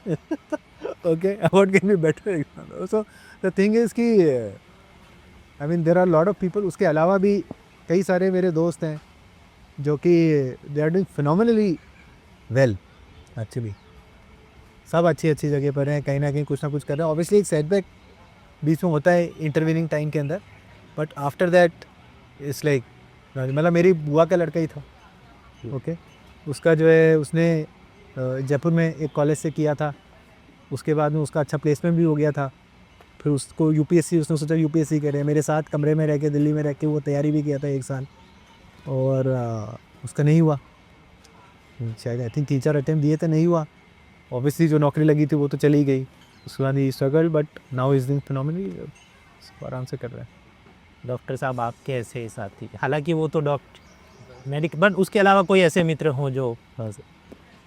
B: Okay, what can be better. So the thing is कि I mean there are lot of people. उसके अलावा भी कई सारे मेरे दोस्त हैं जो कि they are doing phenomenally well. Actually सब अच्छी अच्छी जगह पर हैं, कहीं ना कहीं कुछ ना कुछ कर रहे हैं. ऑब्वियसली एक सेटबैक बीच में होता है इंटरवीनिंग टाइम के अंदर, but after that it's like, मतलब मेरी बुआ का लड़का ही था. ओके, उसका जो है उसने जयपुर में एक कॉलेज से किया था, उसके बाद में उसका अच्छा प्लेसमेंट भी हो गया था. फिर उसको यूपीएससी, उसने सोचा यूपीएससी करे. मेरे साथ कमरे में रह के, दिल्ली में रह के वो तैयारी भी किया था 1 साल, और उसका नहीं हुआ. शायद आई थिंक 3-4 अटैम्प्ट दिए थे, नहीं हुआ. ऑब्वियसली जो नौकरी लगी थी वो तो चली गई. उसके बाद ही struggle, but now is doing phenomenally, आराम से कर रहा है.
C: डॉक्टर साहब आपके ऐसे साथी, हालांकि वो तो डॉक्टर मेडिक, बट उसके अलावा कोई ऐसे मित्र हों जो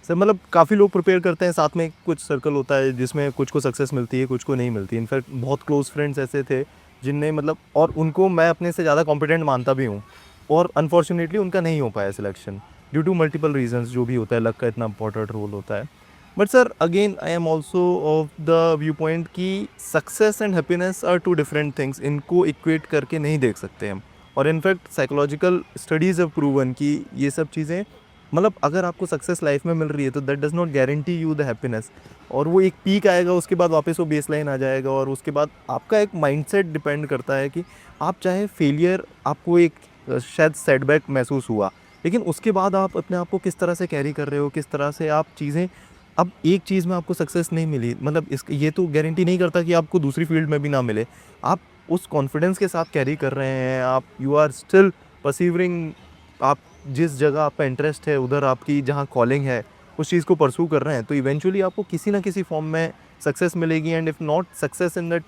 A: सर मतलब काफ़ी लोग प्रिपेयर करते हैं, साथ में कुछ सर्कल होता है जिसमें कुछ को सक्सेस मिलती है, कुछ को नहीं मिलती. इनफैक्ट बहुत क्लोज फ्रेंड्स ऐसे थे जिनने मतलब, और उनको मैं अपने से ज़्यादा कॉम्पिटेंट मानता भी हूँ, और अनफॉर्चुनेटली उनका नहीं हो पाया selection due to multiple reasons. जो भी होता है, लक का इतना इंपॉर्टेंट रोल होता है. But sir again I am also of the view point कि success and happiness are 2 different things. इनको इक्वेट करके नहीं देख सकते हम. और in fact psychological studies have proven कि ये सब चीज़ें, मतलब अगर आपको सक्सेस लाइफ में मिल रही है तो that does not guarantee you the happiness. और वो एक पीक आएगा, उसके बाद वापस वो बेस लाइन आ जाएगा, और उसके बाद आपका एक माइंडसेट डिपेंड करता है कि आप चाहे फेलियर, आपको एक शायद सेटबैक महसूस हुआ, लेकिन उसके बाद आप अपने आप को किस तरह से कैरी कर रहे हो, किस तरह से आप चीज़ें. अब एक चीज़ में आपको सक्सेस नहीं मिली, मतलब ये तो गारंटी नहीं करता कि आपको दूसरी फील्ड में भी ना मिले. आप उस कॉन्फिडेंस के साथ कैरी कर रहे हैं, आप यू आर स्टिल परसीवरिंग. आप जिस जगह आपका इंटरेस्ट है, उधर आपकी जहाँ कॉलिंग है, उस चीज़ को परसू कर रहे हैं, तो इवेंचुअली आपको किसी ना किसी फॉर्म में सक्सेस मिलेगी. And if not success in that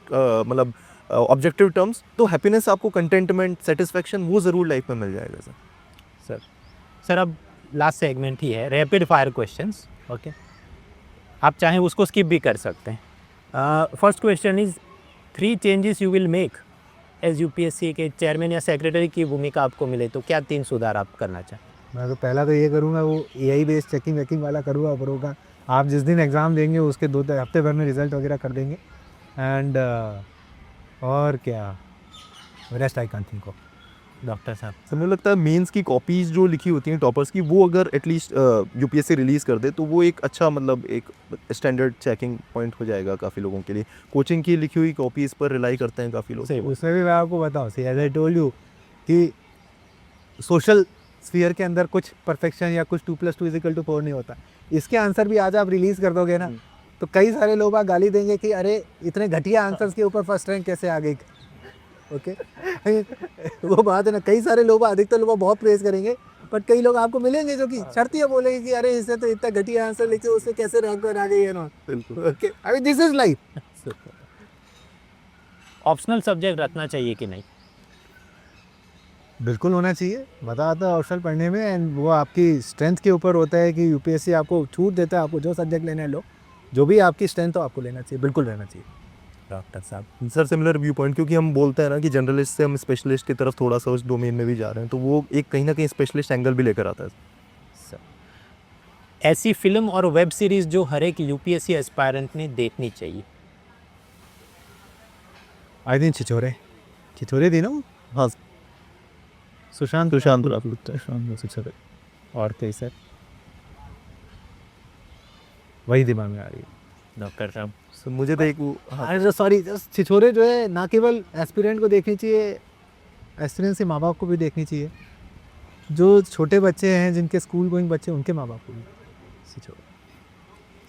A: मतलब ऑब्जेक्टिव टर्म्स, तो हैप्पीनेस आपको, कंटेंटमेंट, सेटिस्फैक्शन, वो ज़रूर लाइफ में मिल जाएगा. सर
C: सर अब लास्ट सेगमेंट ही है, रैपिड फायर क्वेश्चंस। ओके, आप चाहें उसको स्किप भी कर सकते हैं। First question is 3 changes you will make as UPSC के चेयरमैन या सेक्रेटरी की भूमिका आपको मिले तो क्या 3 सुधार आप करना चाहें?
B: मैं तो पहला तो ये करूँगा, वो एआई बेस्ड चेकिंग वेकिंग वाला करूँगा ऊपरों का। आप जिस दिन एग्ज़ाम देंगे उसके 2 हफ्ते भर में रिजल्ट वगैरह कर देंगे। एंड और क्या, rest I can't think of.
C: Doctor साहब,
A: सर मुझे लगता है मेंस की कॉपीज जो लिखी होती हैं टॉपर्स की, वो अगर एटलीस्ट यूपीएससी रिलीज़ कर दे तो वो एक अच्छा मतलब एक स्टैंडर्ड चेकिंग पॉइंट हो जाएगा काफ़ी लोगों के लिए। कोचिंग की लिखी हुई कॉपीज़ पर रिलाई करते हैं काफ़ी लोग।
C: सही बात।
B: उसमें भी मैं आपको बताऊँ, सी एज आई टोल्ड यू कि सोशल स्फीयर के अंदर कुछ परफेक्शन या कुछ 2+2=4 नहीं होता। इसके आंसर भी आज आप रिलीज़ कर दोगे ना, तो कई सारे लोग आप गाली देंगे कि अरे इतने घटिया आंसर्स के ऊपर फर्स्ट रैंक कैसे आ गई। ओके वो बात है ना, कई सारे लोग, अधिकतर लोग बहुत प्रेज करेंगे, बट कई लोग आपको मिलेंगे जो कि शर्तिया बोलेंगे कि अरे इससे तो इतना घटिया आंसर लिखे, उससे कैसे रैंक पर आ गई है ना।
A: बिल्कुल।
B: Okay, I mean this is life.
C: Optional subject रखना चाहिए कि नहीं?
B: बिल्कुल होना चाहिए, मज़ा आता है ऑप्शनल पढ़ने में। एंड वो आपकी स्ट्रेंथ के ऊपर होता है कि यूपीएससी आपको छूट देता है, आपको जो सब्जेक्ट लेना है लो, जो भी आपकी स्ट्रेंथ हो आपको लेना चाहिए, बिल्कुल रहना चाहिए।
C: डॉक्टर साहब,
A: सर सिमिलर व्यू पॉइंट, क्योंकि हम बोलते हैं ना कि जनरलिस्ट से हम स्पेशलिस्ट की तरफ थोड़ा सा उस डोमेन में भी जा रहे हैं, तो वो एक कहीं ना कहीं स्पेशलिस्ट एंगल भी लेकर आता है।
C: ऐसी फिल्म और वेब सीरीज जो हर एक यूपीएससी एस्पायरेंट ने देखनी चाहिए?
B: आई थिंक छिछोरे थी ना वो,
A: हाँ,
B: सुशांत
A: सुशांत
B: और कई सर, वही दिमाग में आ रही है।
C: डॉक्टर साहब,
A: सर मुझे तो एक वो, हाँ,
B: अरे सॉरी, छिछोरे जो है ना केवल एस्पिरेंट को देखनी चाहिए, एस्पिरेंट से माँ बाप को भी देखनी चाहिए। जो छोटे बच्चे हैं जिनके स्कूल गोइंग बच्चे, उनके माँ बाप को भी छिछोरे।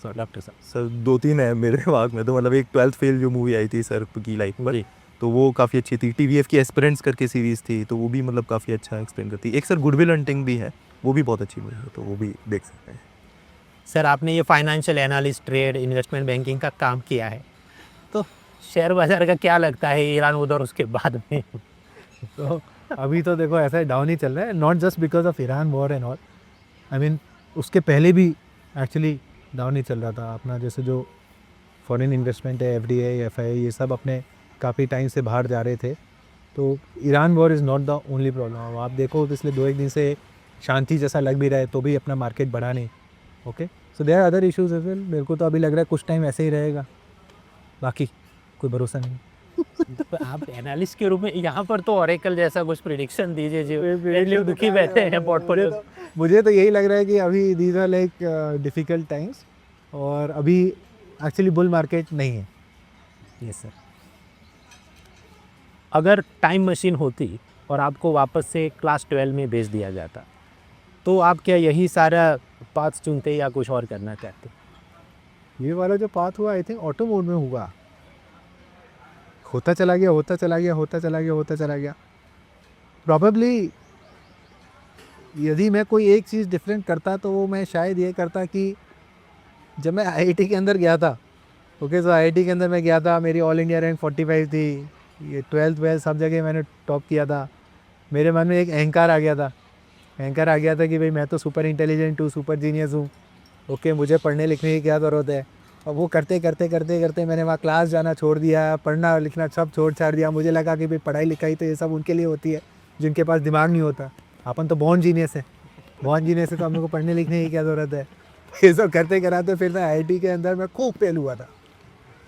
C: सर डॉक्टर साहब,
A: सर 2-3 है मेरे दिमाग में, तो मतलब एक 12th फेल जो मूवी आई थी सर की लाइफ पर,
C: जी।
A: तो वो काफ़ी अच्छी थी। टीवीएफ की एस्पिरेंट्स करके सीरीज़ थी, तो वो भी मतलब काफ़ी अच्छा एक्सप्लेन करती है। एक सर गुडविल हंटिंग भी है, वो भी बहुत अच्छी मूवी है, तो वो भी देख सकते हैं।
C: सर आपने ये financial analyst, trade, investment banking का काम किया है, तो शेयर बाजार का क्या लगता है ईरान उधर उसके बाद में?
B: तो अभी तो देखो ऐसा डाउन ही चल रहा है, not just because of Iran war and all, I mean उसके पहले भी एक्चुअली डाउन ही चल रहा था अपना। जैसे जो फॉरेन इन्वेस्टमेंट है, एफडीआई, एफआईआई, ये सब अपने काफ़ी टाइम से बाहर जा रहे थे। तो Iran war is not the only problem. अब आप देखो पिछले 2-1 दिन से शांति जैसा लग भी रहा है, तो भी अपना मार्केट बढ़ा नहीं। Okay, so there are other issues as well. मेरे को तो अभी लग रहा है कुछ टाइम ऐसे ही रहेगा, बाकी कोई भरोसा नहीं।
C: तो आप एनालिस्ट के रूप में यहाँ पर तो ऑरेकल जैसा कुछ प्रिडिक्शन दीजिए जो दुखी बैठे हैं पोर्टफोलियो।
B: मुझे तो यही लग रहा है कि अभी these are like difficult times, और अभी एक्चुअली बुल मार्केट नहीं है।
C: Yes sir. अगर टाइम मशीन होती और आपको वापस से क्लास 12 में भेज दिया जाता, तो आप क्या यही सारा पाथ चुनते या कुछ और करना चाहते?
B: ये वाला जो पाथ हुआ, आई थिंक ऑटो मोड में हुआ, होता चला गया। प्रॉबेबली यदि मैं कोई एक चीज़ डिफरेंट करता तो वो मैं शायद ये करता कि जब मैं आईआईटी के अंदर गया था, ओके, तो आईआईटी के अंदर मैं गया था, मेरी ऑल इंडिया रैंक 45 थी, ये 12th सब जगह मैंने टॉप किया था। मेरे मन में एक अहंकार आ गया था कि भाई मैं तो सुपर इंटेलिजेंट हूँ, सुपर जीनियस हूँ, ओके, मुझे पढ़ने लिखने की क्या ज़रूरत है। और वो करते मैंने वहाँ क्लास जाना छोड़ दिया, पढ़ना लिखना सब छोड़ छाड़ दिया। मुझे लगा कि भाई पढ़ाई लिखाई तो ये सब उनके लिए होती है जिनके पास दिमाग नहीं होता, अपन तो बॉर्न जीनियस है तो हम लोग को पढ़ने लिखने की क्या ज़रूरत है। ये सब करते कराते फिर मैं आईआईटी के अंदर मैं खूब फेल हुआ था,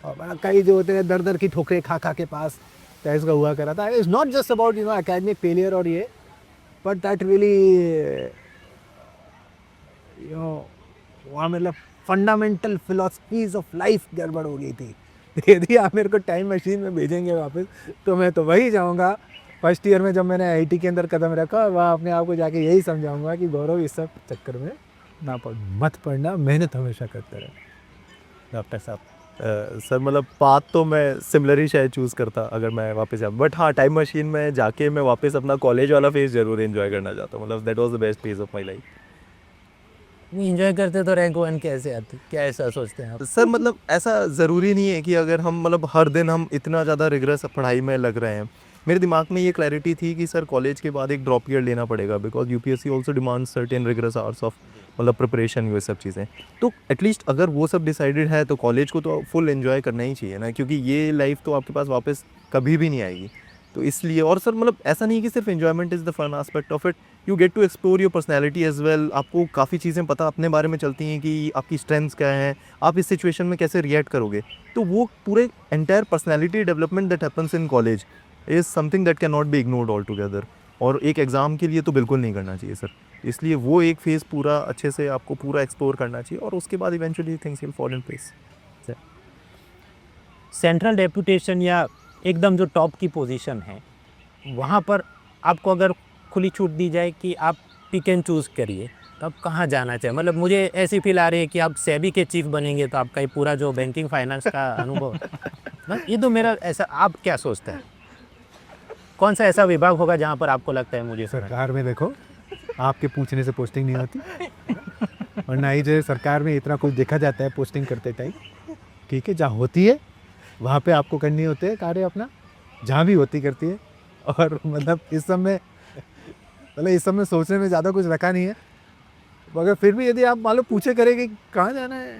B: और बड़ा कई जो होते हैं दर की ठोकरें खा के पास टेस्ट का हुआ करा था। It's not just about academic failure और ये, बट दैट रियली वहाँ मतलब फंडामेंटल फिलॉसफीज ऑफ लाइफ गड़बड़ हो गई थी। यदि आप मेरे को टाइम मशीन में भेजेंगे वापस, तो मैं तो वही जाऊँगा फर्स्ट ईयर में जब मैंने आईआईटी के अंदर कदम रखा, वहाँ अपने आप को जाके यही समझाऊंगा कि गौरव इस सब चक्कर में ना मत पढ़ना, मेहनत हमेशा करते रहे।
C: डॉक्टर साहब,
A: सर मतलब पाथ तो मैं सिमिलर ही शायद चूज़ करता अगर मैं वापस जाऊँ, बट हाँ टाइम मशीन में जाके मैं वापस अपना कॉलेज वाला फेज ज़रूर एंजॉय करना चाहता हूँ। मतलब that was the best phase of my life.
C: Enjoy करते तो रैंक 1 कैसे आते, क्या ऐसा सोचते हैं आप?
A: सर मतलब ऐसा ज़रूरी नहीं है कि अगर हम मतलब हर दिन हम इतना ज़्यादा रिगरस पढ़ाई में लग रहे हैं मेरे दिमाग में ये क्लैरिटी थी कि सर कॉलेज के बाद एक ड्रॉप ईयर लेना पड़ेगा, because UPSC also demand certain rigorous hours of मतलब प्रिपरेशन, ये सब चीज़ें। तो एटलीस्ट अगर वो सब डिसाइडेड है तो कॉलेज को तो फुल एंजॉय करना ही चाहिए ना, क्योंकि ये लाइफ तो आपके पास वापस कभी भी नहीं आएगी। तो इसलिए, और सर मतलब ऐसा नहीं कि सिर्फ enjoyment is the fun aspect of it, you get to explore your personality as well. आपको काफ़ी चीज़ें पता अपने बारे में चलती हैं कि आपकी स्ट्रेंथ्स क्या हैं, आप इस सिचुएशन में कैसे रिएक्ट करोगे। तो वो पूरे entire personality development that happens in college is something that can not be ignored all together, और एक एग्ज़ाम के लिए तो बिल्कुल नहीं करना चाहिए सर। इसलिए वो एक फेज़ पूरा अच्छे से आपको पूरा एक्सप्लोर करना चाहिए, और उसके बाद eventually things will fall in place.
C: Central deputation या एकदम जो टॉप की पोजीशन है, वहाँ पर आपको अगर खुली छूट दी जाए कि आप पिक एंड चूज़ करिए, तो आप कहाँ जाना चाहिए? मतलब मुझे ऐसी फील आ रही है कि आप सेबी के चीफ बनेंगे तो आपका ये पूरा जो बैंकिंग फाइनेंस का अनुभव ना, ये तो मेरा ऐसा, आप क्या सोचते हैं कौन सा ऐसा विभाग होगा जहाँ पर आपको लगता है मुझे
B: सरकार में देखो, आपके पूछने से पोस्टिंग नहीं होती, और ना ही जो है सरकार में इतना कुछ देखा जाता है पोस्टिंग करते टाइम। ठीक है, जहाँ होती है वहाँ पे आपको करनी होती है कार्य अपना, जहाँ भी होती करती है। और मतलब इस सब में सोचने में ज़्यादा कुछ रखा नहीं है, मगर फिर भी यदि आप मान लो पूछे करें कि कहाँ जाना है,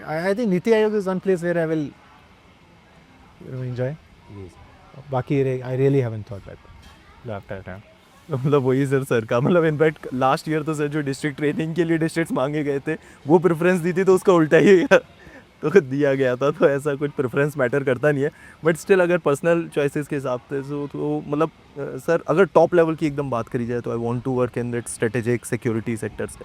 B: आई think NITI Aayog is one place where I will enjoy. बाकी I really haven't thought that.
A: मतलब वही सर का मतलब इनफैक्ट लास्ट ईयर तो सर जो डिस्ट्रिक्ट ट्रेनिंग के लिए डिस्ट्रिक्ट्स मांगे गए थे वो प्रेफरेंस दी थी, तो उसका उल्टा ही तो दिया गया था। तो ऐसा कुछ प्रेफरेंस मैटर करता नहीं है, बट स्टिल अगर पर्सनल चॉइसेस के हिसाब से तो मतलब सर अगर टॉप लेवल की एकदम बात करी जाए तो I want to work in that strategic security sectors.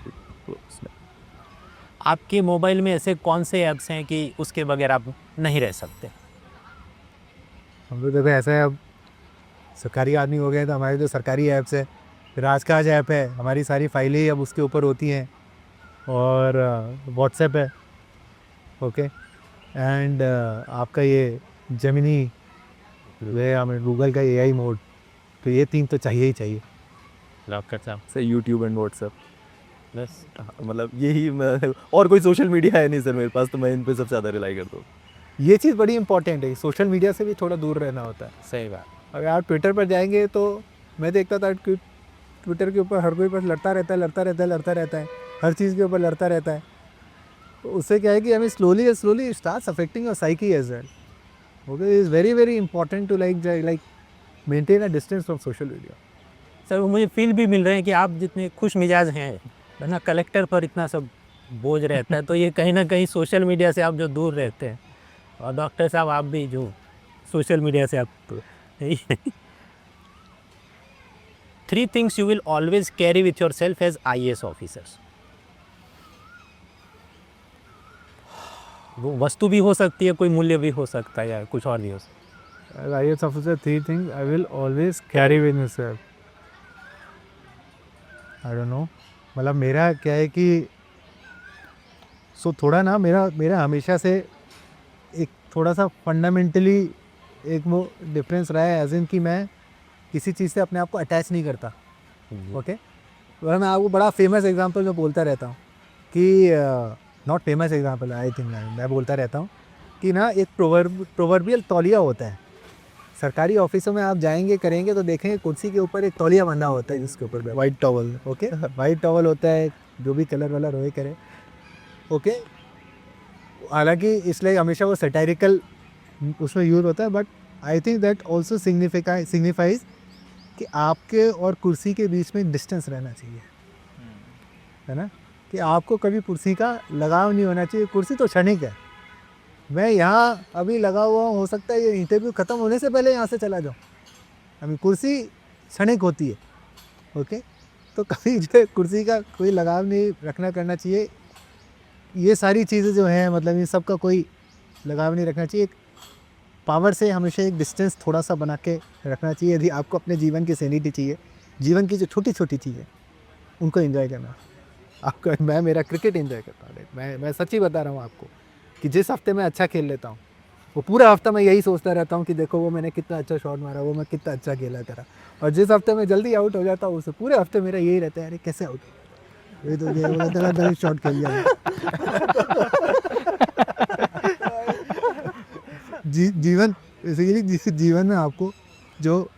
C: आपके मोबाइल में ऐसे कौन से ऐप्स हैं कि उसके बगैर आप नहीं रह सकते?
B: हम लोग देखो ऐसा है, अब सरकारी आदमी हो गए तो हमारे जो सरकारी ऐप्स है, राजकाज ऐप है, हमारी सारी फाइलें अब उसके ऊपर होती हैं, और व्हाट्सएप है, ओके, एंड आपका ये जेमिनी है, हमें गूगल का एआई मोड, तो ये 3 तो चाहिए ही चाहिए।
C: डॉक्टर साहब
A: सर यूट्यूब एंड व्हाट्सएप
C: बस
A: मतलब यही और कोई सोशल मीडिया है नहीं सर मेरे पास, तो मैं इन पे सबसे ज़्यादा रिलाई करता हूँ।
B: ये चीज़ बड़ी इंपॉर्टेंट है, सोशल मीडिया से भी थोड़ा दूर रहना होता है।
C: सही बात।
B: अगर आप ट्विटर पर जाएंगे तो मैं देखता था कि ट्विटर के ऊपर हर कोई बस लड़ता रहता है, हर चीज़ के ऊपर लड़ता रहता है। तो उससे क्या है कि हमें slowly starts affecting your psyche as well. Okay, is very important to like maintain a distance from social media.
C: Sir मुझे फील भी मिल रहे हैं कि आप जितने खुश मिजाज हैं, वरना कलेक्टर पर इतना सब बोझ रहता है, तो ये कहीं ना कहीं सोशल मीडिया से आप जो दूर रहते हैं, और डॉक्टर साहब आप भी जो सोशल मीडिया से आप 3 things you will always carry with yourself as IAS officers. वो वस्तु भी हो सकती है, कोई मूल्य भी हो सकता है, या कुछ और भी हो सकता है।
B: As IAS officer, 3 things I will always carry with myself. I don't know. मतलब मेरा क्या है कि थोड़ा ना मेरा हमेशा से एक थोड़ा सा फंडामेंटली एक वो डिफरेंस रहा है, एज इन कि मैं किसी चीज़ से अपने आप को अटैच नहीं करता। ओके, मैं आपको बड़ा फेमस एग्जांपल जो बोलता रहता हूँ कि not famous example, I think मैं बोलता रहता हूँ कि ना एक प्रोवर्बियल तौलिया होता है। सरकारी ऑफिसों में आप जाएंगे करेंगे तो देखेंगे कुर्सी के ऊपर एक तौलिया बंधा होता है जिसके ऊपर white towel, okay, white towel होता है, जो भी कलर वाला रोए करे, ओके। हालांकि इसलिए हमेशा वो सटायरिकल उसमें यूज होता है, but I think that also signifies कि आपके और कुर्सी के बीच में डिस्टेंस रहना चाहिए, है ना, कि आपको कभी कुर्सी का लगाव नहीं होना चाहिए। कुर्सी तो क्षणिक है, मैं यहाँ अभी लगा हुआ हो सकता है ये इंटरव्यू ख़त्म होने से पहले यहाँ से चला जाऊँ, अभी कुर्सी क्षणिक होती है, ओके। तो कभी जो कुर्सी का कोई लगाव नहीं रखना करना चाहिए। ये सारी चीज़ें जो हैं, मतलब इन सब का कोई लगाव नहीं रखना चाहिए। पावर से हमेशा एक डिस्टेंस थोड़ा सा बना के रखना चाहिए। यदि आपको अपने जीवन की सैनिटी चाहिए, जीवन की जो छोटी छोटी चीज़ें उनको एंजॉय करना। आपका मैं मेरा क्रिकेट एंजॉय करता हूँ, मैं सच्ची बता रहा हूँ आपको कि जिस हफ्ते मैं अच्छा खेल लेता हूँ वो पूरा हफ्ता मैं यही सोचता रहता हूँ कि देखो वो मैंने कितना अच्छा शॉट मारा, वो मैं कितना अच्छा खेला करा। और जिस हफ्ते मैं जल्दी आउट हो जाता हूँ उसे पूरे हफ्ते मेरा यही रहता है, अरे कैसे आउट, ये तो ये शॉट खेल लिया। जीवन बेसिकली जीवन में आपको जो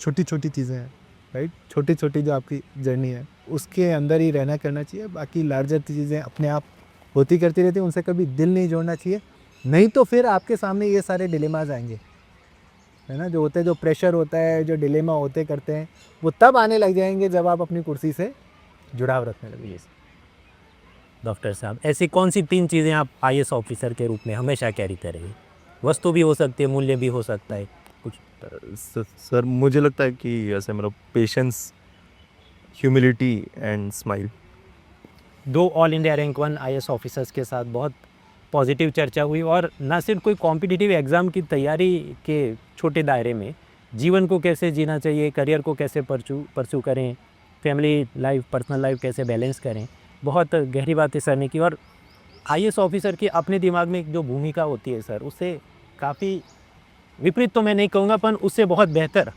B: छोटी छोटी चीज़ें हैं, राइट, छोटी छोटी जो आपकी जर्नी है उसके अंदर ही रहना करना चाहिए। बाकी लार्जर चीज़ें अपने आप होती करती रहती हैं, उनसे कभी दिल नहीं जोड़ना चाहिए। नहीं तो फिर आपके सामने ये सारे डिलेमाज आएंगे, है ना, जो होते हैं, जो प्रेशर होता है, जो डिलेमा होते करते हैं, वो तब आने लग जाएंगे जब आप अपनी कुर्सी से जुड़ाव रखने लगेंगे।
C: डॉक्टर साहब, ऐसी कौन सी 3 चीज़ें आप आईएएस ऑफिसर के रूप में हमेशा कैरी करेंगे? वस्तु भी हो सकती है, मूल्य भी हो सकता है कुछ।
A: सर मुझे लगता है कि ऐसे मतलब patience, humility and smile.
C: 2 all India rank 1 IAS officers के साथ बहुत पॉजिटिव चर्चा हुई, और ना सिर्फ कोई कॉम्पिटिटिव एग्ज़ाम की तैयारी के छोटे दायरे में जीवन को कैसे जीना चाहिए, करियर को कैसे परस्यू करें, फैमिली लाइफ, पर्सनल लाइफ कैसे बैलेंस करें, बहुत गहरी बातें सर ने की। और आईएएस ऑफिसर की अपने दिमाग में जो भूमिका होती है सर, उससे काफ़ी विपरीत तो मैं नहीं कहूँगा, पर उससे बहुत बेहतर।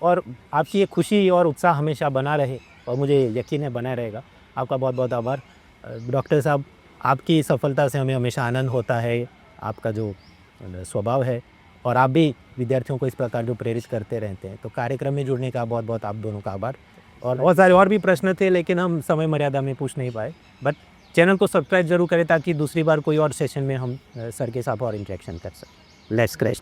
C: और आपकी ये खुशी और उत्साह हमेशा बना रहे, और मुझे यकीन है बना रहेगा। आपका बहुत बहुत आभार डॉक्टर साहब। आपकी सफलता से हमें हमेशा आनंद होता है, आपका जो स्वभाव है, और आप भी विद्यार्थियों को इस प्रकार जो प्रेरित करते रहते हैं। तो कार्यक्रम में जुड़ने का बहुत बहुत आप दोनों का आभार। और बहुत सारे और भी प्रश्न थे, लेकिन हम समय मर्यादा में पूछ नहीं पाए। बट चैनल को सब्सक्राइब जरूर करें, ताकि दूसरी बार कोई और सेशन में हम सर के साथ और इंटरेक्शन कर सकें। Let's crash.